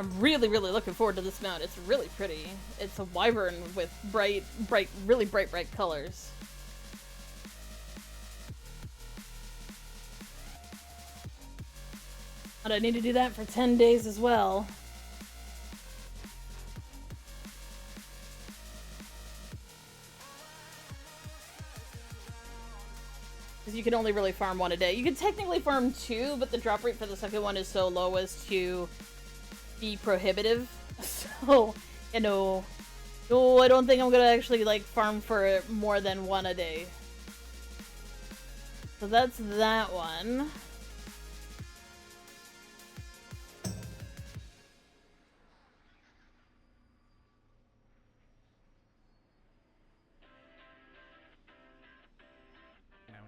I'm really, really looking forward to this mount. It's really pretty. It's a wyvern with really bright colors. But I need to do that for 10 days as well. Because you can only really farm one a day. You can technically farm two, but the drop rate for the second one is so low as to be prohibitive. So, you know, no, I don't think I'm gonna actually, like, farm for more than one a day. So that's that one.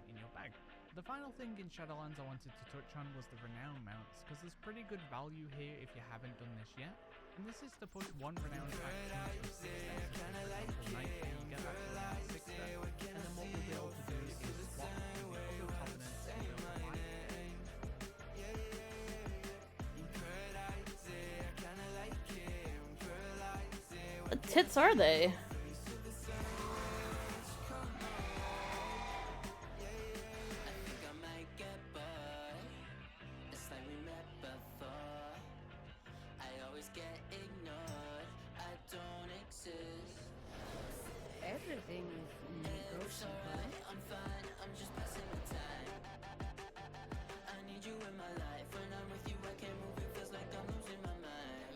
In your bag. The final thing in Shadowlands I wanted to touch on was the Renown mounts, because there's pretty good value here if you haven't done this yet. And this is to push one Renown faction to 6 stars. For example, Night, you get that to Renown 6 star, and then what we'll be able to do is swap with the other covenants and build a fight. What tits are they? Everything is negotiable. I'm fine, I'm just passing the time. I need you in my life. When I'm with you, I can't move. It feels like I'm losing my mind.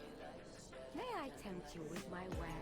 May I tempt you with my wares?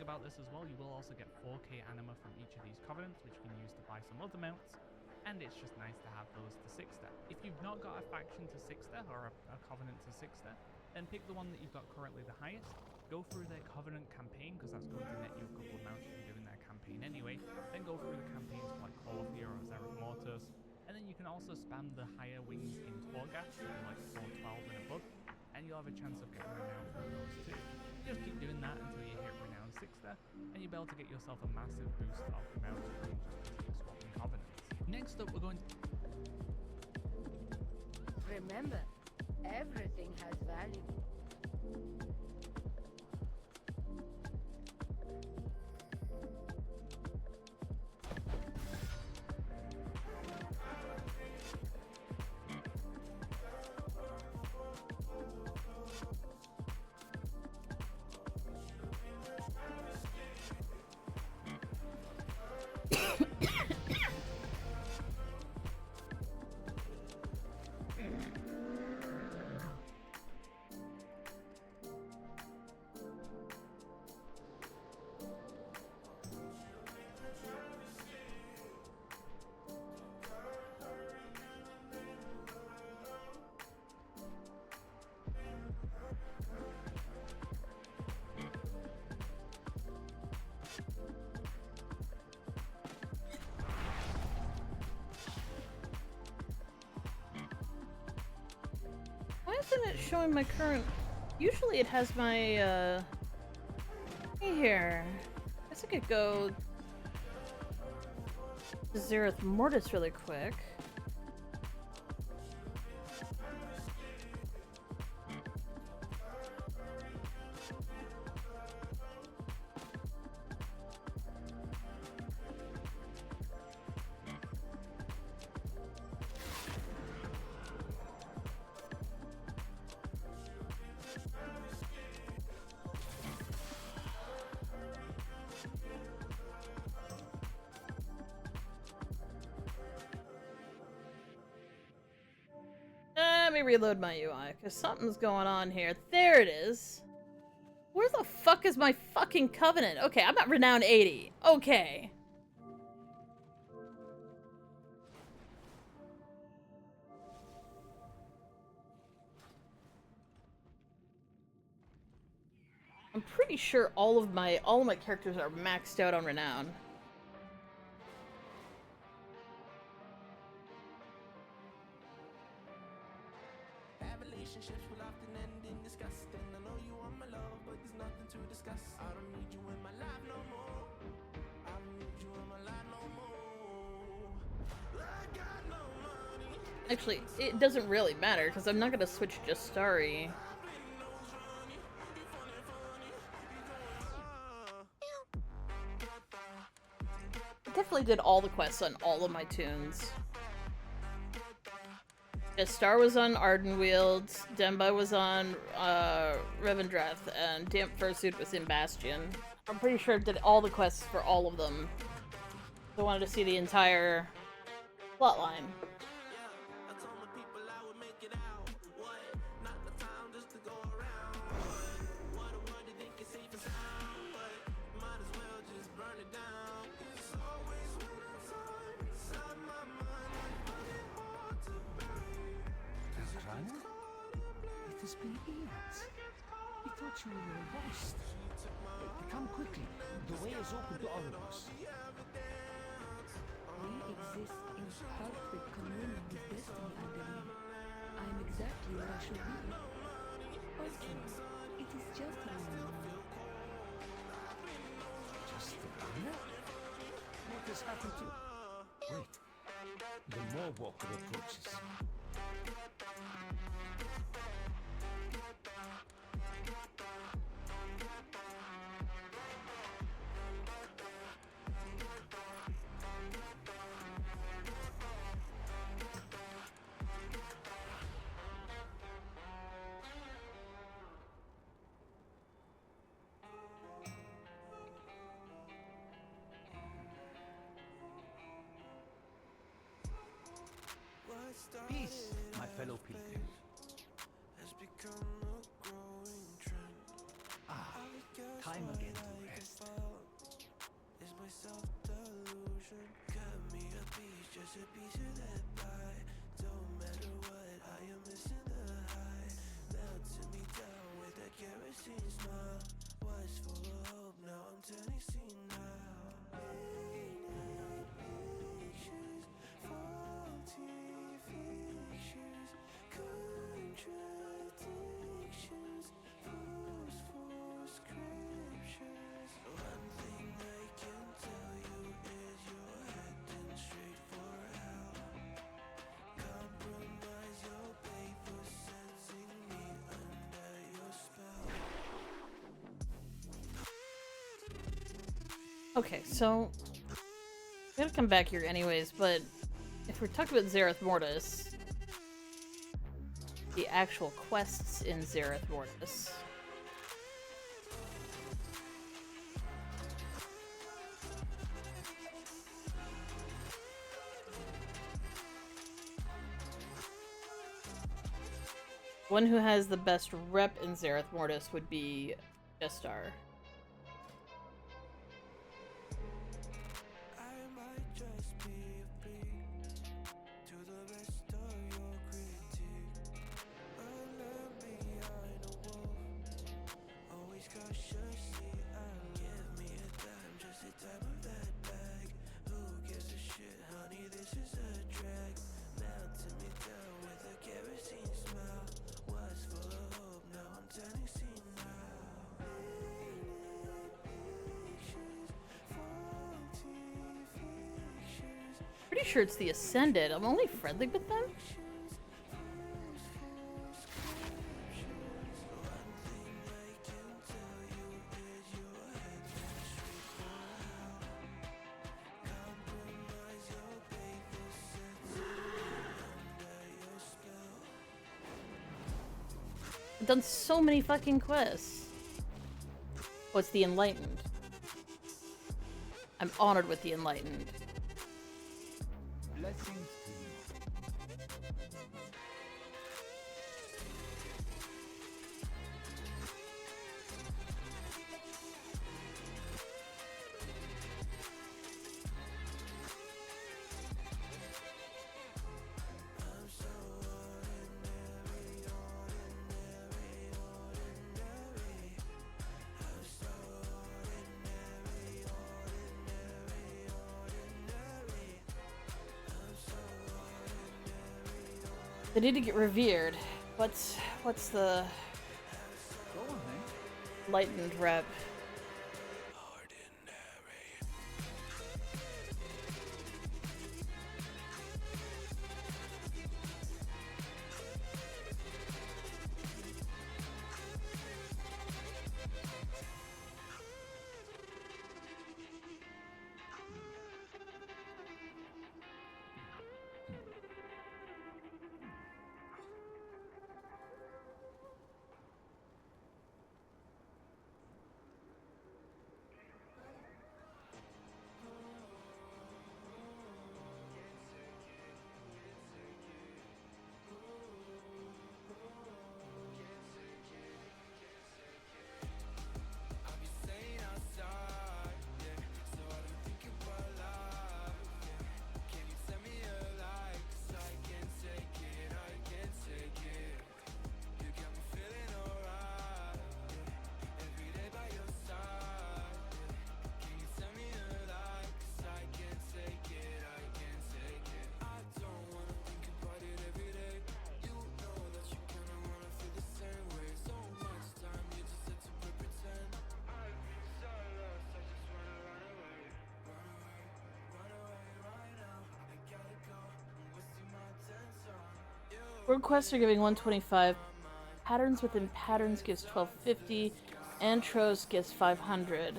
About this as well, you will also get 4k anima from each of these covenants, which you can use to buy some other mounts, and it's just nice to have those to 6-star. If you've not got a faction to 6-star or a covenant to 6-star, then pick the one that you've got currently the highest, go through their covenant campaign, because that's going to net you a couple of mounts if you're doing their campaign anyway, then go through the campaigns for like Call of Fear or Zereth Mortis, and then you can also spam the higher wings in Torghast, like 412 and above, and you'll have a chance of getting renown from those too. Just keep doing that until you hit renown 6-star, and you'll be able to get yourself a massive boost of renown from just swapping covenants. Next up, we're going to... Remember, everything has value. Why isn't it showing my current... Usually it has my, Hey here. I guess I could go... Zereth Mortis really quick. Let me reload my UI, because something's going on here. There it is. Where the fuck is my fucking covenant? Okay, I'm at renown 80. Okay. I'm pretty sure all of my characters are maxed out on renown. Relationships will often end in disgust. And I know you want my love, but there's nothing to discuss. I don't need you in my life no more. I don't need you in my life no more. I got no money. Actually, it doesn't really matter, because I'm not gonna switch just Starry. I definitely did all the quests on all of my tunes. Star was on Ardenweald, Demba was on Revendreth, and Damp Fursuit was in Bastion. I'm pretty sure I did all the quests for all of them. I wanted to see the entire plotline. I told my people I would make it out. What? Not the time just to go around. What do they think is safe and sound? But might as well just burn it down. It's always winter time inside my mind. I find it hard to bear. It has been eons. We thought you were a ghost. Come quickly. The way is open to all of us. We exist in perfect communion with destiny, I believe. I am exactly where I should be. Also, it is just a reminder. Just the runner? What has happened to... Wait. The more Walker approaches. Peace, my fellow pilgrims. Has become a growing trend. Time again to rest. Is my self-delusion. Cut me a piece, just a piece of that pie. Don't matter what, I am missing the high. Melting me down with a kerosene smile. Was full of hope, now I'm turning senile. Pictures, faulty fictions, contradictions, forceful scriptures. One thing I can tell you is you're heading straight for hell. Compromise your pay for sensing me under your spell. Okay, so I'm gonna come back here anyways, but if we're talking about Zereth Mortis, the actual quests in Zereth Mortis. One who has the best rep in Zereth Mortis would be Jestar. I might just be a freak to the best of your critique. I learn behind a wall, always cautiously out. Give me a dime, just the type of that bag. Who gives a shit, honey? This is a drag. Melting me down with a kerosene smile. Was full of hope, now I'm turning senile. pretty sure it's the Ascended. I'm only friendly with them? I've done so many fucking quests. Oh, it's the Enlightened. I'm honored with the Enlightened. Blessings to you. They need to get revered. What's the Go on, man. Enlightened rep? World quests are giving 125. Patterns within patterns gives 1250. Antros gives 500.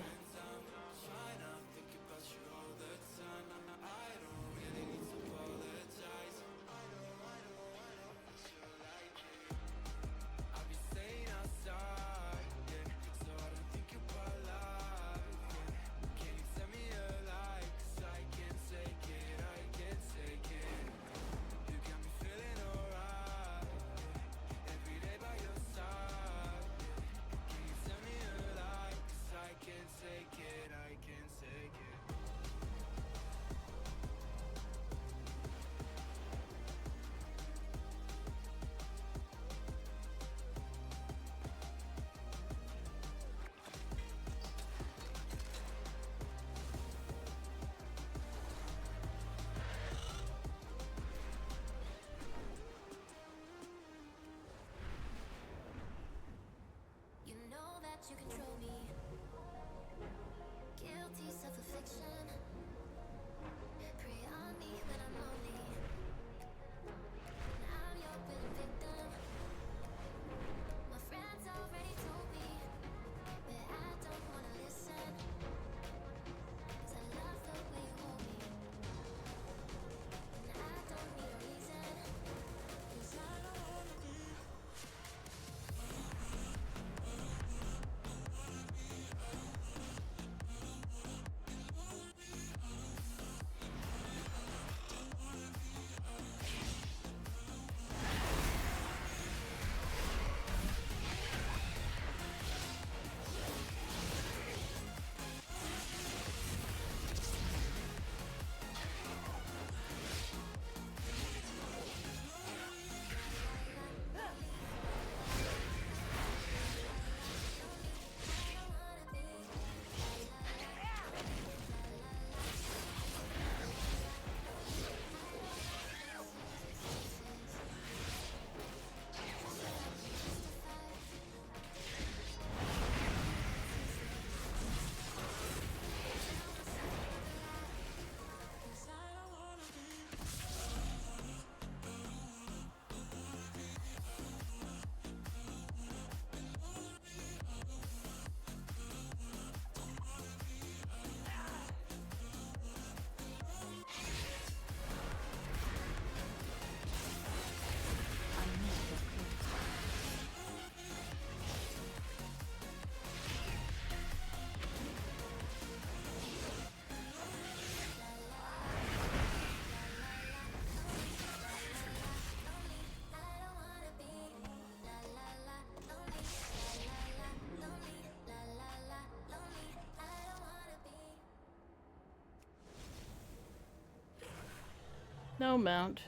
No mount.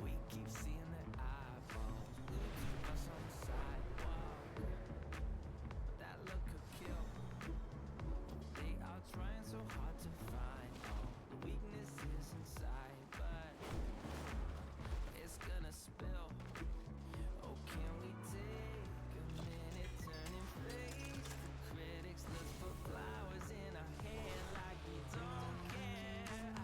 We keep seeing the eyeballs, glued to us on the sidewalk. That look could kill. They are trying so hard to find all the weaknesses inside, but it's gonna spill. Oh, can we take a minute, turn and face the critics? Look for flowers in our hair like we don't care.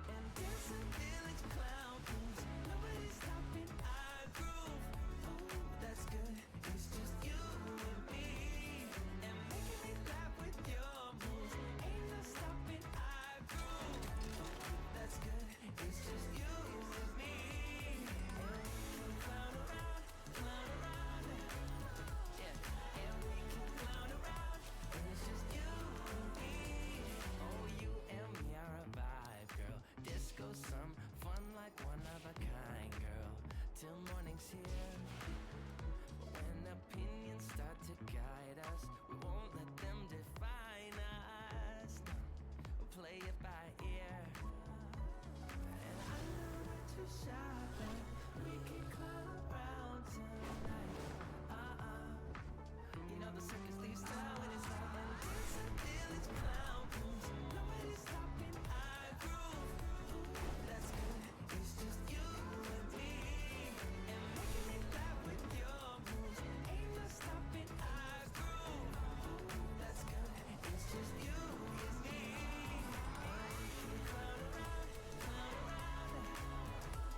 And there's a village clown who's nobody's stopping our groove. Ooh, that's good. It's just you and me. And making me clap with your moves. Ain't no stopping our groove. Ooh, that's good. It's just you and me. And we can clown around, yeah. And we can clown around. And it's just you and me. Oh, you and me are a vibe, girl. Disco, some fun like one of a kind, girl. Till morning's here. But when opinions start to guide us, we won't let them define us. No, we'll play it by ear. And I know what you're shopping. We can clown around tonight. You know the circus leaves town when it's like, and there's a village clown who's nobody's stopping our groove. Ooh, that's good. It's just you and me. And making me laugh with your moves. Ain't no stopping our groove. Ooh, that's good. It's just you and me. And we can clown around,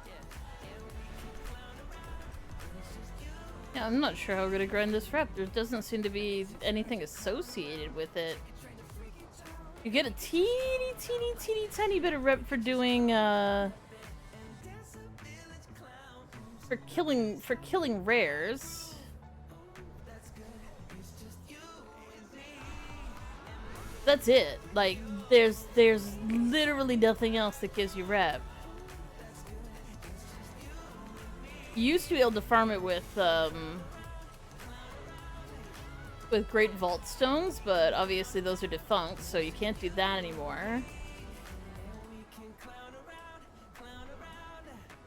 yeah. And we can clown around. And it's just you. Yeah, I'm not sure how we're gonna grind this rep. There doesn't seem to be anything associated with it. You get a teeny tiny bit of rep for doing for killing rares. That's it. Like there's literally nothing else that gives you rep. You used to be able to farm it with great vault stones, but obviously those are defunct, so you can't do that anymore.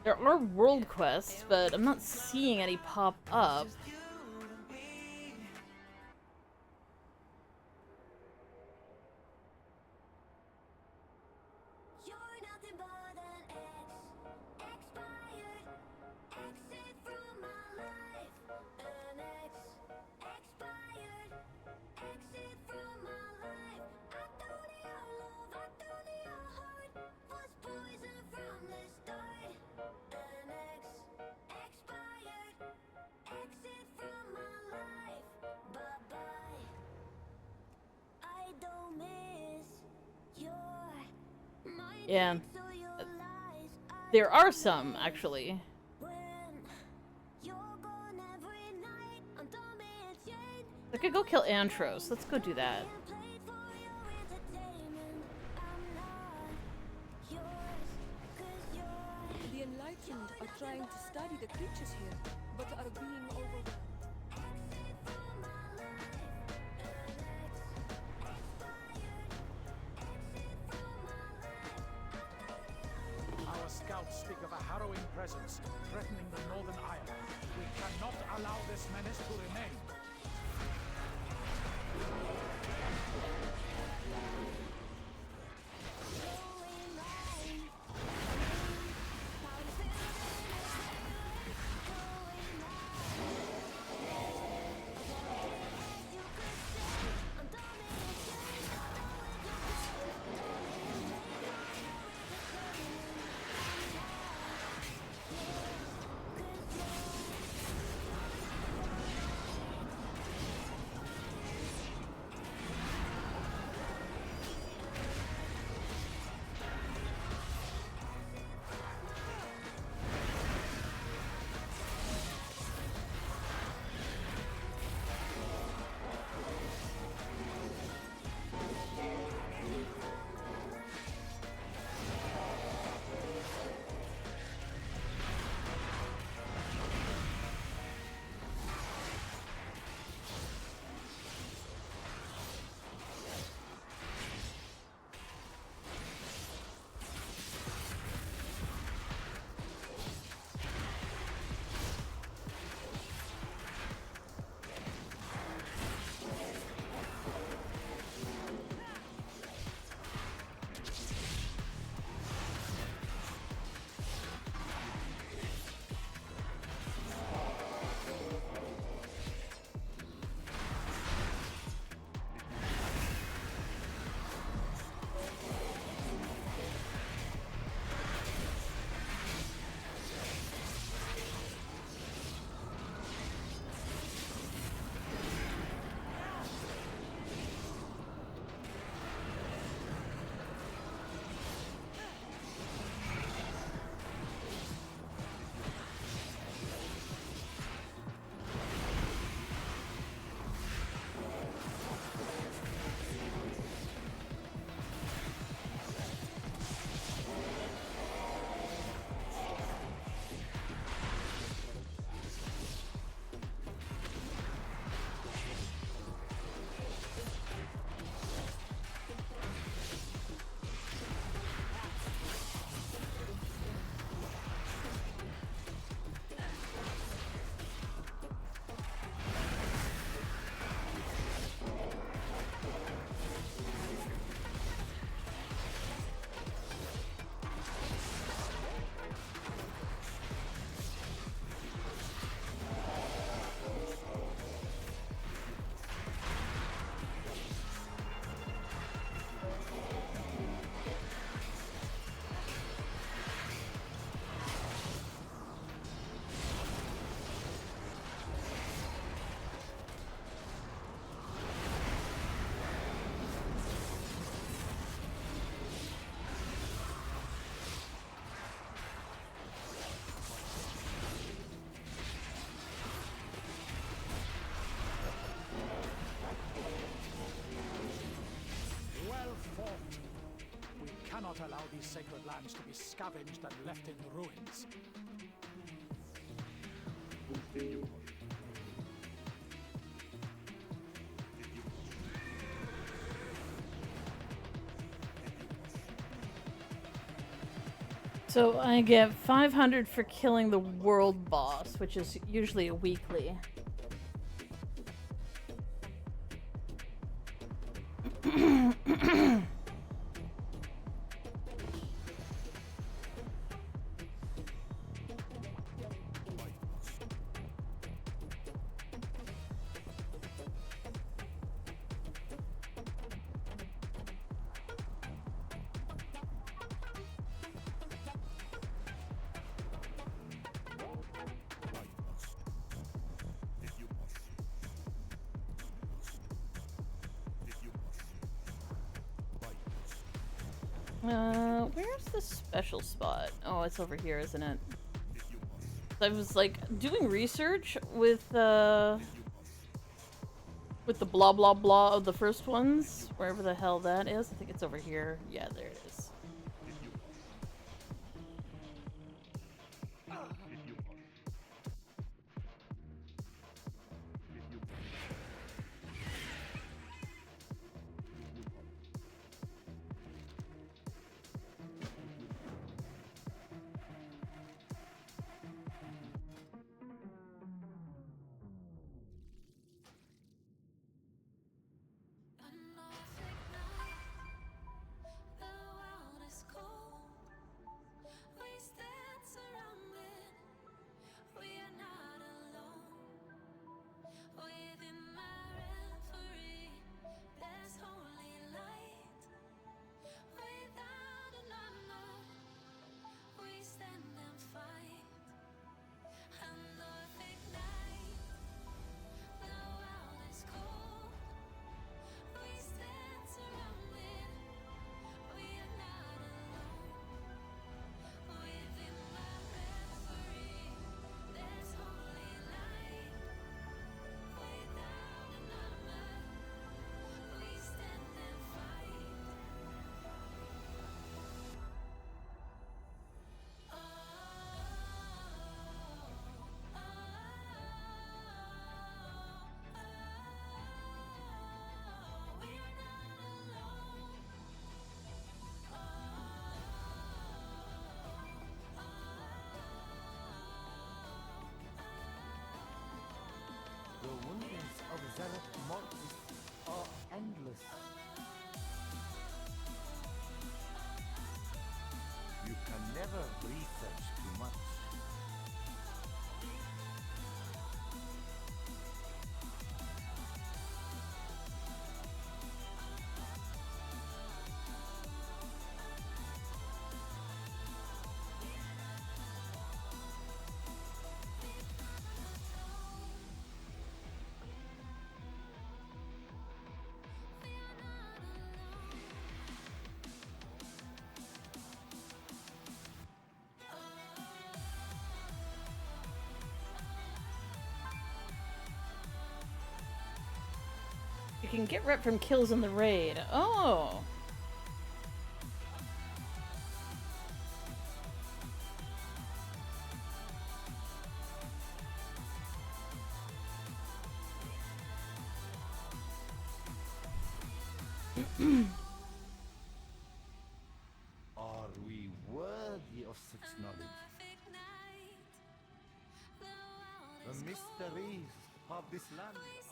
There are world quests, but I'm not seeing any pop up. You're nothing but an expired exit from my life. An expired exit from my life. I thought your love, I thought your heart was poison from the start. An expired exit from my life. Bye bye. I don't miss your mind. Yeah. There are some, actually. I could go kill Antros. Let's go do that. The enlightened are trying to study the creatures here, but are being overwhelmed. Our scouts speak of a harrowing presence threatening the Northern Isle. We cannot allow this menace to remain. cannot allow these sacred lands to be scavenged and left in ruins. So I get 500 for killing the world boss, which is usually a weekly. Where's the special spot? Oh, it's over here, isn't it? I was like doing research with the blah blah blah of the first ones, wherever the hell that is. I think it's over here. Yeah, there it is. The wonders of Zereth Mortis are endless. You can never research too much. You can get rep from kills in the raid. Oh. Are we worthy of such knowledge? The mysteries of this land await.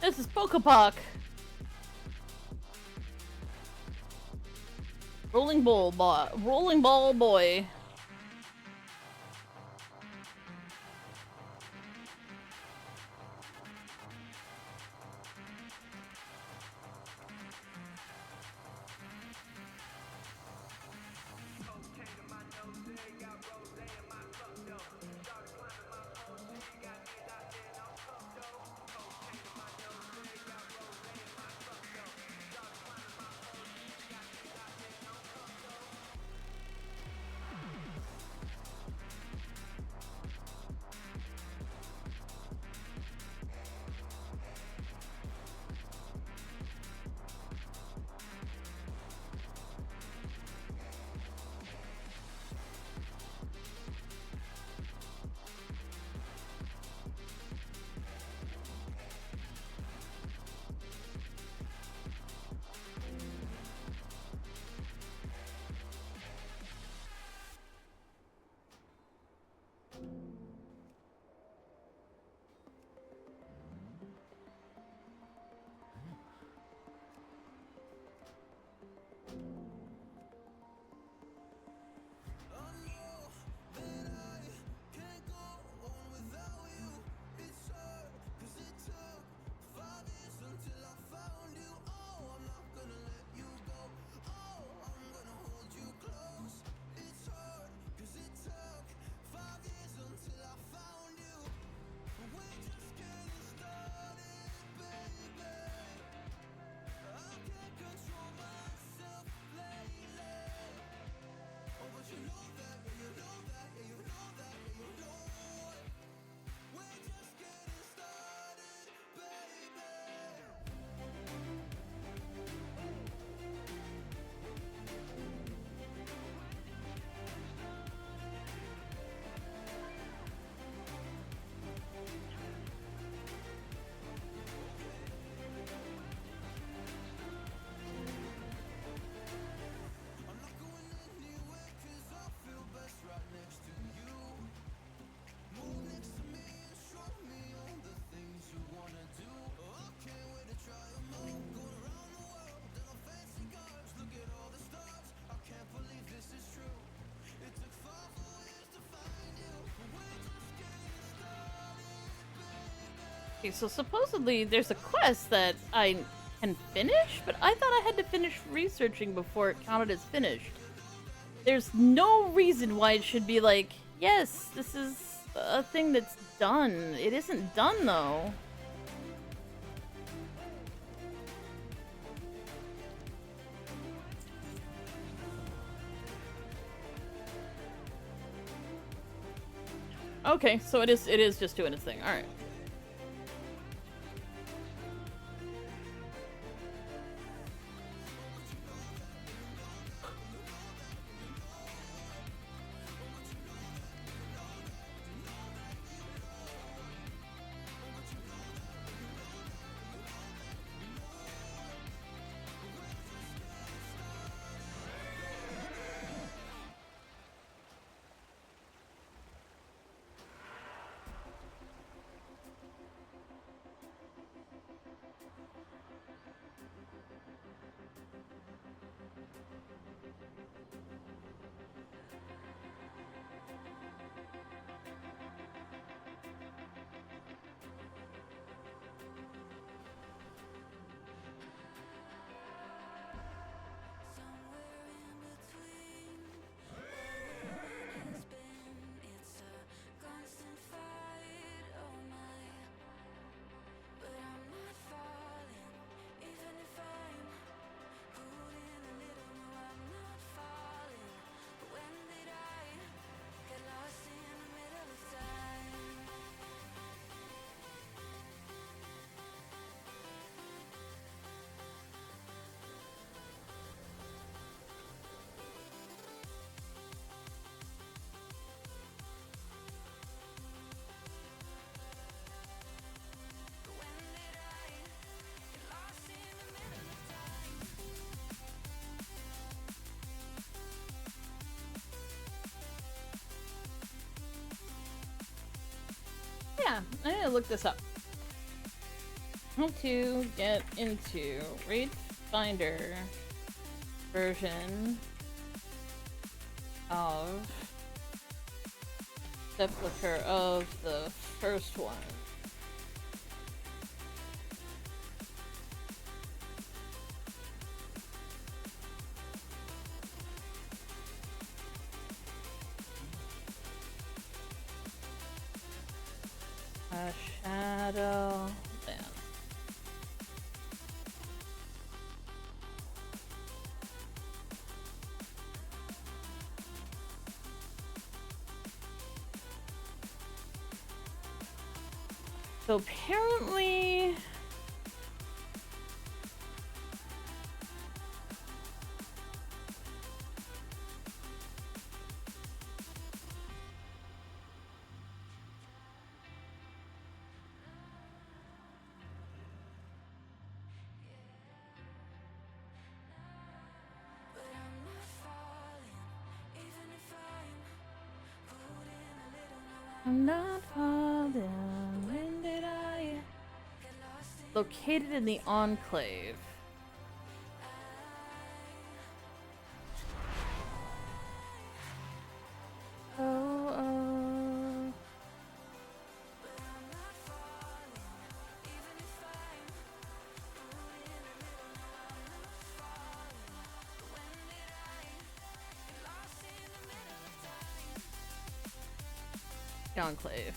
This is Pokepok. Rolling ball boy. Okay, so supposedly there's a quest that I can finish, but I thought I had to finish researching before it counted as finished. There's no reason why it should be like, yes, this is a thing that's done. It isn't done, though. Okay, so it is just doing its thing. All right. Yeah, I need to look this up. How to get into Wraith Finder version of replica of the first one. A shadow dance. So apparently I'm not falling. When did I? Located in the Enclave. Oh. Enclave.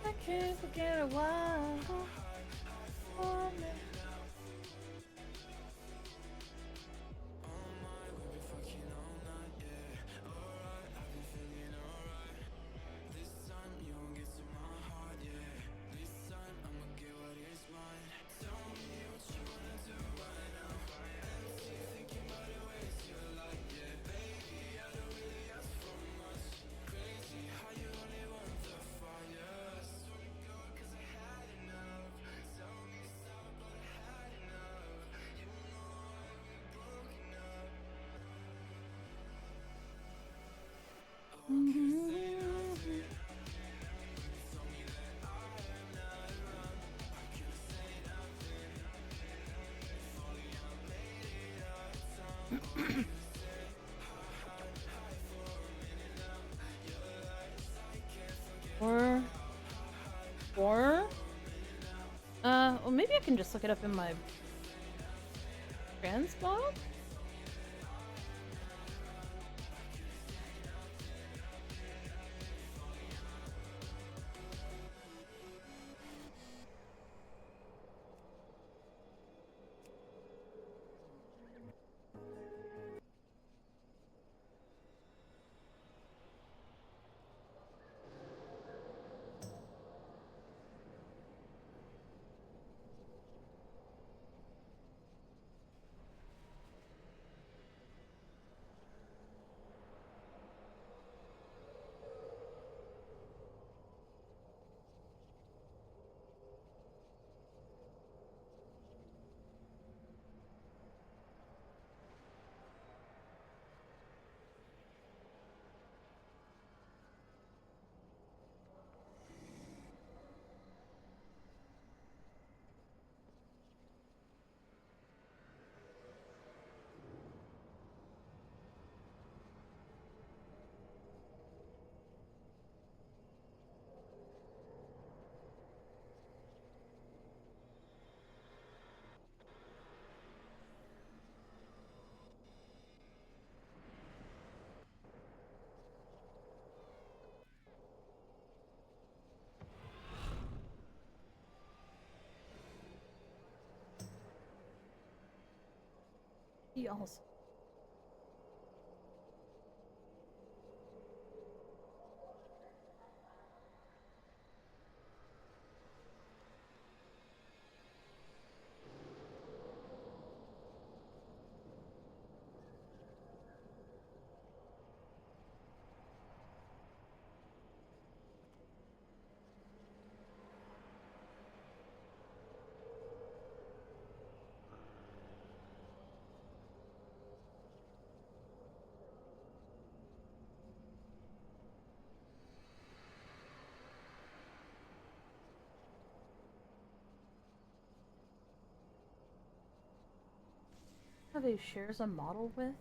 I can't forget a while. Oh, man. Or, well, maybe I can just look it up in my transmog? See also. Have he shares a model with?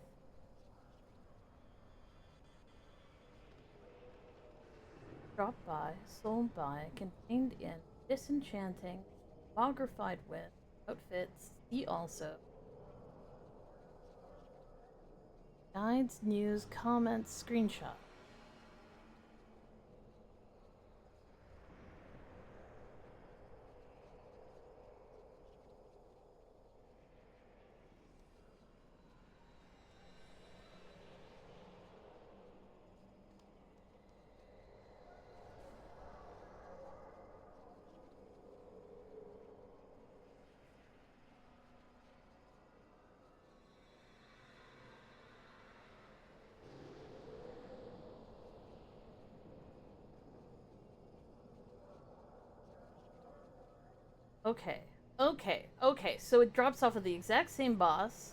Dropped by, sold by, contained in, disenchanting, photographed with, outfits, see also. Guides, news, comments, screenshot. Okay, so it drops off of the exact same boss.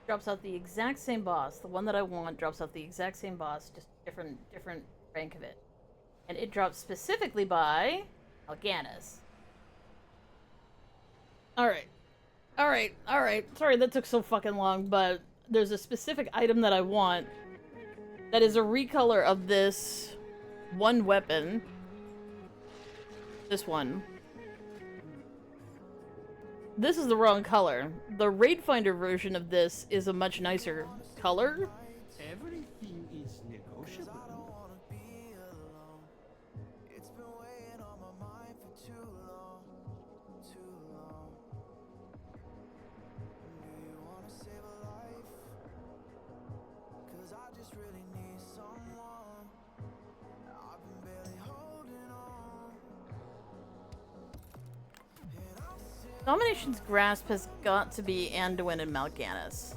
Drops off the exact same boss. The one that I want drops off the exact same boss, just different rank of it. And it drops specifically by Alganis. Alright. Sorry that took so fucking long, but there's a specific item that I want that is a recolor of this one weapon. This one. This is the wrong color. The Raid Finder version of this is a much nicer color. Everything is negotiable. It's been weighing on my mind for too long. Do you wanna save a life? 'Cause I just really need someone. I've been barely holding on. Domination's Grasp has got to be Anduin and Mal'Ganis.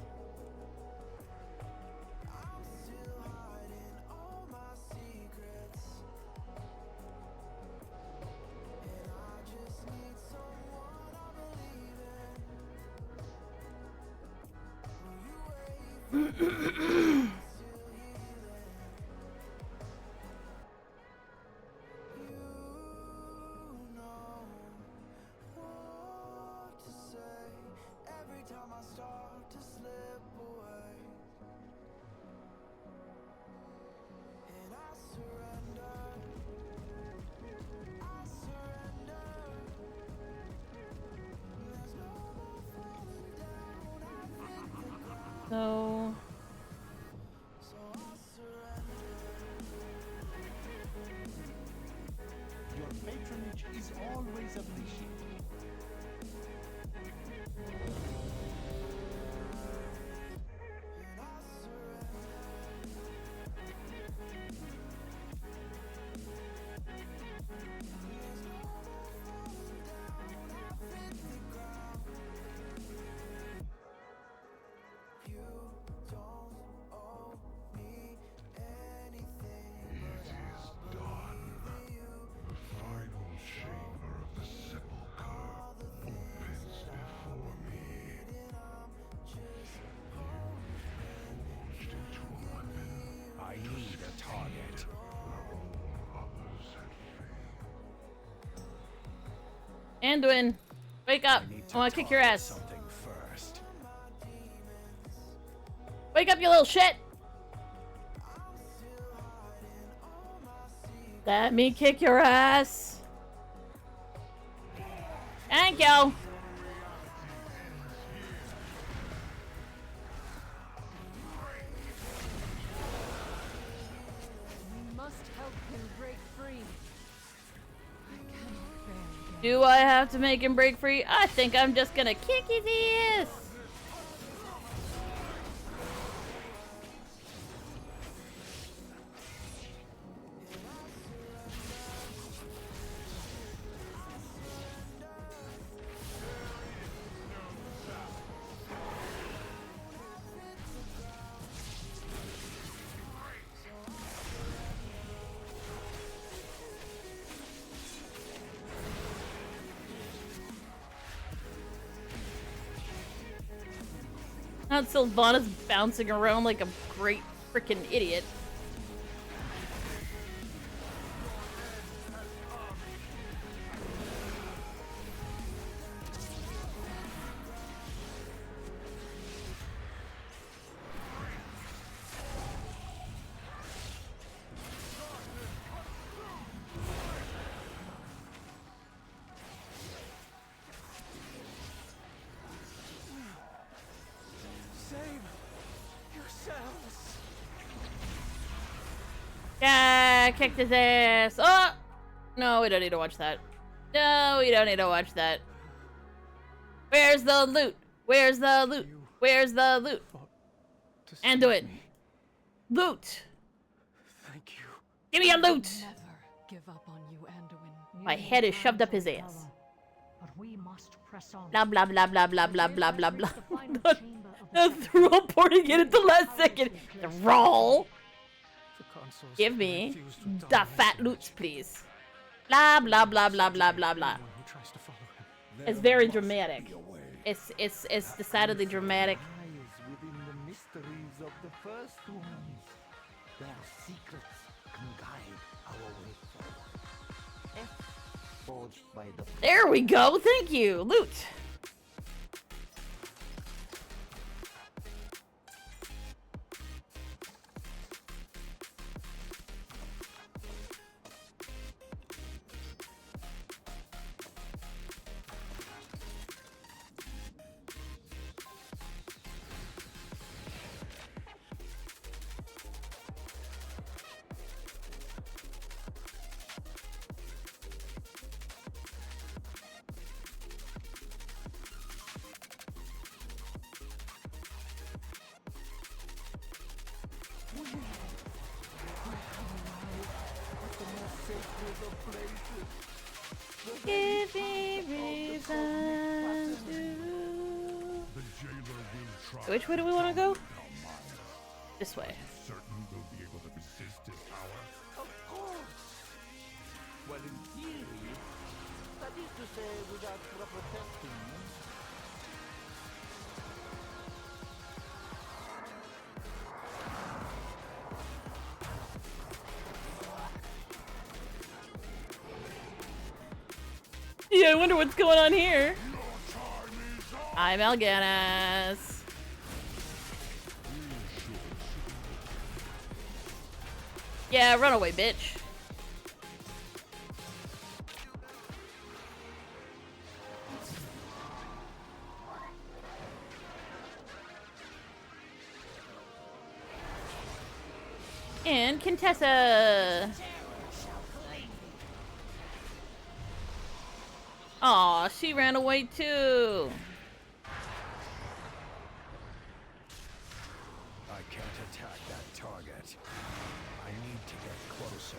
So... Your patronage is always appreciated. I need a target. Anduin, wake up! I wanna kick your ass. Something first. Wake up, you little shit! Let me kick your ass! Thank you! We must help him break free. Do I have to make him break free? I think I'm just gonna kick his ass! not Sylvanas bouncing around like a great freaking idiot. Save yourselves. Yeah, kicked his ass. Oh! No, we don't need to watch that. No, we don't need to watch that. Where's the loot? Where's the loot? Where's the loot? Anduin. Loot! Thank you. Give me a loot! Never give up on you, Anduin. My head is shoved up his ass. But we must press on. Blah blah blah blah blah blah blah blah blah. Threw up porting it at the last second. The roll. Give me the fat loots, please. Blah blah blah blah blah blah blah. It's very dramatic. It's decidedly dramatic. Within the mysteries of the first ones. Their secrets can guide our way forward. Forged by the There we go. Thank you. Loot. Give me reason to... Which way do we want to go? This way. Certain we'll be able to resist his power? Of course. Well, in theory, that is to say, without proper testing. Yeah, I wonder what's going on here. I'm Mal'Ganis. Yeah, run away, bitch. And Contessa. Aw, she ran away too. I can't attack that target. I need to get closer.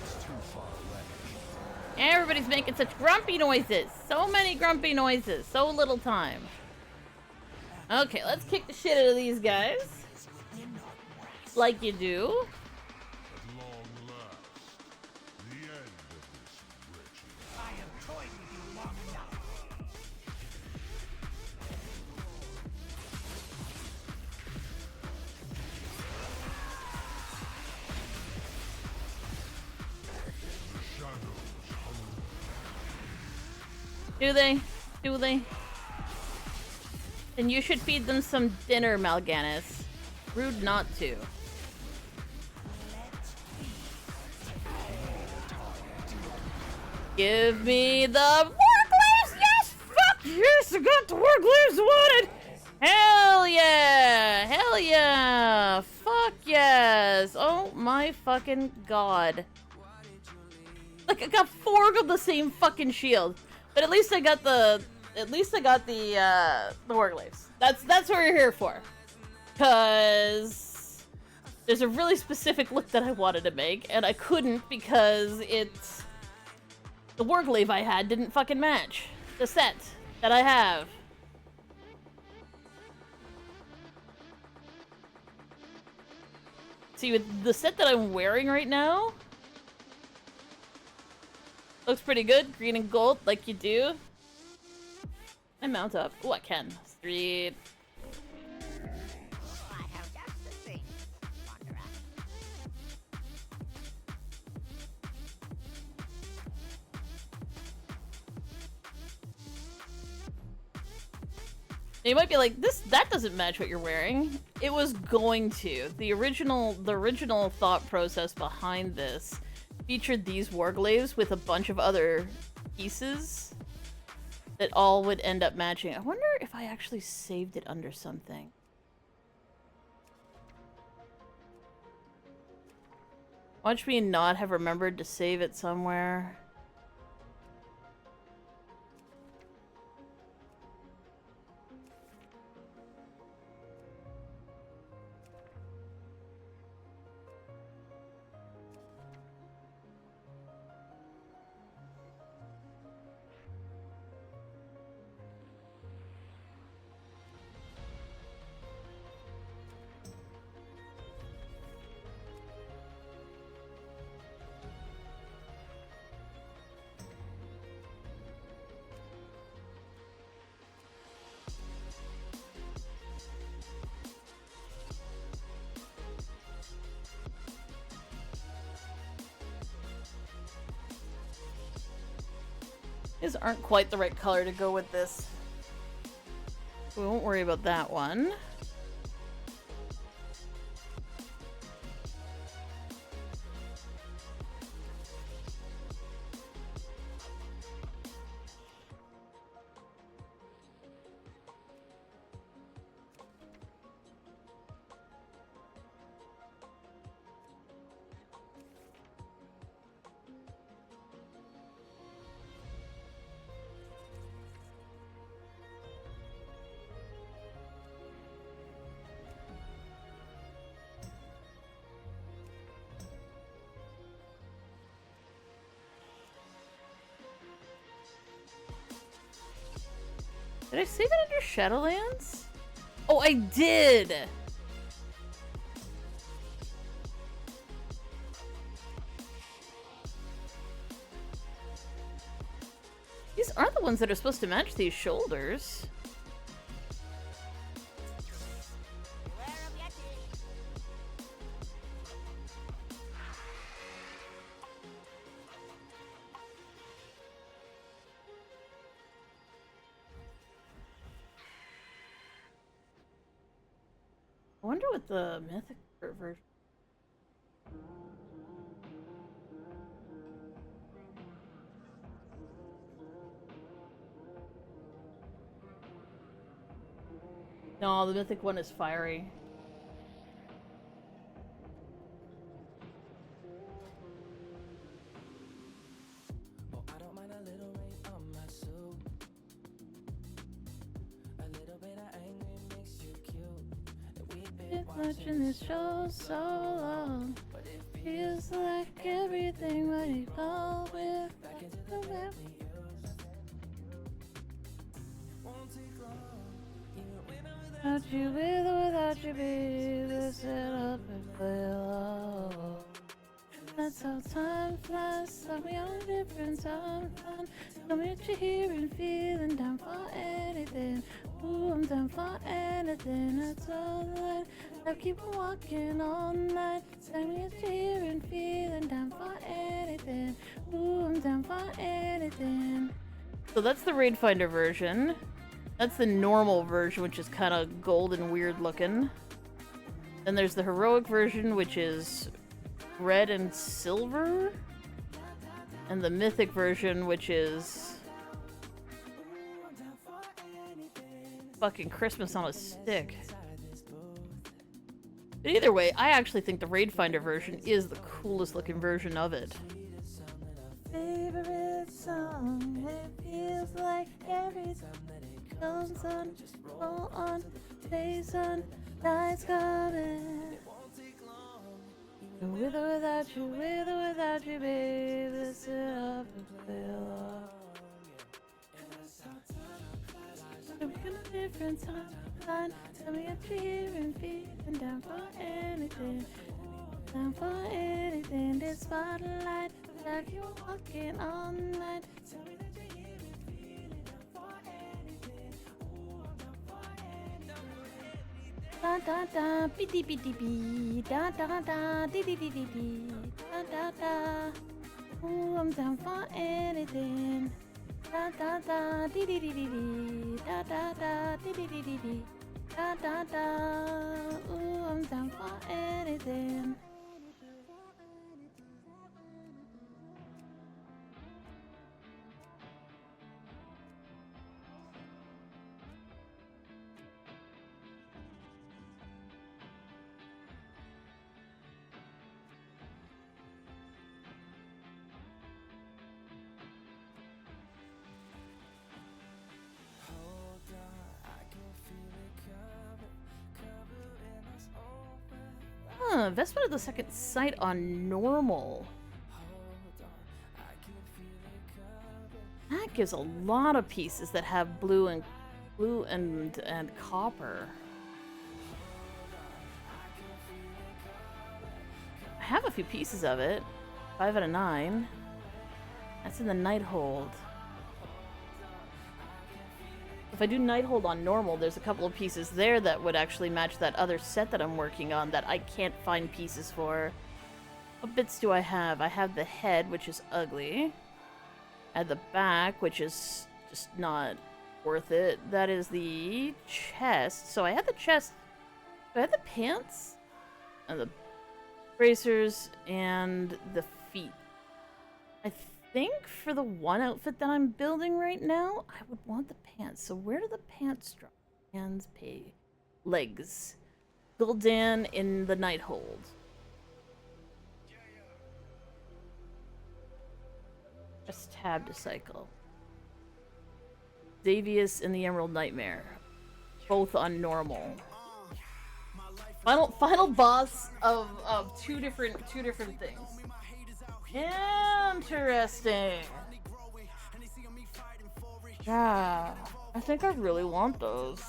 It's too far away. Everybody's making such grumpy noises. So many grumpy noises. So little time. Okay, let's kick the shit out of these guys. Like you do. At long last, the end of this wretched. I have toyed with you long enough. The shadows hunger. Do they? Do they? Then you should feed them some dinner, Mal'Ganis. Rude not to. Give me the Warcraft! Yes! Fuck yes! I got the Warcraft wanted! Hell yeah! Hell yeah! Fuck yes! Oh my fucking god. Like, I got 4 of the same fucking shield. But at least I got the... At least I got the Warclaves. That's what we're here for. Cause... there's a really specific look that I wanted to make, and I couldn't because it's... the Warglaive I had didn't fucking match the set that I have. See, with the set that I'm wearing right now, looks pretty good. Green and gold, like you do. I mount up. Oh, I can. Street. I have just the thing, Wanderer. You might be like, that doesn't match what you're wearing. It was going to. The original thought process behind this featured these warglaives with a bunch of other pieces that all would end up matching. I wonder if I actually saved it under something. Watch me not have remembered to save it somewhere. These aren't quite the right color to go with this. We won't worry about that one. Did I save it under Shadowlands? Oh, I did! These aren't the ones that are supposed to match these shoulders. I wonder what the mythic version. No, the mythic one is fiery. Oh, I don't mind a little rain on my suit. A little bit of anger makes you cute. We've been Watching this show so long, but it feels like everything we go with back into the web. Without you, with or without you, baby, sit up and play along. That's how time flies, like we on a different timeline. Tell me what you're hearing, feeling down for anything. Ooh, I'm down for anything. That's all that I keep on walking all night. Tell me what you're hearing, feeling down for anything. Ooh, I'm down for anything. So that's the Raid Finder version. That's the normal version, which is kind of gold and weird looking. Then there's the heroic version, which is red and silver. And the mythic version, which is fucking Christmas on a stick. But either way, I actually think the Raid Finder version is the coolest looking version of it. Favorite song, it feels like every time that it comes on, roll on, days on, nights coming. With or without you, baby, sit up and play along. We're in a different timeline. Tell me what you're hearing, feeling down for anything. Time for anything, this spotlight, like you're walking all night. Tell me that you're here and feeling up for anything. Ooh, I'm down for anything. Da da da, bee dee bee dee bee, da da da, dee dee dee dee dee, da da da. Ooh, I'm down for anything. Da da da, dee dee dee dee dee, da da da, dee dee dee dee dee, da da da. Ooh, I'm down for anything. Huh, Vespa of the Second Sight on normal. That gives a lot of pieces that have blue and copper. I have a few pieces of it. 5 out of 9. That's in the Nighthold. If I do Nighthold on normal, there's a couple of pieces there that would actually match that other set that I'm working on that I can't find pieces for. What bits do I have? I have the head, which is ugly. I have the back, which is just not worth it. That is the chest. So I had the chest. Do I have the pants? And the bracers and the feet. I think for the one outfit that I'm building right now, I would want the pants. So where do the pants drop? Hands, pay, legs. Gul'dan in the Nighthold. Just tab to cycle. Xavius in the Emerald Nightmare. Both on normal. Final boss of two different things. Interesting. Yeah, I think I really want those.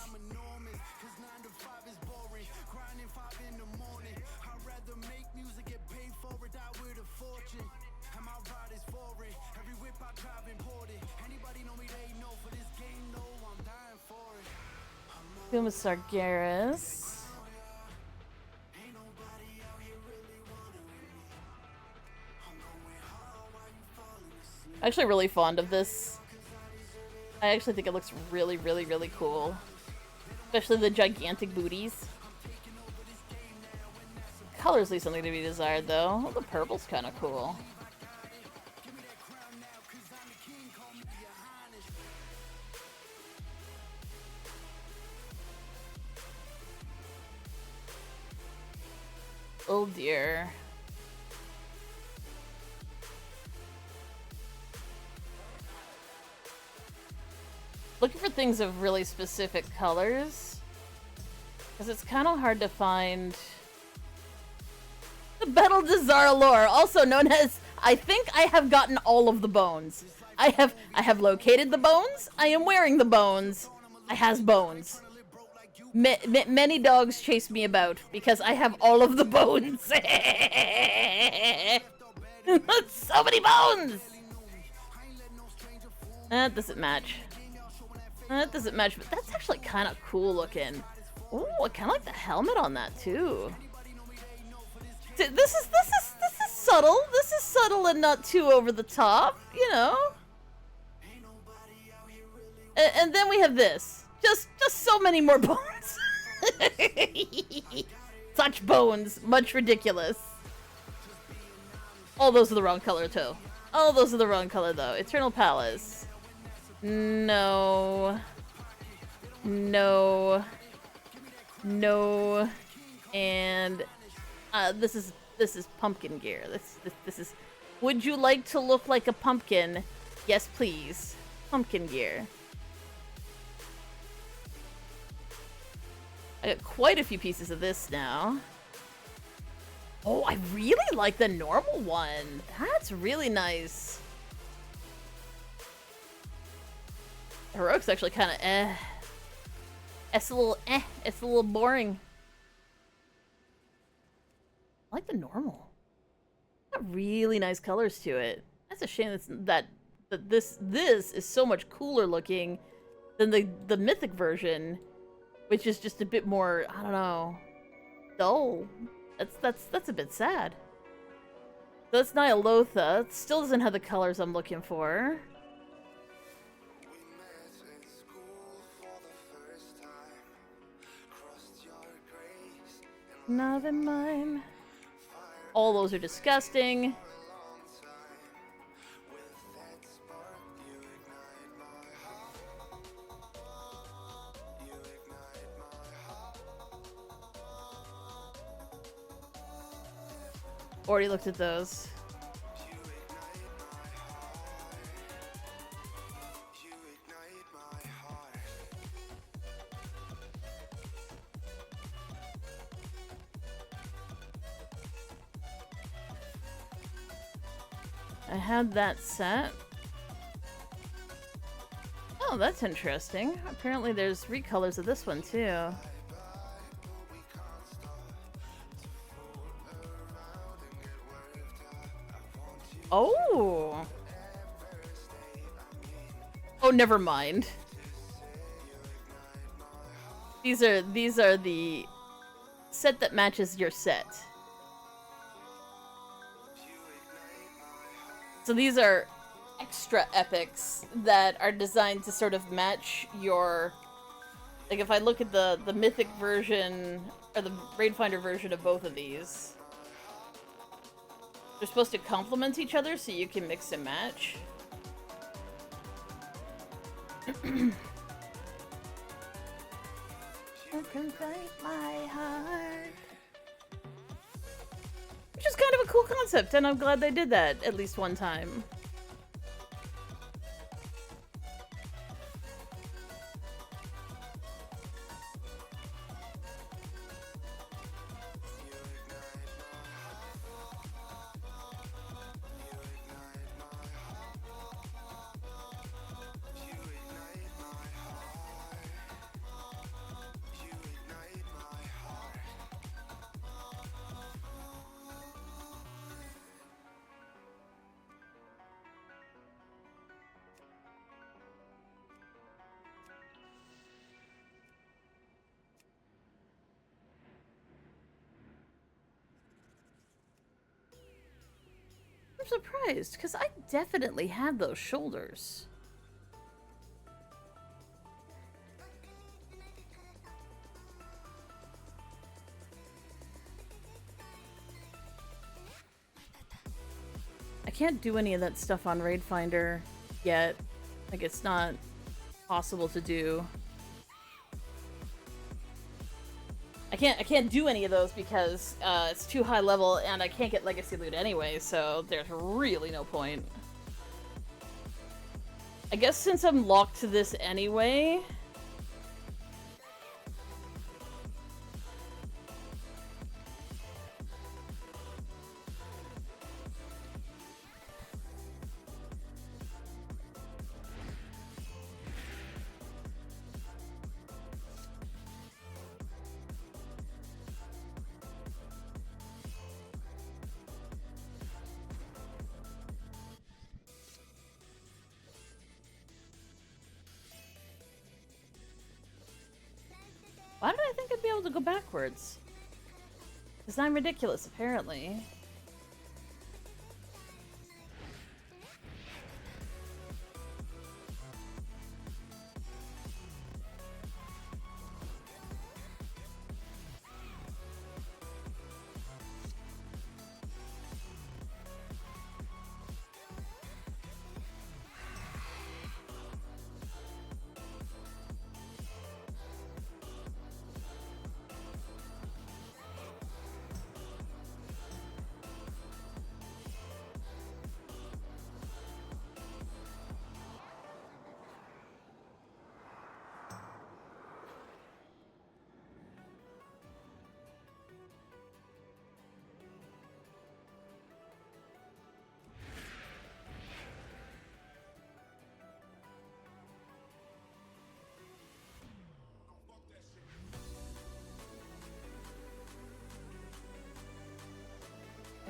Kuma Sargeras. Actually really fond of this. I actually think it looks really, really, really cool. Especially the gigantic booties. Colors leave something to be desired though. Oh, the purple's kind of cool. Oh dear. Looking for things of really specific colors, because it's kind of hard to find. The Battle de Zaralor, also known as, I think I have gotten all of the bones. I have located the bones. I am wearing the bones. I has bones. Many dogs chase me about because I have all of the bones. So many bones. That doesn't match. That doesn't match, but that's actually kind of cool looking. Ooh, I kind of like the helmet on that too. This is subtle. This is subtle and not too over the top, you know. And then we have this. Just so many more bones. Such bones, much ridiculous. All those are the wrong color too. All those are the wrong color though. Eternal Palace. No. No. No. And this is pumpkin gear. This is. Would you like to look like a pumpkin? Yes, please. Pumpkin gear. I got quite a few pieces of this now. Oh, I really like the normal one. That's really nice. Heroic's actually kind of It's a little It's a little boring. I like the normal. really nice colors to it. That's a shame that this is so much cooler looking than the mythic version, which is just a bit more, I don't know, dull. That's a bit sad. So that's Nyalotha. It still doesn't have the colors I'm looking for. Never mind. All those are disgusting. Already looked at those. I had that set. Oh, that's interesting. Apparently there's recolors of this one too. Oh! Oh, never mind. These are the set that matches your set. So these are extra epics that are designed to sort of match your... Like if I look at the mythic version, or the Raidfinder version of both of these, they're supposed to complement each other so you can mix and match. You can break my heart. Which is kind of a cool concept, and I'm glad they did that at least one time. I'm surprised, because I definitely had those shoulders. I can't do any of that stuff on Raidfinder yet. Like, it's not possible to do. I can't do any of those because it's too high level and I can't get legacy loot anyway, so there's really no point. I guess since I'm locked to this anyway... Why did I think I'd be able to go backwards? Because I'm ridiculous, apparently.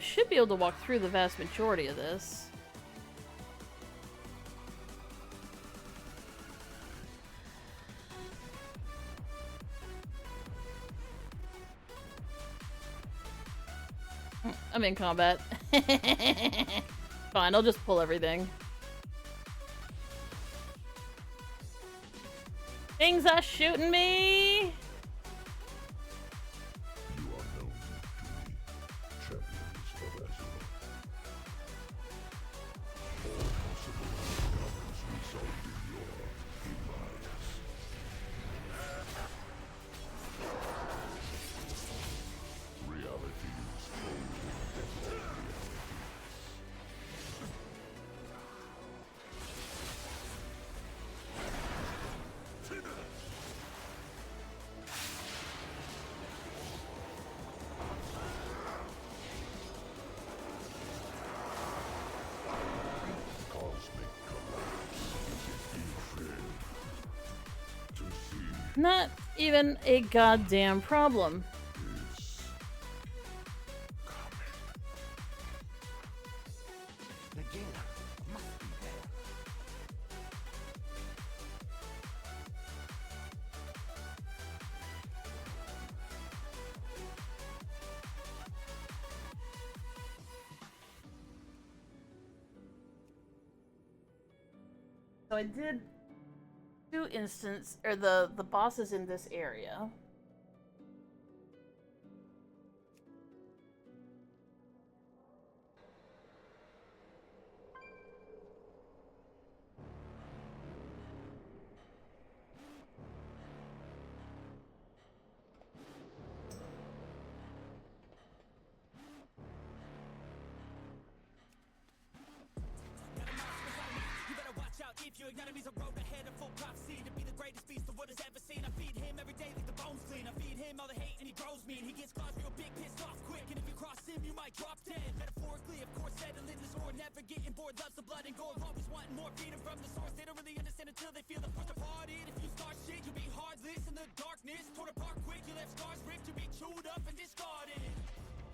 should be able to walk through the vast majority of this. I'm in combat. Fine, I'll just pull everything. Things are shooting me! You are known to me, champions of Azure. All possible outcomes result in your demise. Reality is colder than all realities. Cosmic collapse is infrared. To see Not even a goddamn problem. is coming. The jailer must be there. So I did two instance, or the bosses in this area. You better watch out if your enemy's a road ahead of full prophecy to be the greatest beast the world has ever seen. I feed him every day like the bones clean. I feed him all the hate and he grows mean. He gets claws real big, pissed off quick, and if you cross him, you might drop dead. Metaphorically, of course, settling the score, never getting bored, loves the blood and gore, always wanting more, freedom from the source. They don't really understand until they feel the force departed. If you start shit, you'll be heartless in the darkness, torn apart quick. You left scars ripped to be chewed up and discarded.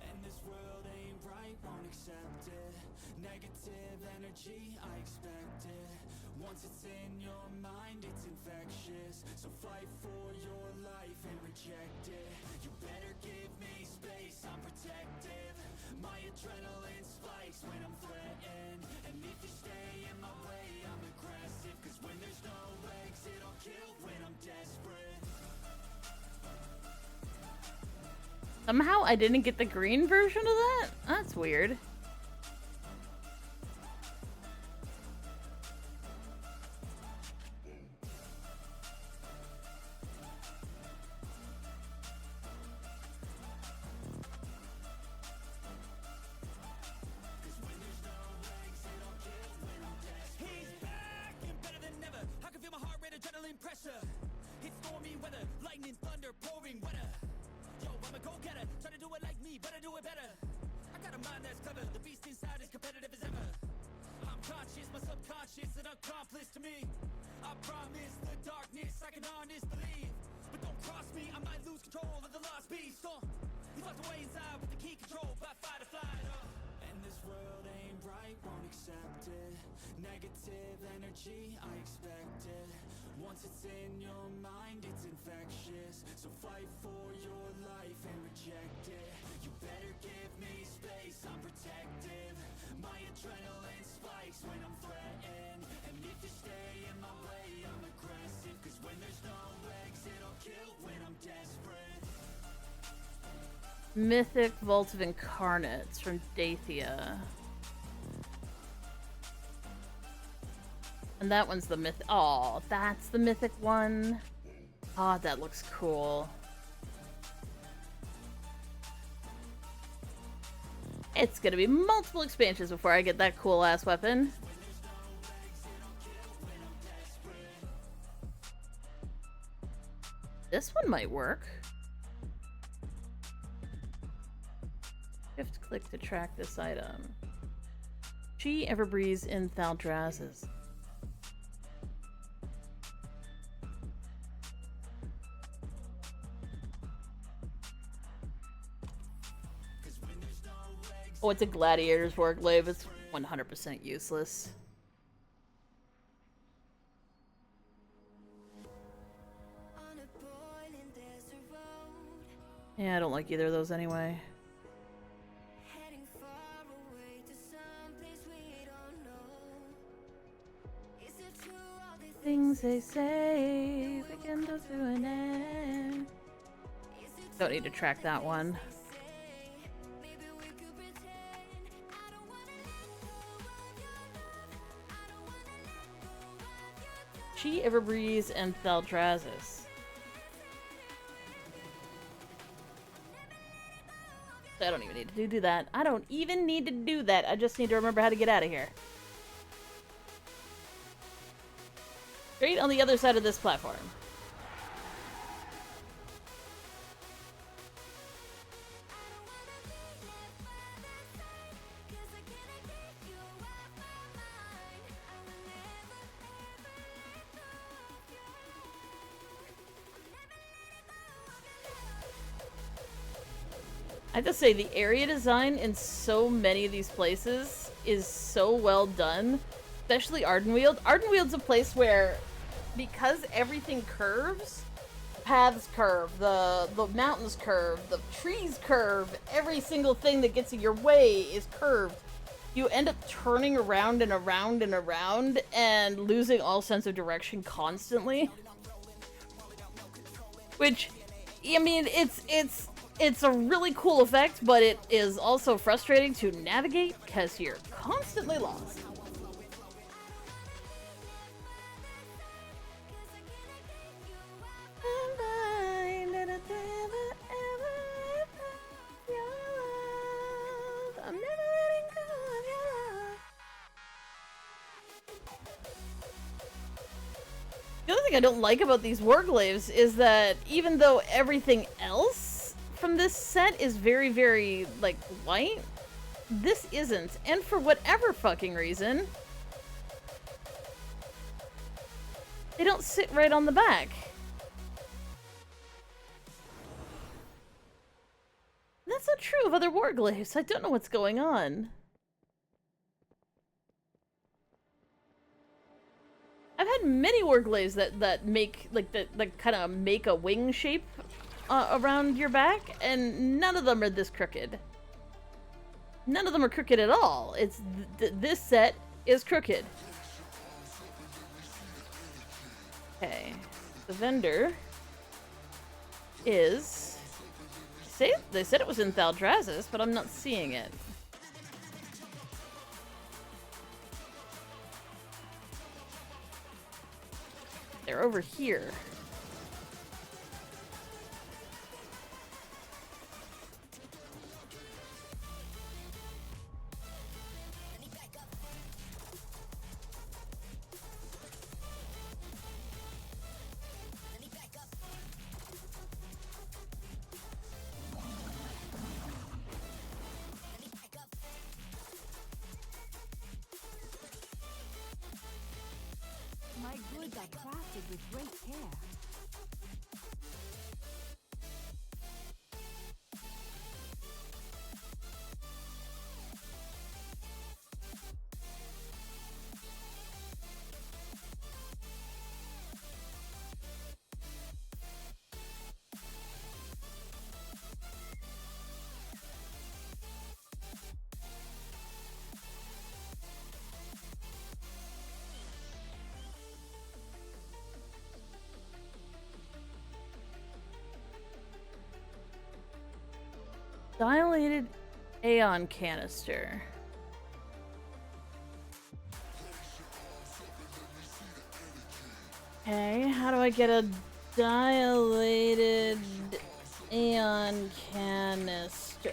And this world ain't right, won't accept it. Negative energy, I expect it. Once it's in your mind, it's infectious. So fight for your life and reject it. You better give me space, I'm protective. My adrenaline spikes when I'm threatened. And if you stay in my way, I'm aggressive. Cause when there's no exit, I'll kill when I'm desperate. Somehow I didn't get the green version of that? That's weird. He's back and better than ever. I can feel my heart rate, adrenaline pressure. It's stormy weather, lightning, thunder, pouring weather. Yo, I'm a go-getter, try to do it like me, but I do it better. I got a mind that's clever, the beast inside is competitive as ever. I'm conscious, my subconscious, an accomplice to me. I promise the darkness, I can honest believe. But don't cross me, I might lose control of the lost beast. He's locked away inside with the key control by fight or flight. And this world ain't right, won't accept it. Negative energy, I expect it. Once it's in your mind, it's infectious. So fight for your life and reject it. You better give me space, I'm protective. My adrenaline spikes when I'm threatened. And if you stay in my way, I'm aggressive. Cause when there's no exit, I'll kill when I'm desperate. Mythic Vault of Incarnates from Dathia. And that one's the myth. Oh, that's the mythic one. Oh, that looks cool. It's gonna be multiple expansions before I get that cool ass weapon. This one might work. Shift click to track this item. She ever breathes in Thaldraz's. Oh, it's a gladiator's warglaive. It's 100% useless. Yeah, I don't like either of those anyway. Things they say begin to an end. Don't need to track that one. She, Everbreeze, and Thaldraszus. I don't even need to do that. I don't even need to do that. I just need to remember how to get out of here. Straight on the other side of this platform. I have to say, the area design in so many of these places is so well done. Especially Ardenweald. Ardenweald's a place where, because everything curves, paths curve, the mountains curve, the trees curve, every single thing that gets in your way is curved. You end up turning around and around and around and losing all sense of direction constantly. Which, I mean, it's a really cool effect, but it is also frustrating to navigate because you're constantly lost. I'm never letting go of your love. The other thing I don't like about these warglaives is that even though everything else from this set is very, very, like, light, this isn't. And for whatever fucking reason, they don't sit right on the back. That's not true of other warglaives. I don't know what's going on. I've had many warglaives that make, like, that kind of make a wing shape around your back, and none of them are this crooked. None of them are crooked at all. It's this set is crooked. Okay, the vendor is. They said it was in Thaldraszus, but I'm not seeing it. They're over here. My goods are crafted with great care. Dilated Aeon canister. Okay, how do I get a dilated Aeon canister?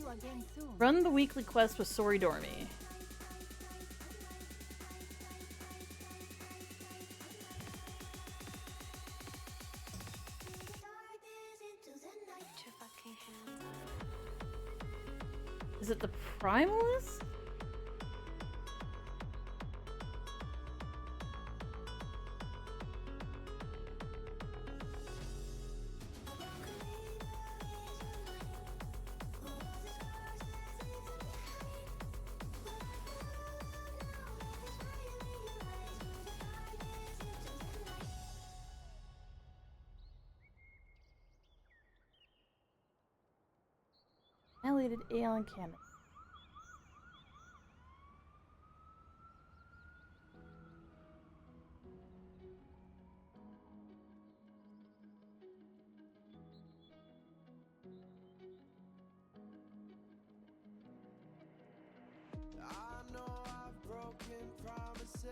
you again soon. Run the weekly quest with Sori Dormy. Is it the Primalist? Annihilated Aeon Cannon. I know I've broken promises.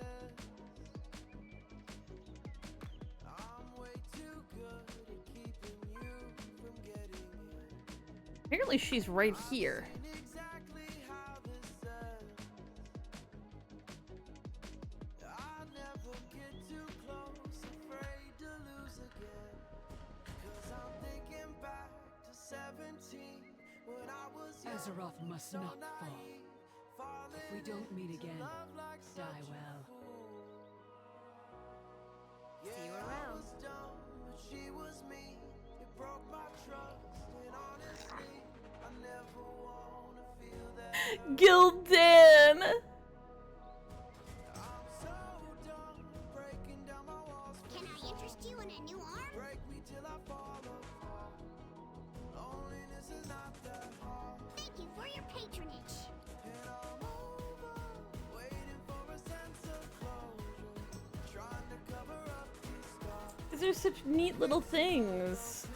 I'm way too good at keeping you from getting in. Apparently she's right here. Exactly how this ends. I never get too close, afraid to lose again. 'Cause I'm thinking back to 17 when I was young. Azeroth must not fall. If we don't meet again, die well. See you around. Dumb, but she was me. It broke my trust, and honestly, I never wanna feel that. Gildan! I'm so dumb, breaking down my walls. Can I interest you in a new arm? Break me till I fall apart. Loneliness is not that hard. Thank you for your patronage. And I'm over, waiting for a sense of closure, trying to cover up these scars. These are such neat little things.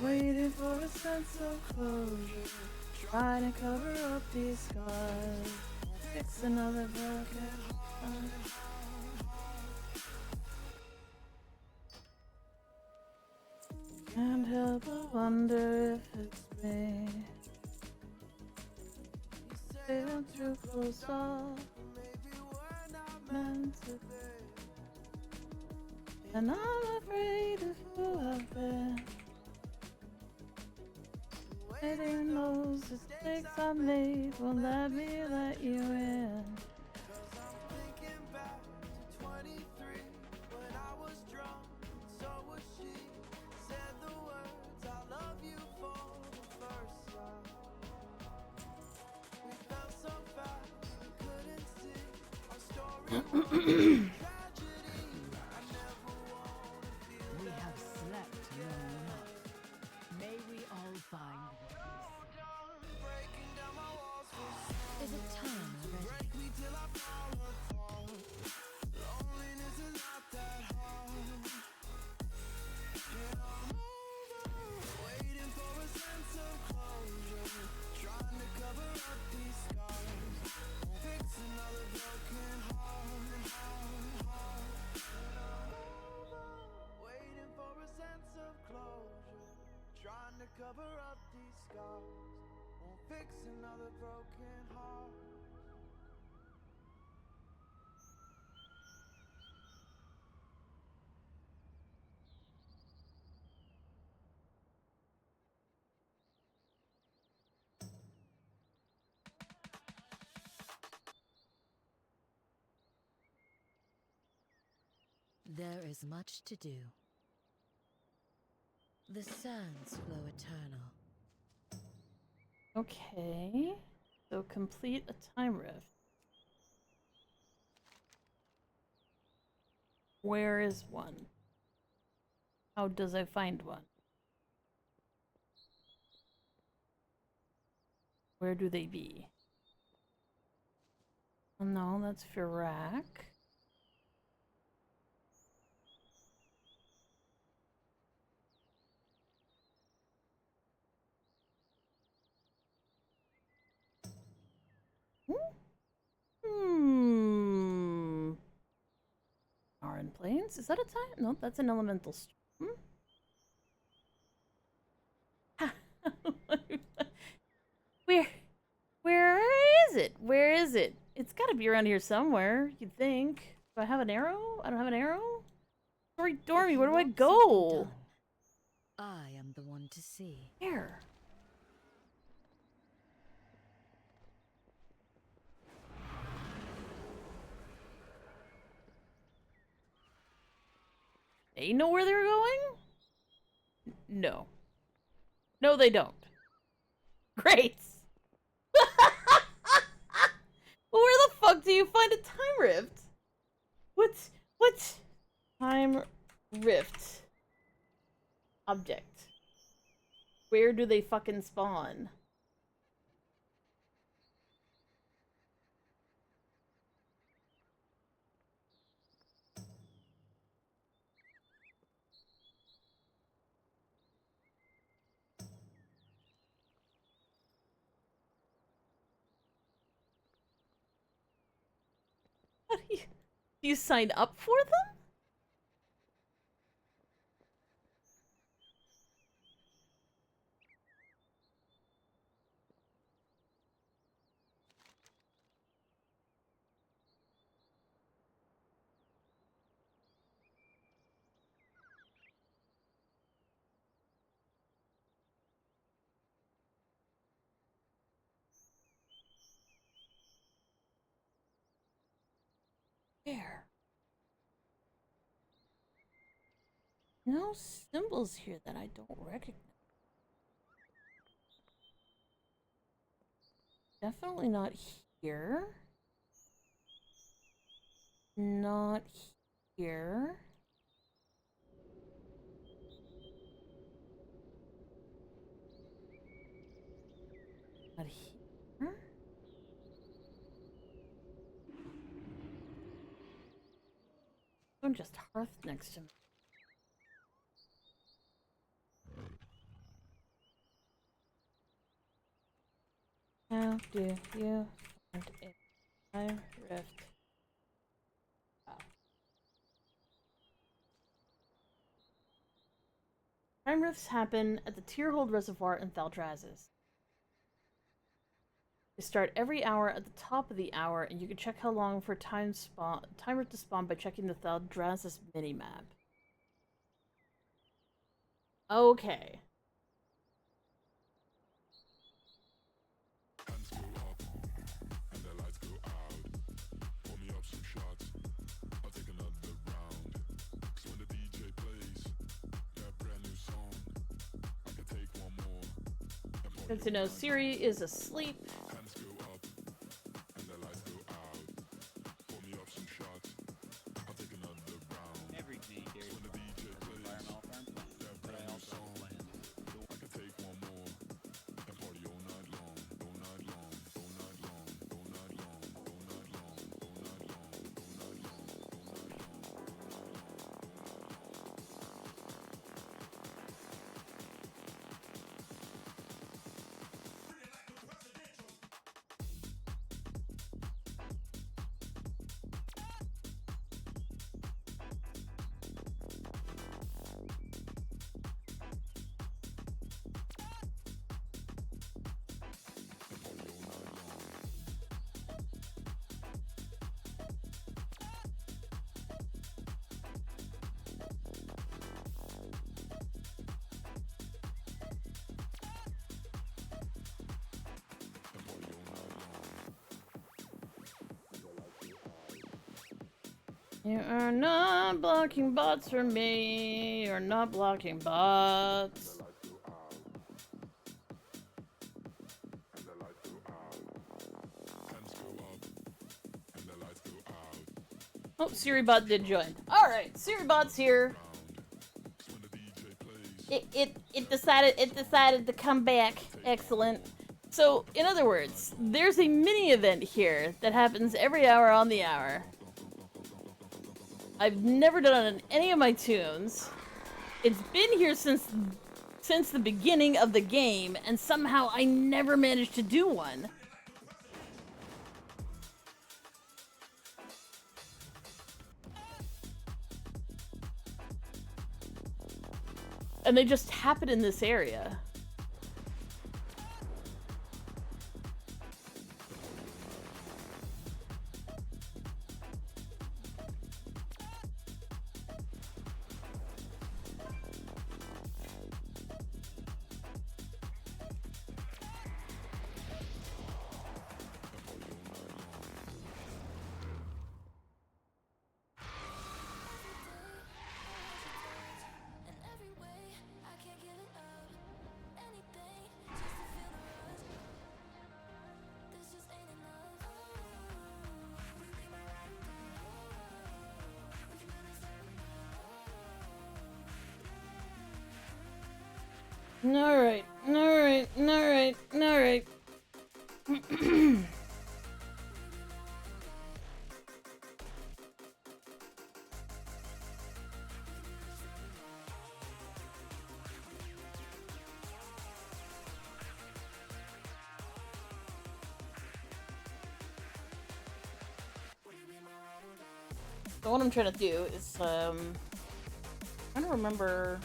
Waiting for a sense of closure, trying to cover up these scars, fix another broken heart. Can't help but wonder if it's me. Feeling too close off, meant to be. And I'm afraid of who I've been. Waiting those mistakes I made won't let me let you in. 'Cause I'm thinking back to 23 when I was drunk, so was she. Said the words I love you for the first time. We felt so fast we couldn't see our story. We have slept long enough. May we all find Breaking down my walls for Is it time already? break me till I fall apart. Loneliness is not that hard. And I'm over, waiting for a sense of closure, trying to cover up these scars, fix another broken heart. And I'm over, waiting for a sense of closure, trying to cover up these scars, won't fix another broken heart. There is much to do. The sands flow eternal. Okay, so complete a time rift. Where is one? How does I find one? Where do they be? Oh, no, that's Firak. Plains? Is that a time? No, that's an elemental storm. Where is it? Where is it? It's gotta be around here somewhere, you'd think. Do I have an arrow? I don't have an arrow? Sorry, Dormy, where do I go? I am the one to see. Here. They know where they're going? No. No, they don't. Great. Where the fuck do you find a time rift? What? Time rift. Object. Where do they fucking spawn? Do you sign up for them? Where? No symbols here that I don't recognize. Definitely not here. Not here. Not here. I'm just hearth next to me. How do you find a time rift? Wow. Time rifts happen at the Tierhold Reservoir in Thaldrazes. They start every hour at the top of the hour, and you can check how long for time rift to spawn by checking the Thaldrazes minimap. Okay. Good to know Siri is asleep. You are not blocking bots for me. You're not blocking bots. Oh, SiriBot did join. Alright, SiriBot's here. It decided to come back. Excellent. So, in other words, there's a mini event here that happens every hour on the hour. I've never done it on any of my tunes. It's been here since the beginning of the game, and somehow I never managed to do one. and they just happen in this area. Alright, alright, alright, alright. So what I'm trying to do is, I'm trying to remember.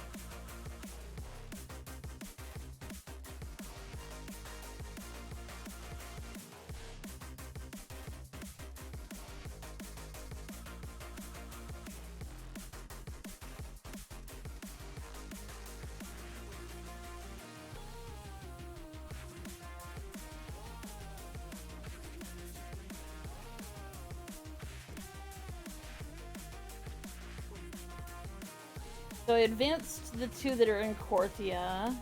So I advanced the 2 that are in Korthia.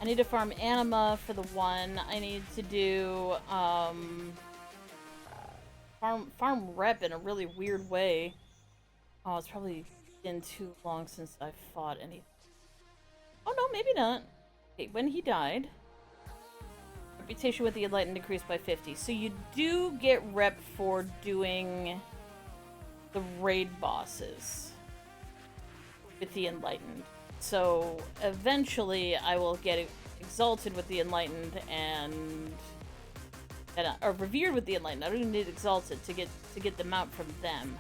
I need to farm anima for the 1. I need to do farm rep in a really weird way. Oh, it's probably been too long since I fought anything. Oh no, maybe not. Okay, when he died, reputation with the Enlightened decreased by 50. So you do get rep for doing the raid bosses with the Enlightened. So eventually I will get exalted with the Enlightened and or revered with the Enlightened. I don't even need exalted to get the mount from them.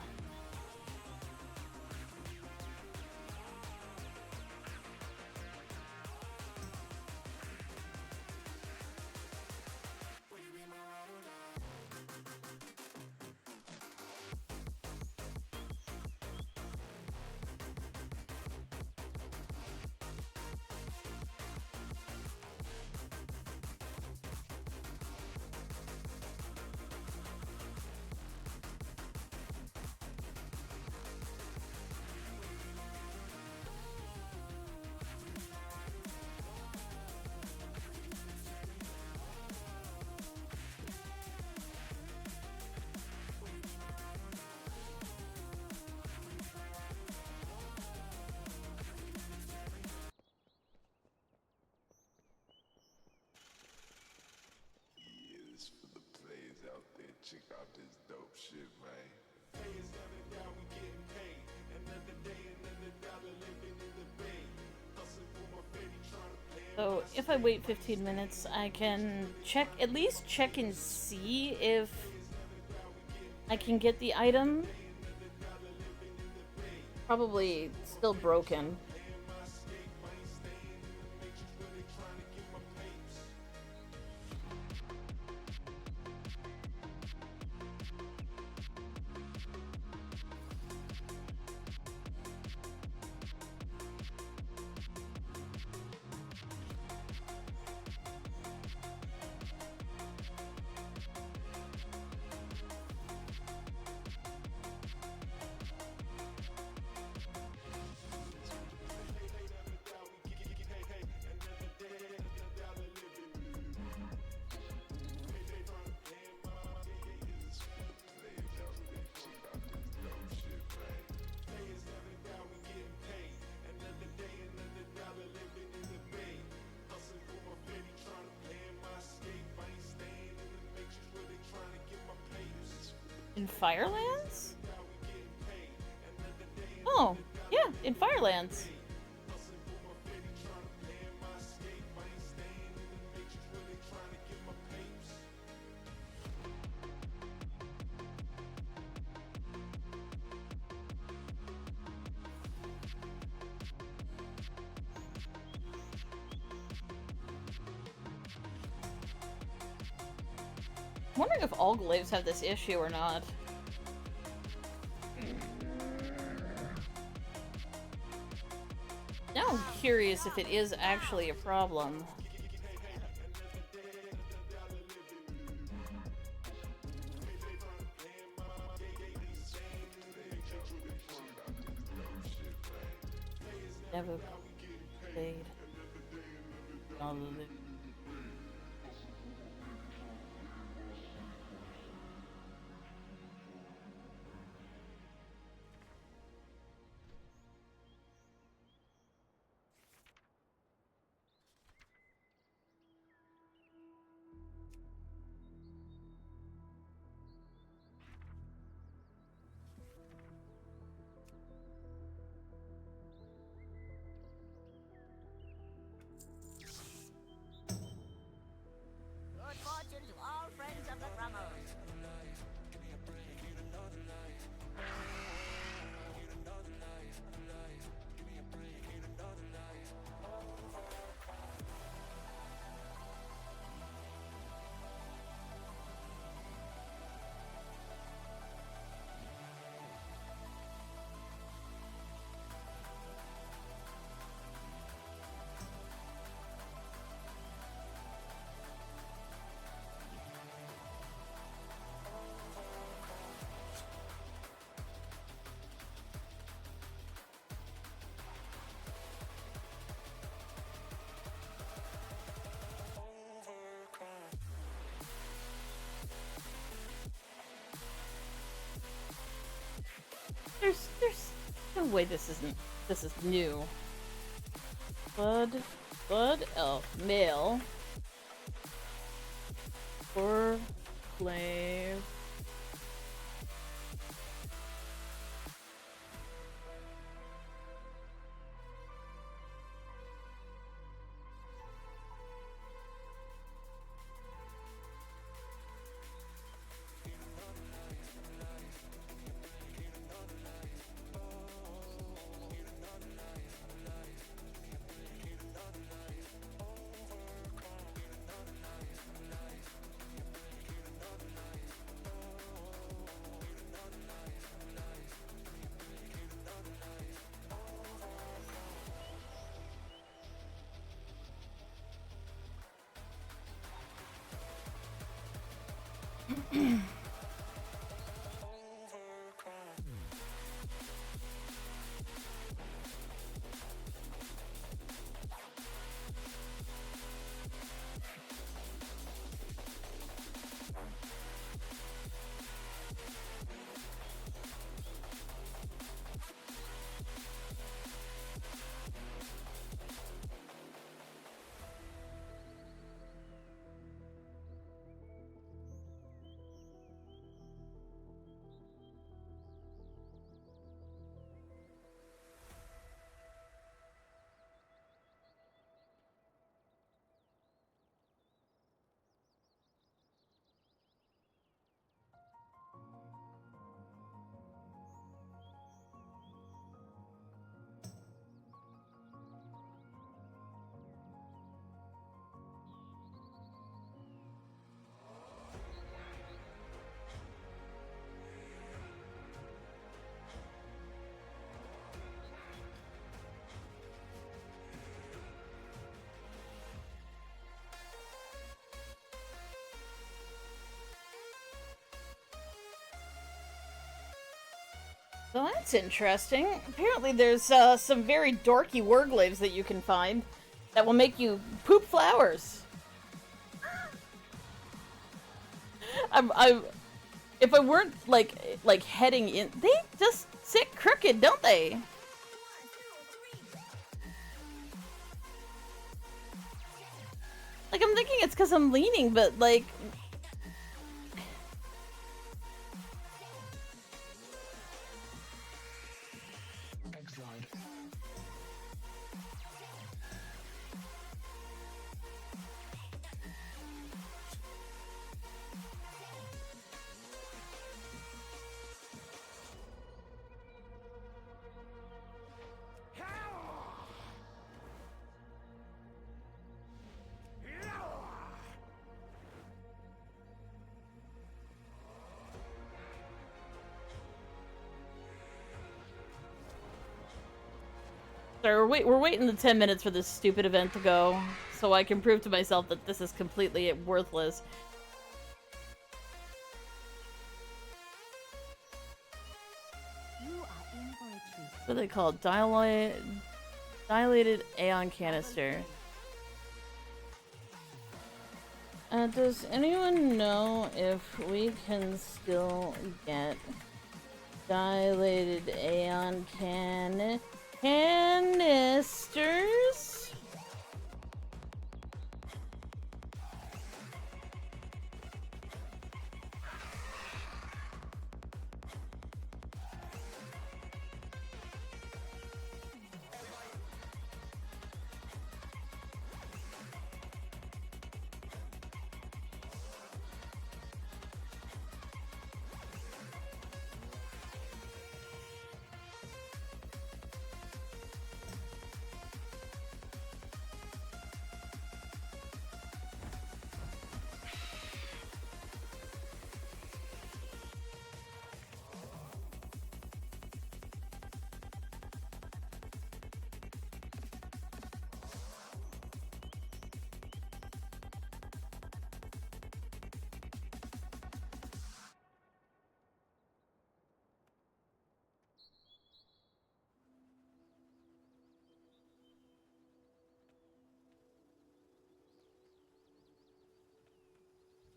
Check out this dope shit, man. Payers every down, we getting paid. Another day, another dollar living in the bay. Hustling for my baby, trying to pay. So if I wait 15 minutes, I can at least check and see if I can get the item. Probably still broken. In Firelands? Oh, yeah, in Firelands. I'm wondering if all glaives have this issue or not. Now I'm curious if it is actually a problem. Never played. Good fortune to all friends of the Grummles. There's no way this is new. Blood elf, male. Or glaive. So that's interesting. Apparently there's some very dorky warglaives that you can find that will make you poop flowers. If I weren't like heading in, they just sit crooked, don't they? Like, I'm thinking it's because I'm leaning, but like... Sorry, we're waiting the 10 minutes for this stupid event to go, so I can prove to myself that this is completely worthless. What are they called? Dilated Aeon Canister. Does anyone know if we can still get Dilated Aeon canisters?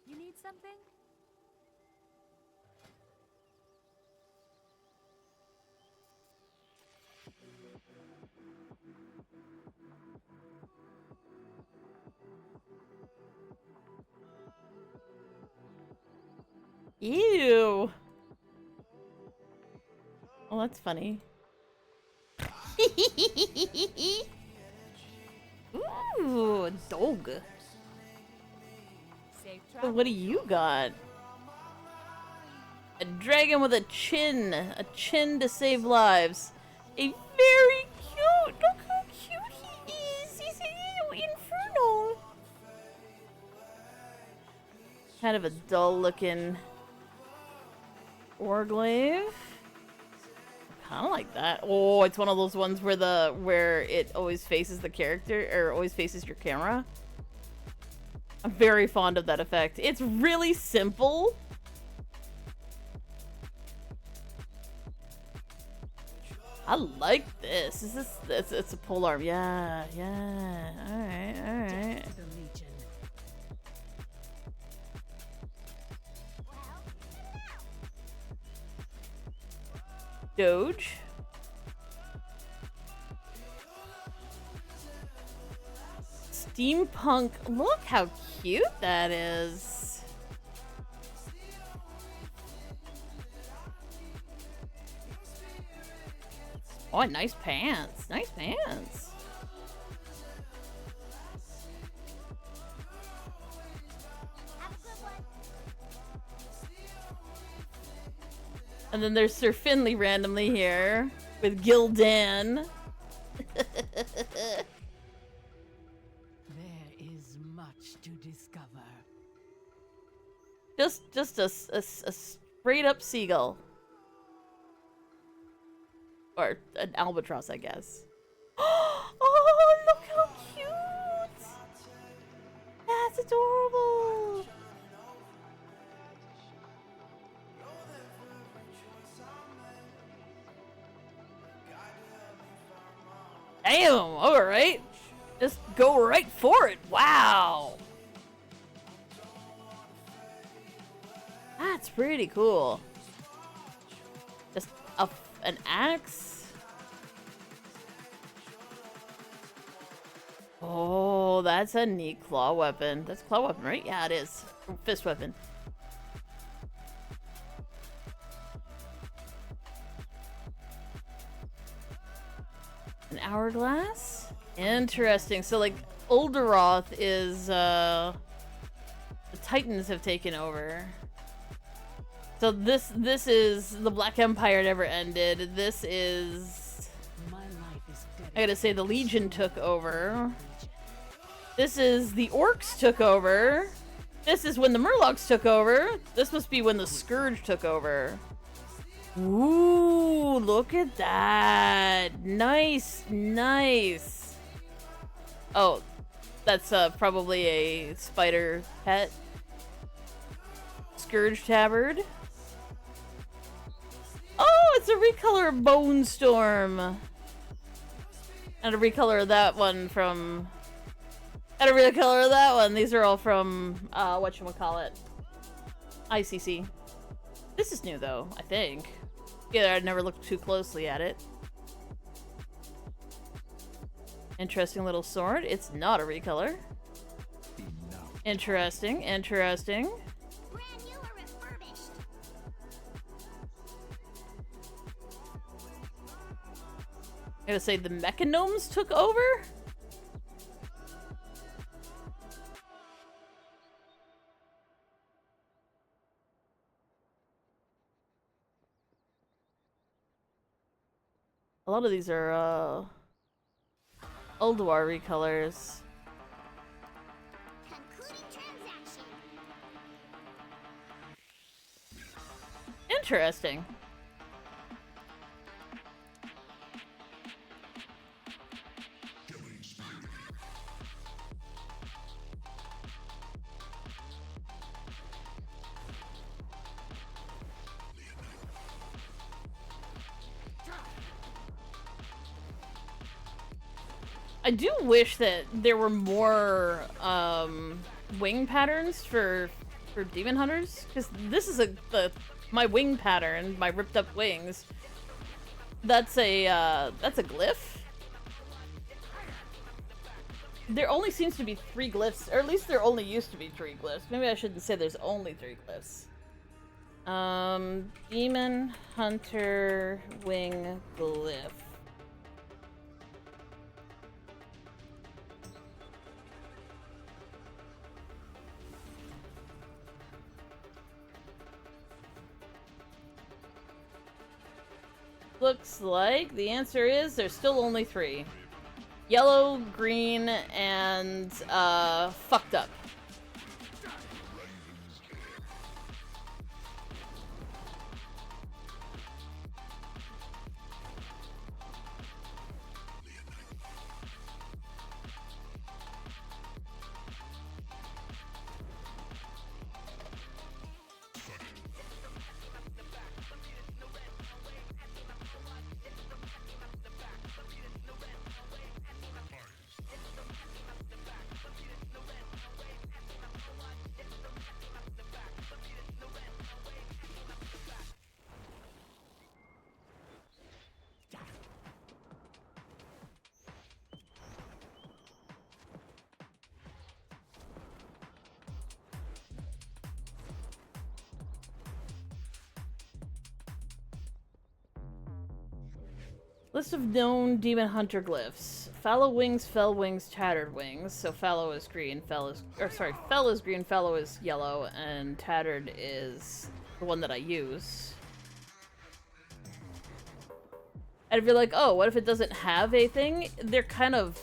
You need something? Ew. Well, that's funny. Ooh, dog. So what do you got? A dragon with a chin to save lives. A very cute. Look how cute he is. He's a little infernal. Kind of a dull-looking Orglaive. Kind of like that. Oh, it's one of those ones where it always faces the character or always faces your camera. I'm very fond of that effect. It's really simple. I like this. Is this? It's a polearm. Yeah, yeah. All right. Doge. Steampunk. Look how cute that is. Oh, nice pants. Nice pants. And then there's Sir Finley randomly here with Gildan. There is much to discover. Just a straight up seagull. Or an albatross, I guess. Oh, look how cute! That's adorable! Damn, alright. Just go right for it. Wow. That's pretty cool. Just an axe. Oh, that's a neat claw weapon. That's a claw weapon, right? Yeah, it is. Fist weapon. An hourglass? Interesting. So, like, Uldaroth is, the Titans have taken over. So this is the Black Empire never ended. This is... I gotta say, the Legion took over. This is the Orcs took over. This is when the Murlocs took over. This must be when the Scourge took over. Ooh, look at that. Nice, nice. Oh, that's probably a spider pet. Scourge Tabard. Oh, it's a recolor of Bone Storm. And a recolor of that one from... And a recolor of that one. These are all from, whatchamacallit. ICC. This is new, though, I think. Yeah, I'd never looked too closely at it. Interesting little sword. It's not a recolor. Interesting, interesting. I'm gonna say the Mechanomes took over? A lot of these are, Ulduar recolors. Interesting. I do wish that there were more wing patterns for demon hunters, because this is my wing pattern, my ripped up wings. That's a glyph. There only seems to be 3 glyphs, or at least there only used to be 3 glyphs. Maybe I shouldn't say there's only 3 glyphs. Demon hunter wing glyph. Looks like the answer is there's still only 3. Yellow, green, and fucked up. List of known demon hunter glyphs. Fallow wings, fell wings, tattered wings. So fallow is green, fell is green, fallow is yellow, and tattered is the one that I use. And if you're like, oh, what if it doesn't have a thing? They're kind of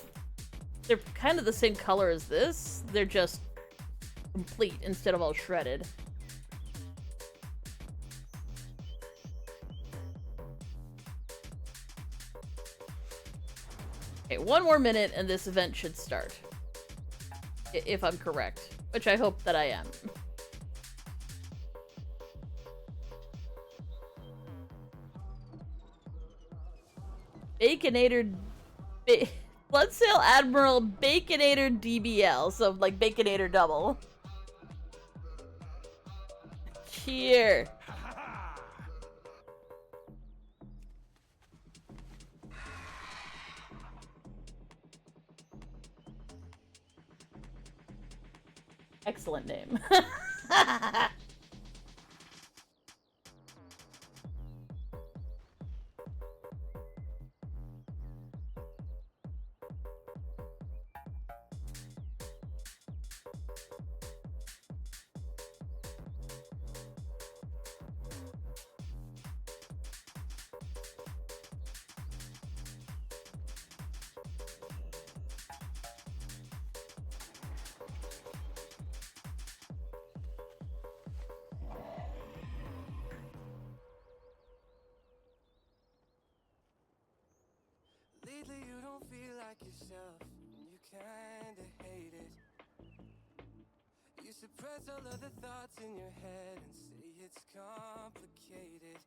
the same color as this. They're just complete instead of all shredded. Okay, 1 more minute and this event should start. If I'm correct. Which I hope that I am. Baconator... Bloodsail Admiral Baconator DBL. So, like, Baconator double. Cheer. Excellent name. yourself, you kinda hate it. You suppress all of the thoughts in your head and say it's complicated.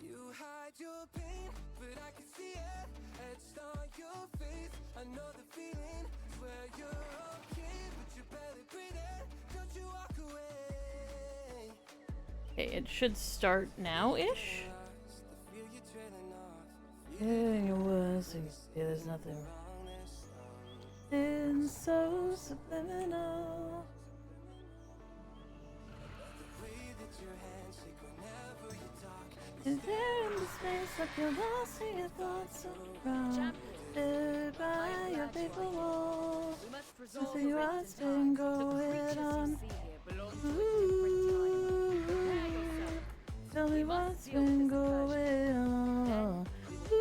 You hide your pain, but I can see it etched on your face. I know the feeling, swear you're okay, but you're barely breathing. Don't you walk away. Okay, it should start now-ish. Hearing your words, and there's nothing wrong. It's so subliminal. Is there in the space like you're lost in your thoughts surrounded by your paper walls? Nothing what's been going on. Ooh, tell me what's been going on. I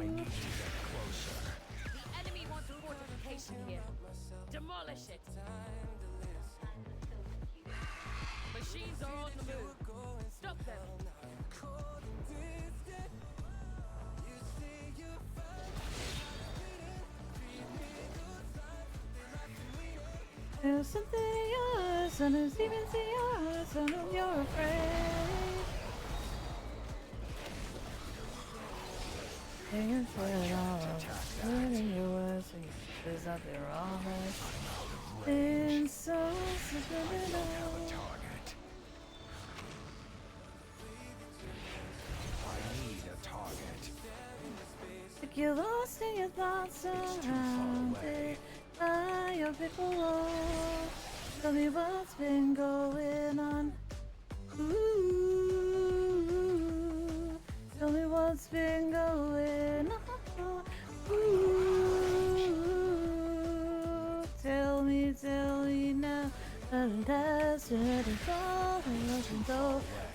need to get closer. The enemy wants fortification here. Demolish it. Machines are on the move. Stop them. There's something in your eyes, and there's even in your eyes, I know you're afraid. Hanging for it all, learning your words, there's nothing wrong with being so subliminal. I need a target. Like you're lost in your thoughts, surrounded by your paper wall. Tell me what's been going on. Ooh, tell me what's been going on. Ooh, tell me now. And that's it, it's all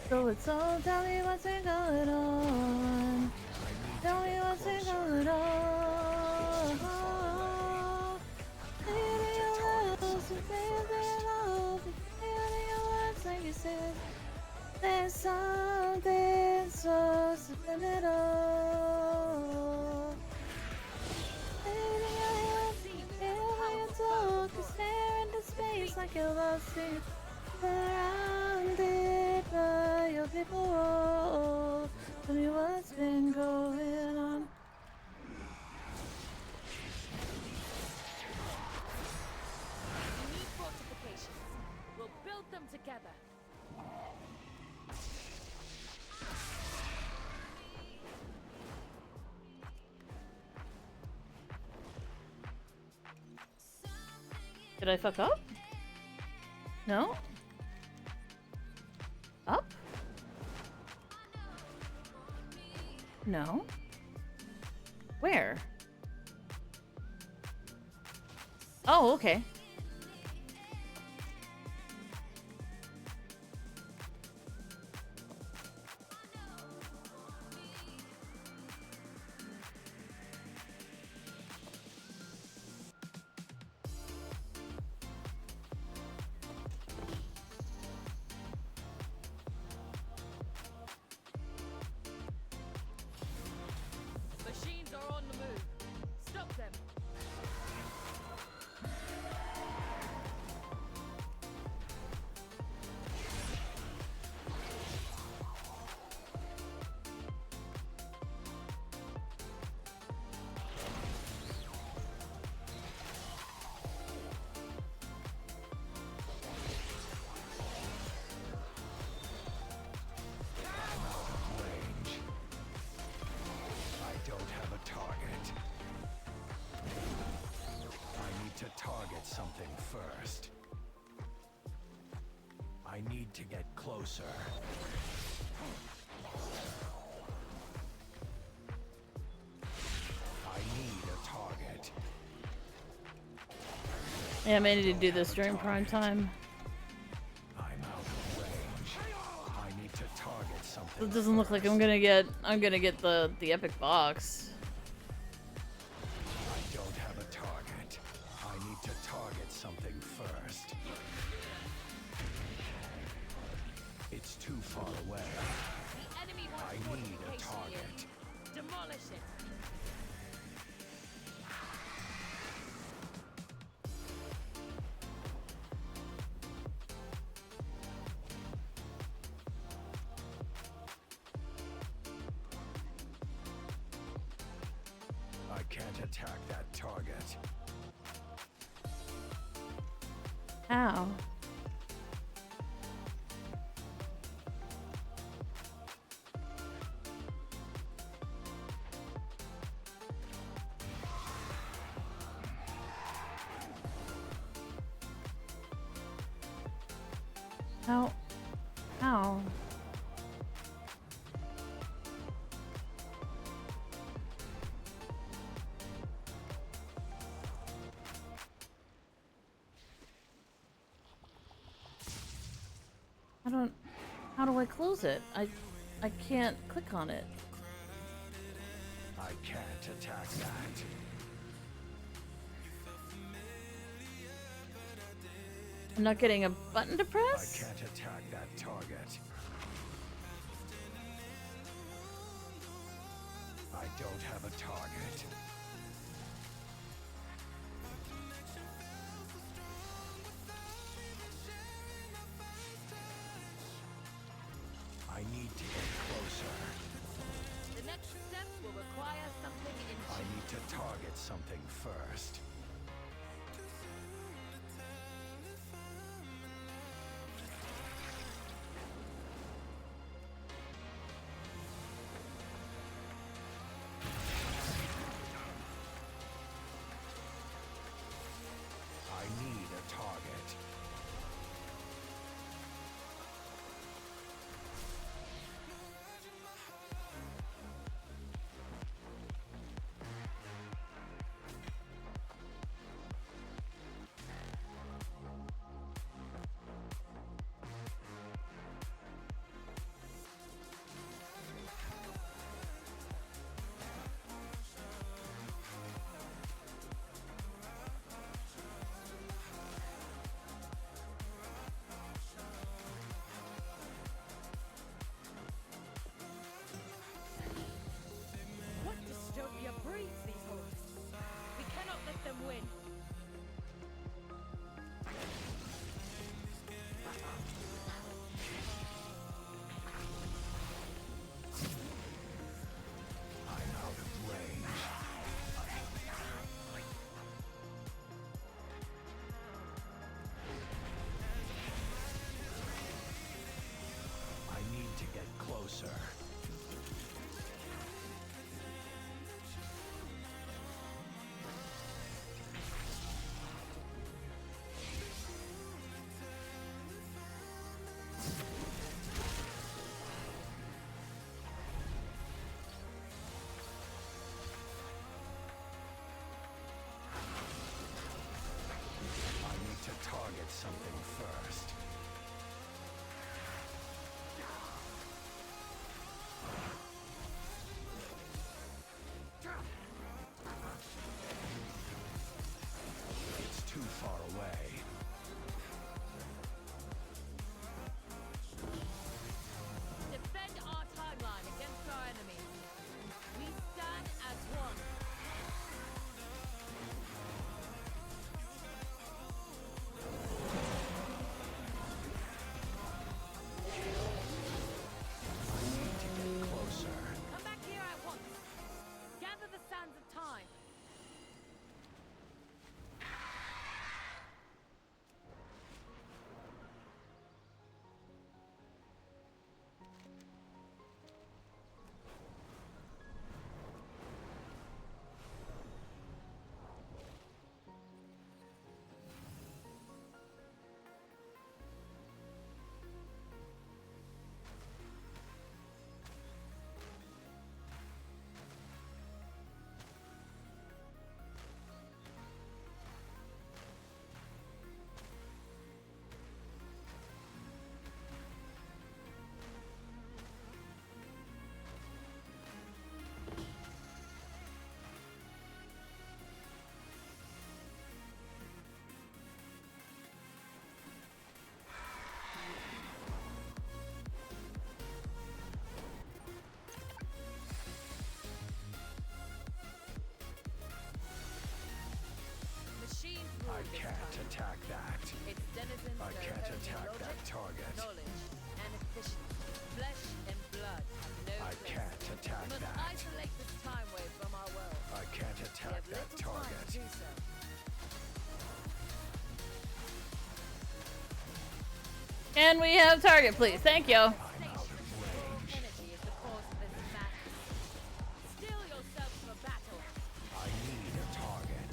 so it's all. Tell me what's been going on. Tell me what's been going on. Like you said, there's something so subliminal. Maybe I hear you talk, you stare into space like you're lost in, surrounded by your people. Tell me what's been going on. We need fortifications. We'll build them together. Did I fuck up? No? Up? No? Where? Oh, okay. Machines are on the move. Stop them. Range. I don't have a target. I need to target something first. I need to get closer. I need a target. Yeah, I may need to do this during prime time. I'm out of range. I need to target something. It doesn't look like I'm gonna get the epic box. I don't have a target. I need to target something first. It's too far away. The enemy wants I need a fortification here. target. Demolish it. attack that target. Ow. Ow. Ow. How do I close it? I can't click on it. I can't attack that. I'm not getting a button to I press? can't attack that target. I don't have a target. I need to get closer. The next steps will require something in I need to target something first. I need a target. What dystopia breeds these horses? We cannot let them win. I'm out of range. I need to get closer. I need to target something first. It's too far away. Defend our timeline against our enemies. We stand as one. I need to get closer. Come back here at once. Gather the sands of time. Machines rule I this can't time. attack that. Its denizens I are can't only attack logic, that target. knowledge, and efficiency. Flesh and blood have no I place. can't attack We must that. isolate this time wave from our world. I can't attack Attack that target. And we have target, please. Thank you. Energy is the cause of this madness. Steel yourself for battle. I need a target.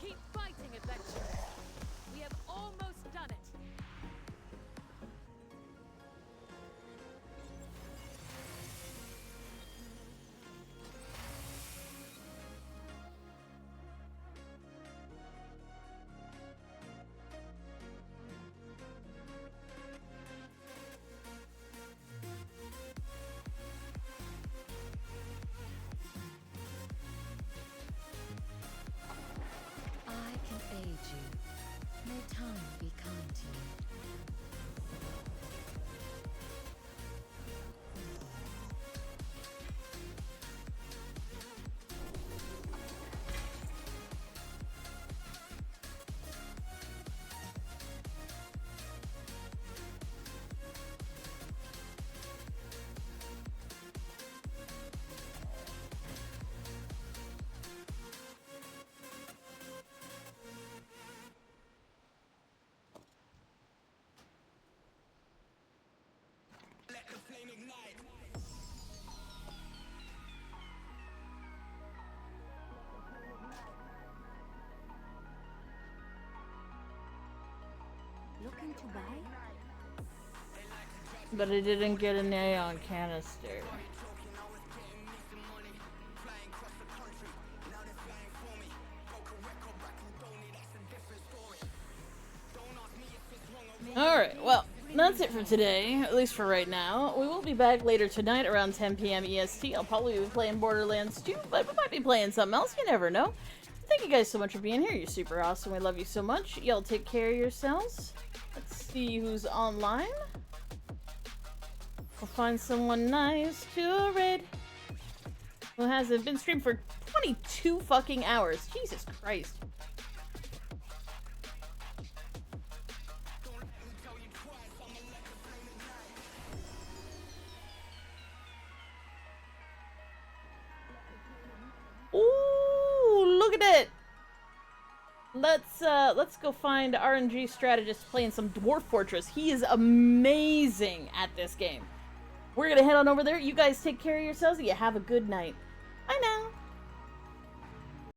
Keep fighting, adventurers. We have almost done it. I can aid you. May time be kind to you. Looking to buy? But I didn't get a neon canister. Alright, well, that's it for today, at least for right now. We will be back later tonight around 10 p.m. EST. I'll probably be playing Borderlands 2, but we might be playing something else, you never know. Thank you guys so much for being here, you're super awesome, we love you so much. Y'all take care of yourselves. Let's see who's online. We'll find someone nice to raid. Who hasn't been streamed for 22 fucking hours. Jesus Christ. Ooh, look at it. Let's go find RNG strategist playing some Dwarf Fortress. He is amazing at this game. We're gonna head on over there. You guys take care of yourselves and you have a good night.